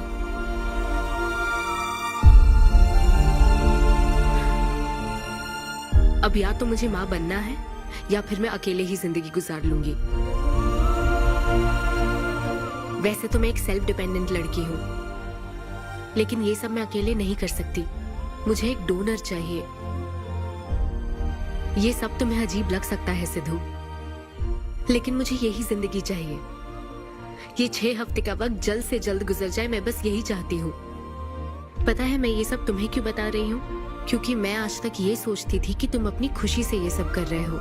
अब या तो मुझे माँ बनना है या फिर मैं अकेले ही जिंदगी गुजार लूंगी। वैसे तो मैं एक सेल्फ डिपेंडेंट लड़की हूँ, लेकिन ये सब मैं अकेले नहीं कर सकती। मुझे एक डोनर चाहिए। ये सब तुम्हें अजीब लग सकता है सिद्धू, लेकिन मुझे यही जिंदगी चाहिए। ये 6 हफ्ते का वक्त जल्द से जल्द गुजर जाए, मैं बस यही चाहती हूँ। पता है मैं ये सब तुम्हें क्यों बता रही हूँ? क्योंकि मैं आज तक ये सोचती थी कि तुम अपनी खुशी से ये सब कर रहे हो।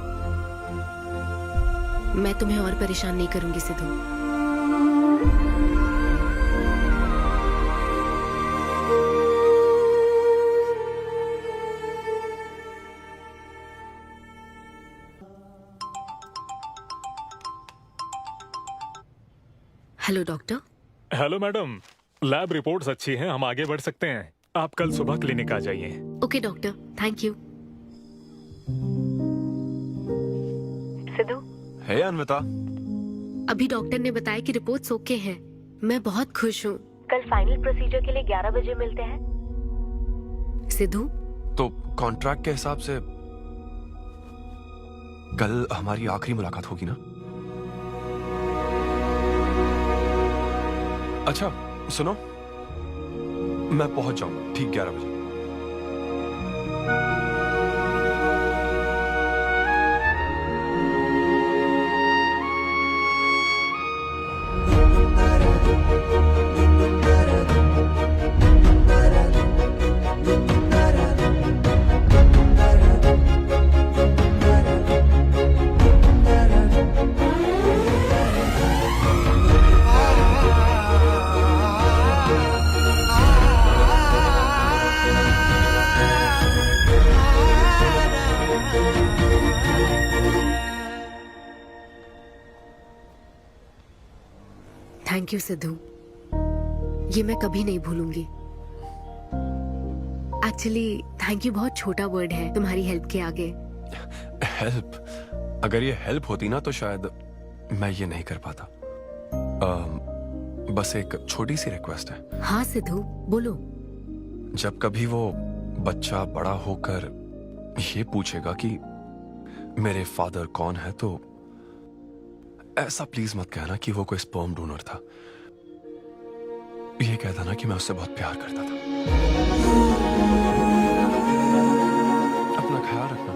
मैं तुम्हें और परेशान नहीं करूंगी Sidhu. Hello doctor. Hello madam, lab reports अच्छी हैं, हम आगे बढ़ सकते हैं। आप कल सुबह क्लिनिक आ जाइए। Okay doctor, thank you. Siddhu. Hey Anvita. अभी डॉक्टर ने बताया कि रिपोर्ट्स ओके हैं। मैं बहुत खुश हूँ। कल फाइनल प्रोसीजर के लिए 11 बजे मिलते हैं। सिद्धू, तो कॉन्ट्रैक्ट के हिसाब से कल हमारी आखिरी मुलाकात होगी ना? अच्छा सुनो, मैं पहुंच जाऊंगा ठीक 11 बजे। थैंक यू सिद्धू, ये मैं कभी नहीं भूलूंगी। एक्चुअली थैंक यू बहुत छोटा वर्ड है तुम्हारी हेल्प के आगे। हेल्प? अगर ये हेल्प होती ना तो शायद मैं ये नहीं कर पाता। बस एक छोटी सी रिक्वेस्ट है। हाँ सिद्धू बोलो। जब कभी वो बच्चा बड़ा होकर ये पूछेगा कि मेरे फादर कौन है, तो ऐसा प्लीज मत कहना कि वो कोई स्पर्म डोनर था। ये कहता ना कि मैं उससे बहुत प्यार करता था। अपना ख्याल रखना।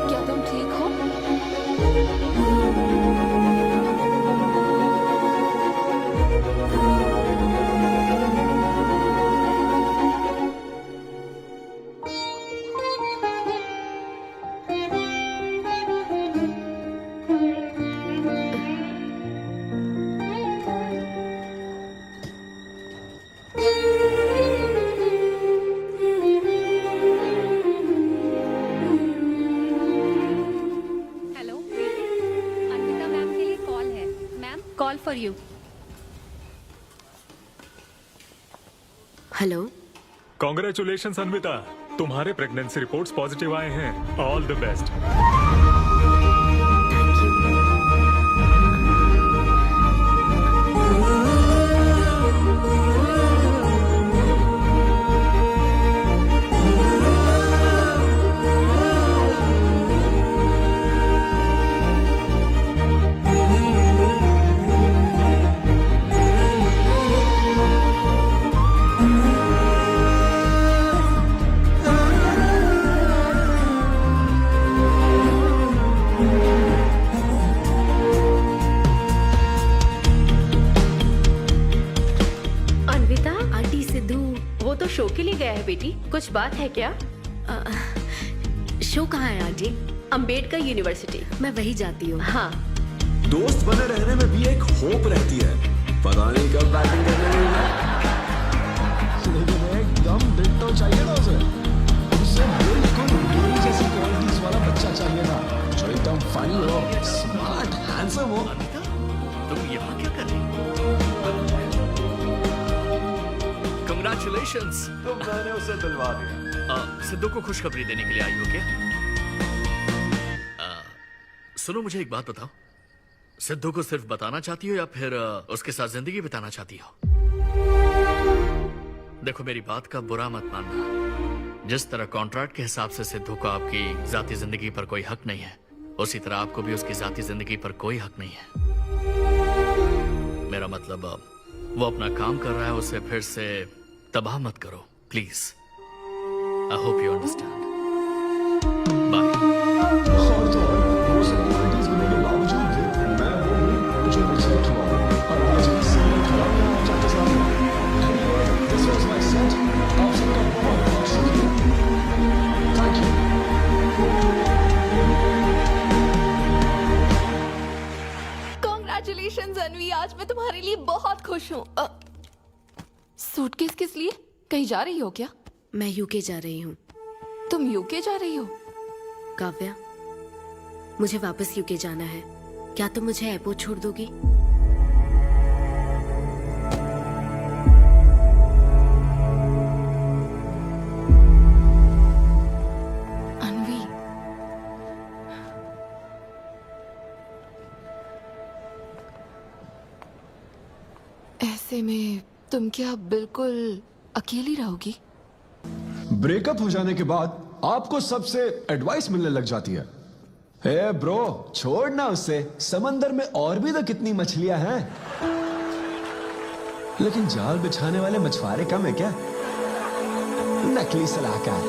क्या तुम ठीक हो? हेलो अन्विता मैम के लिए कॉल है। Ma'am call for you. Hello. Congratulation Anvita, तुम्हारे प्रेगनेंसी रिपोर्ट्स पॉजिटिव आए हैं। All the best. Anvita, aunty Sidhu. वो तो शो के लिए गया है बेटी, कुछ बात है क्या? शो कहाँ है आंटी? अंबेडकर यूनिवर्सिटी। मैं वही जाती हूँ। हाँ। दोस्त बने रहने में भी एक होप रहती है, पता नहीं कब बैटिंग करने मिलेगा। लेकिन एकदम डिट्टो चाहिए था उसे। उसे बिल्कुल मेरी जैसी क्वालिटीज वाला बच्चा चाहिए था, जो एकदम फनी हो, स्मार्ट, हैंडसम हो। तुम यहाँ क्या कर रही हो? Congratulations! तो मैंने उसे दिलवा दिया। सिद्धू को खुशखबरी देने के लिए आई हो क्या? सुनो, मुझे एक बात बताओ, सिद्धू को सिर्फ बताना चाहती हो या फिर उसके साथ जिंदगी बिताना चाहती हो? देखो, मेरी बात का बुरा मत मानना। जिस तरह कॉन्ट्रैक्ट के हिसाब से सिद्धू को आपकी जाती जिंदगी पर कोई हक नहीं है, उसी तरह आपको भी उसकी जाती जिंदगी पर कोई हक नहीं है। मेरा मतलब, वो अपना काम कर रहा है, उसे फिर से तबाह मत करो please. I hope you understand. और तो और, वो सब क्वालिटीज होने के बावजूद भी मैं वो हूँ जो रिजेक्ट हुआ हूँ, और आज भी सिंगल खड़ा हूँ आप सबके सामने। Anyway, this was my set. आप सबका बहुत बहुत शुक्रिया। Thank you. Congratulations अन्वी, आज मैं तुम्हारे लिए बहुत खुश हूँ। सूटकेस किस लिए? कहीं जा रही हो क्या? मैं यूके जा रही हूँ। तुम यूके जा रही हो? काव्या, मुझे वापस यूके जाना है। क्या तुम मुझे एयरपोर्ट छोड़ दोगी? अन्वी, ऐसे में तुम क्या बिल्कुल अकेली रहोगी? ब्रेकअप हो जाने के बाद आपको सबसे एडवाइस मिलने लग जाती है। हे ब्रो, छोड़ना उसे, समंदर में और भी तो कितनी मछलियां हैं। लेकिन जाल बिछाने वाले मछुआरे कम है क्या? नकली सलाहकार।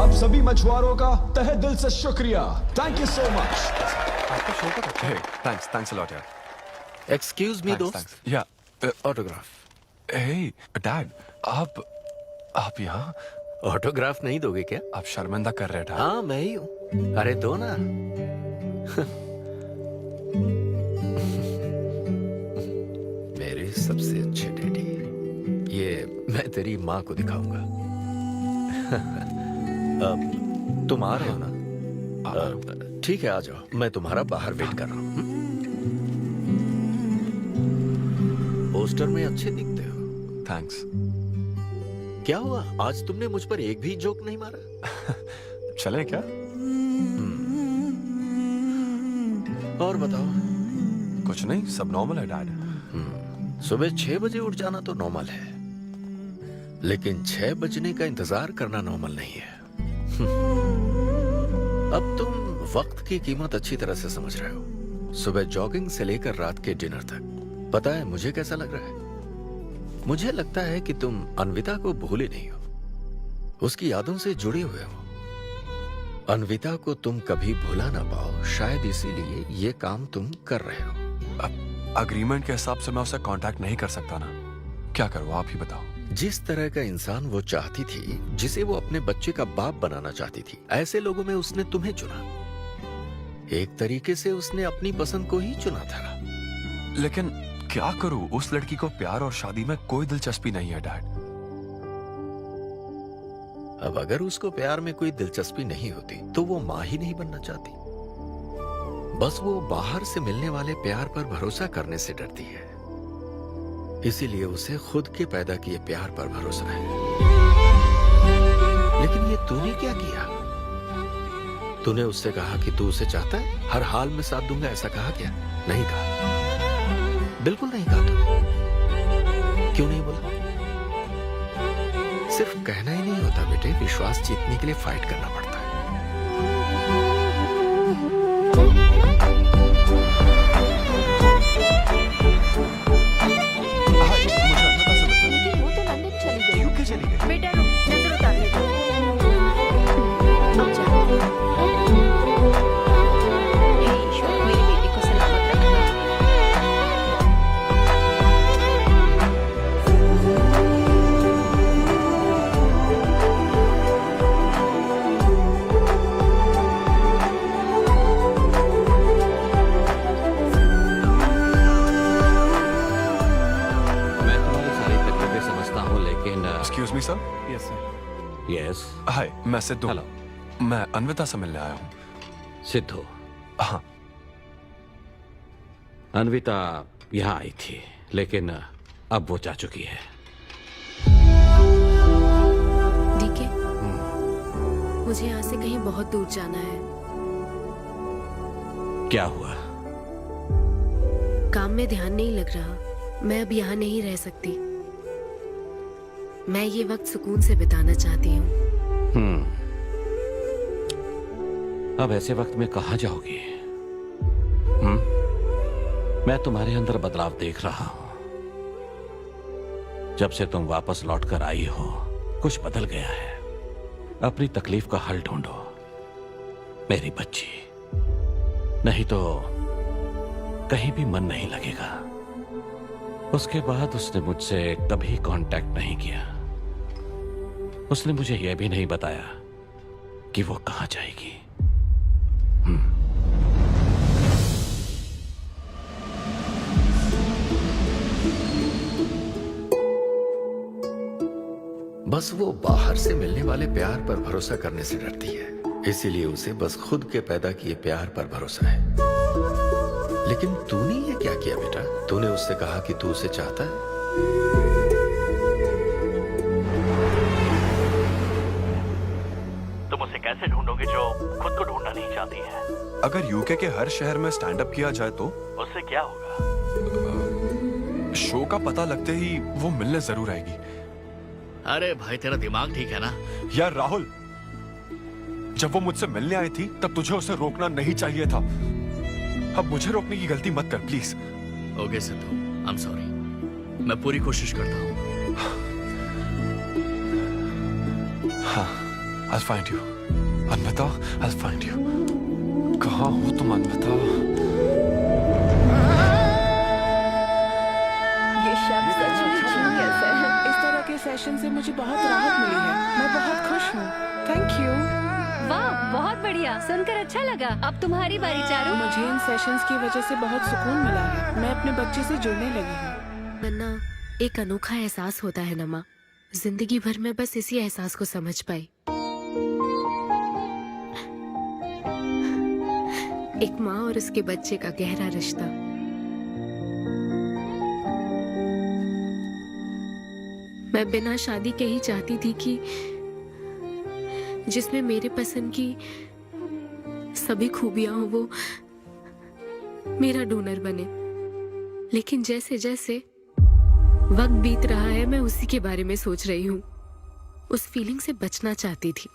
आप सभी मछुआरों का तहे दिल से शुक्रिया। Thank you so much. आपका शो का अच्छा है। थैंक्स अ लॉट यार। एक्सक्यूज मी दोस्त। या ऑटोग्राफ। हे डैड, आप यहाँ? ऑटोग्राफ नहीं दोगे क्या? आप शर्मिंदा कर रहे हैं डैड। हाँ, मैं ही हूँ। अरे दो ना। मेरे सबसे अच्छे डैडी, ये मैं तेरी माँ को दिखाऊंगा। अब तुम आ रहे हो ना? ठीक है, आ जाओ, मैं तुम्हारा बाहर वेट कर रहा हूँ। पोस्टर में अच्छे दिखते हो। थैंक्स। क्या हुआ, आज तुमने मुझ पर एक भी जोक नहीं मारा? चले क्या? और बताओ, कुछ नहीं, सब नॉर्मल है डैड। सुबह 6 बजे उठ जाना तो नॉर्मल है, लेकिन 6 बजने का इंतजार करना नॉर्मल नहीं है। अब तुम वक्त की कीमत अच्छी तरह से समझ रहे हो। सुबह जॉगिंग से लेकर रात के डिनर तक। पता है मुझे कैसा लग रहा है? मुझे लगता है कि तुम अन्विता को भूले नहीं हो, उसकी यादों से जुड़े हुए हो। अन्विता को तुम कभी भुला ना पाओ, शायद इसीलिए ये काम तुम कर रहे हो। अब अग्रीमेंट के हिसाब से मैं उसे कांटेक्ट नहीं कर सकता ना, क्या करूँ आप ही बताओ। जिस तरह का इंसान वो चाहती थी, जिसे वो अपने बच्चे का बाप बनाना चाहती थी, ऐसे लोगों में उसने तुम्हें चुना। एक तरीके से उसने अपनी पसंद को ही चुना था। लेकिन क्या करूं, उस लड़की को प्यार और शादी में कोई दिलचस्पी नहीं है डैड। अब अगर उसको प्यार में कोई दिलचस्पी नहीं होती तो वो माँ ही नहीं बनना चाहती। बस वो बाहर से मिलने वाले प्यार पर भरोसा करने से डरती है, इसीलिए उसे खुद के पैदा किए प्यार पर भरोसा है। लेकिन ये तूने क्या किया? तूने उससे कहा कि तू उसे चाहता है, हर हाल में साथ दूंगा, ऐसा कहा क्या? नहीं कहा, बिल्कुल नहीं कहा। तूने क्यों नहीं बोला? सिर्फ कहना ही नहीं होता बेटे, विश्वास जीतने के लिए फाइट करना पड़ता है। लेकिन वो तो लंदन चली गई। यूके चली गई। बेटा रुक, नजर उतारने दो। हे ईश्वर, मेरी बेटी को सलामत रखना। मैं तुम्हारी सारी तकलीफें समझता हूँ, लेकिन excuse me sir. Yes sir. Yes. Hi, मैं सिद्धू। हेलो। मैं अन्विता से मिलने आया हूँ। सिद्धू। हाँ। अन्विता यहाँ आई थी, लेकिन अब वो जा चुकी है। ठीक है, मुझे यहाँ से कहीं बहुत दूर जाना है। क्या हुआ? काम में ध्यान नहीं लग रहा। मैं अब यहाँ नहीं रह सकती। मैं ये वक्त सुकून से बिताना चाहती हूँ। अब ऐसे वक्त में कहाँ जाओगी? मैं तुम्हारे अंदर बदलाव देख रहा हूं। जब से तुम वापस लौट कर आई हो, कुछ बदल गया है। अपनी तकलीफ का हल ढूंढो मेरी बच्ची, नहीं तो कहीं भी मन नहीं लगेगा। उसके बाद उसने मुझसे कभी कांटेक्ट नहीं किया। उसने मुझे यह भी नहीं बताया कि वो कहां जाएगी। बस वो बाहर से मिलने वाले प्यार पर भरोसा करने से डरती है, इसीलिए उसे बस खुद के पैदा किए प्यार पर भरोसा है। लेकिन तूने ये क्या किया बेटा? तूने उससे कहा कि तू उसे चाहता है। तुम उसे कैसे ढूंढोगे जो खुद को ढूंढना नहीं चाहती है? अगर यूके के हर शहर में स्टैंड अप किया जाए तो उससे क्या होगा? शो का पता लगते ही वो मिलने जरूर आएगी। अरे भाई, तेरा दिमाग ठीक है ना? यार राहुल, जब वो मुझसे मिलने आई थी तब तुझे उसे रोकना नहीं चाहिए था। अब मुझे रोकने की गलती मत कर please. Okay Sidhu, I am sorry. मैं पूरी कोशिश करता हूँ। हाँ, I'll find you. Anvita, I'll find you. कहाँ हो तुम अन्विता? ये शब्द सच में genius है। इस तरह के सेशन से मुझे बहुत राहत मिली है। मैं बहुत खुश हूँ। Thank you. वाह, बहुत बढ़िया, सुनकर अच्छा लगा। अब तुम्हारी बारी चारू। मुझे इन सेशंस की वजह से बहुत सुकून मिला है। मैं अपने बच्चे से जुड़ने लगी हूँ। नन्ना, एक अनोखा एहसास होता है नमा। जिंदगी भर में बस इसी एहसास को समझ पाई। एक माँ और उसके बच्चे का गहरा रिश्ता। मैं बिना शादी के ही चाहती थी कि जिसमें मेरे पसंद की सभी खूबियां हो वो मेरा डोनर बने। लेकिन जैसे जैसे वक्त बीत रहा है मैं उसी के बारे में सोच रही हूँ। उस फीलिंग से बचना चाहती थी,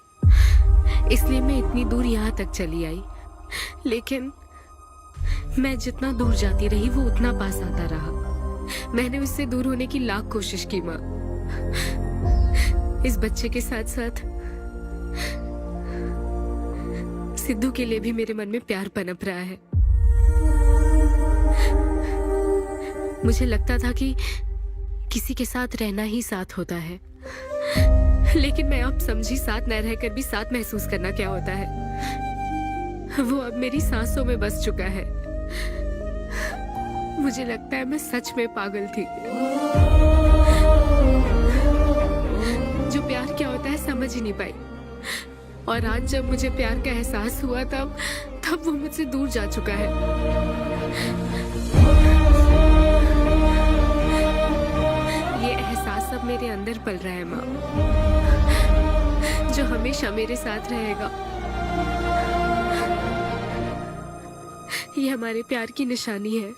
इसलिए मैं इतनी दूर यहाँ तक चली आई। लेकिन मैं जितना दूर जाती रही वो उतना पास आता रहा। मैंने उससे दूर होने की लाख कोशिश की माँ। इस बच्चे के साथ साथ सिद्धू के लिए भी मेरे मन में प्यार पनप रहा है। मुझे लगता था कि किसी के साथ रहना ही साथ होता है, लेकिन मैं अब समझी साथ न रहकर भी साथ महसूस करना क्या होता है। वो अब मेरी सांसों में बस चुका है। मुझे लगता है मैं सच में पागल थी। जो प्यार क्या होता है समझ ही नहीं पाई, और आज जब मुझे प्यार का एहसास हुआ तब वो मुझसे दूर जा चुका है। ये एहसास अब मेरे अंदर पल रहा है माँ, जो हमेशा मेरे साथ रहेगा। ये हमारे प्यार की निशानी है।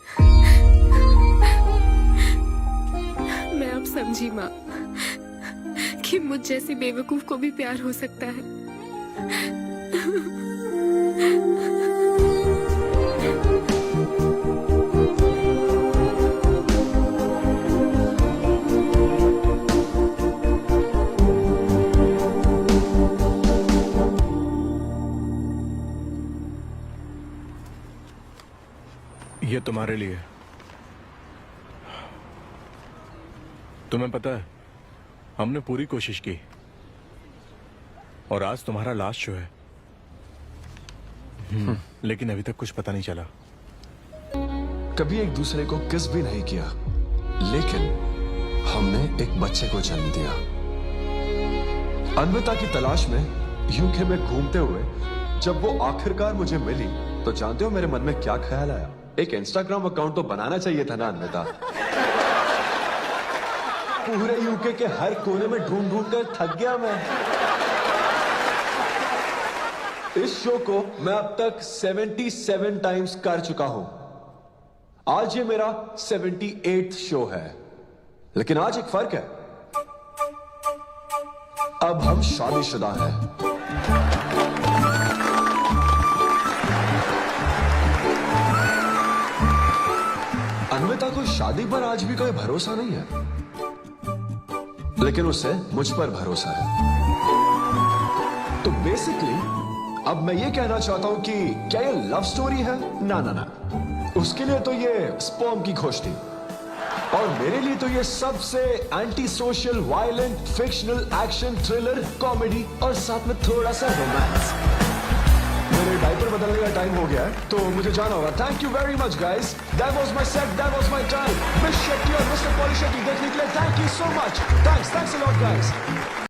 मैं अब समझी माँ कि मुझ जैसे बेवकूफ को भी प्यार हो सकता है। ये तुम्हारे लिए। तुम्हें पता है हमने पूरी कोशिश की और आज तुम्हारा लास्ट शो है, लेकिन अभी तक कुछ पता नहीं चला। कभी एक दूसरे को किस भी नहीं किया, लेकिन हमने एक बच्चे को जन्म दिया। अन्विता की तलाश में यूके में घूमते हुए जब वो आखिरकार मुझे मिली तो जानते हो मेरे मन में क्या ख्याल आया? एक इंस्टाग्राम अकाउंट तो बनाना चाहिए था ना अन्विता। पूरे यूके के हर कोने में ढूंढ ढूंढ कर थक गया मैं। इस शो को मैं अब तक 77 टाइम्स कर चुका हूं। आज ये मेरा 78th शो है, लेकिन आज एक फर्क है, अब हम शादीशुदा हैं। अन्विता को शादी पर आज भी कोई भरोसा नहीं है, लेकिन उसे मुझ पर भरोसा है। तो बेसिकली अब मैं ये कहना चाहता हूं कि क्या ये लव स्टोरी है? ना ना ना, उसके लिए तो ये स्पर्म की खोज थी, और मेरे लिए तो ये सबसे anti social, violent, fictional, action, thriller, comedy और साथ में थोड़ा सा रोमांस। मेरे डायपर बदलने का टाइम हो गया है, तो मुझे जाना होगा। Thank you very much guys, that was my set, that was my time. Miss Shetty और मिस्टर पॉली शेट्टी देखने के लिए thank you so much. Thanks a lot guys.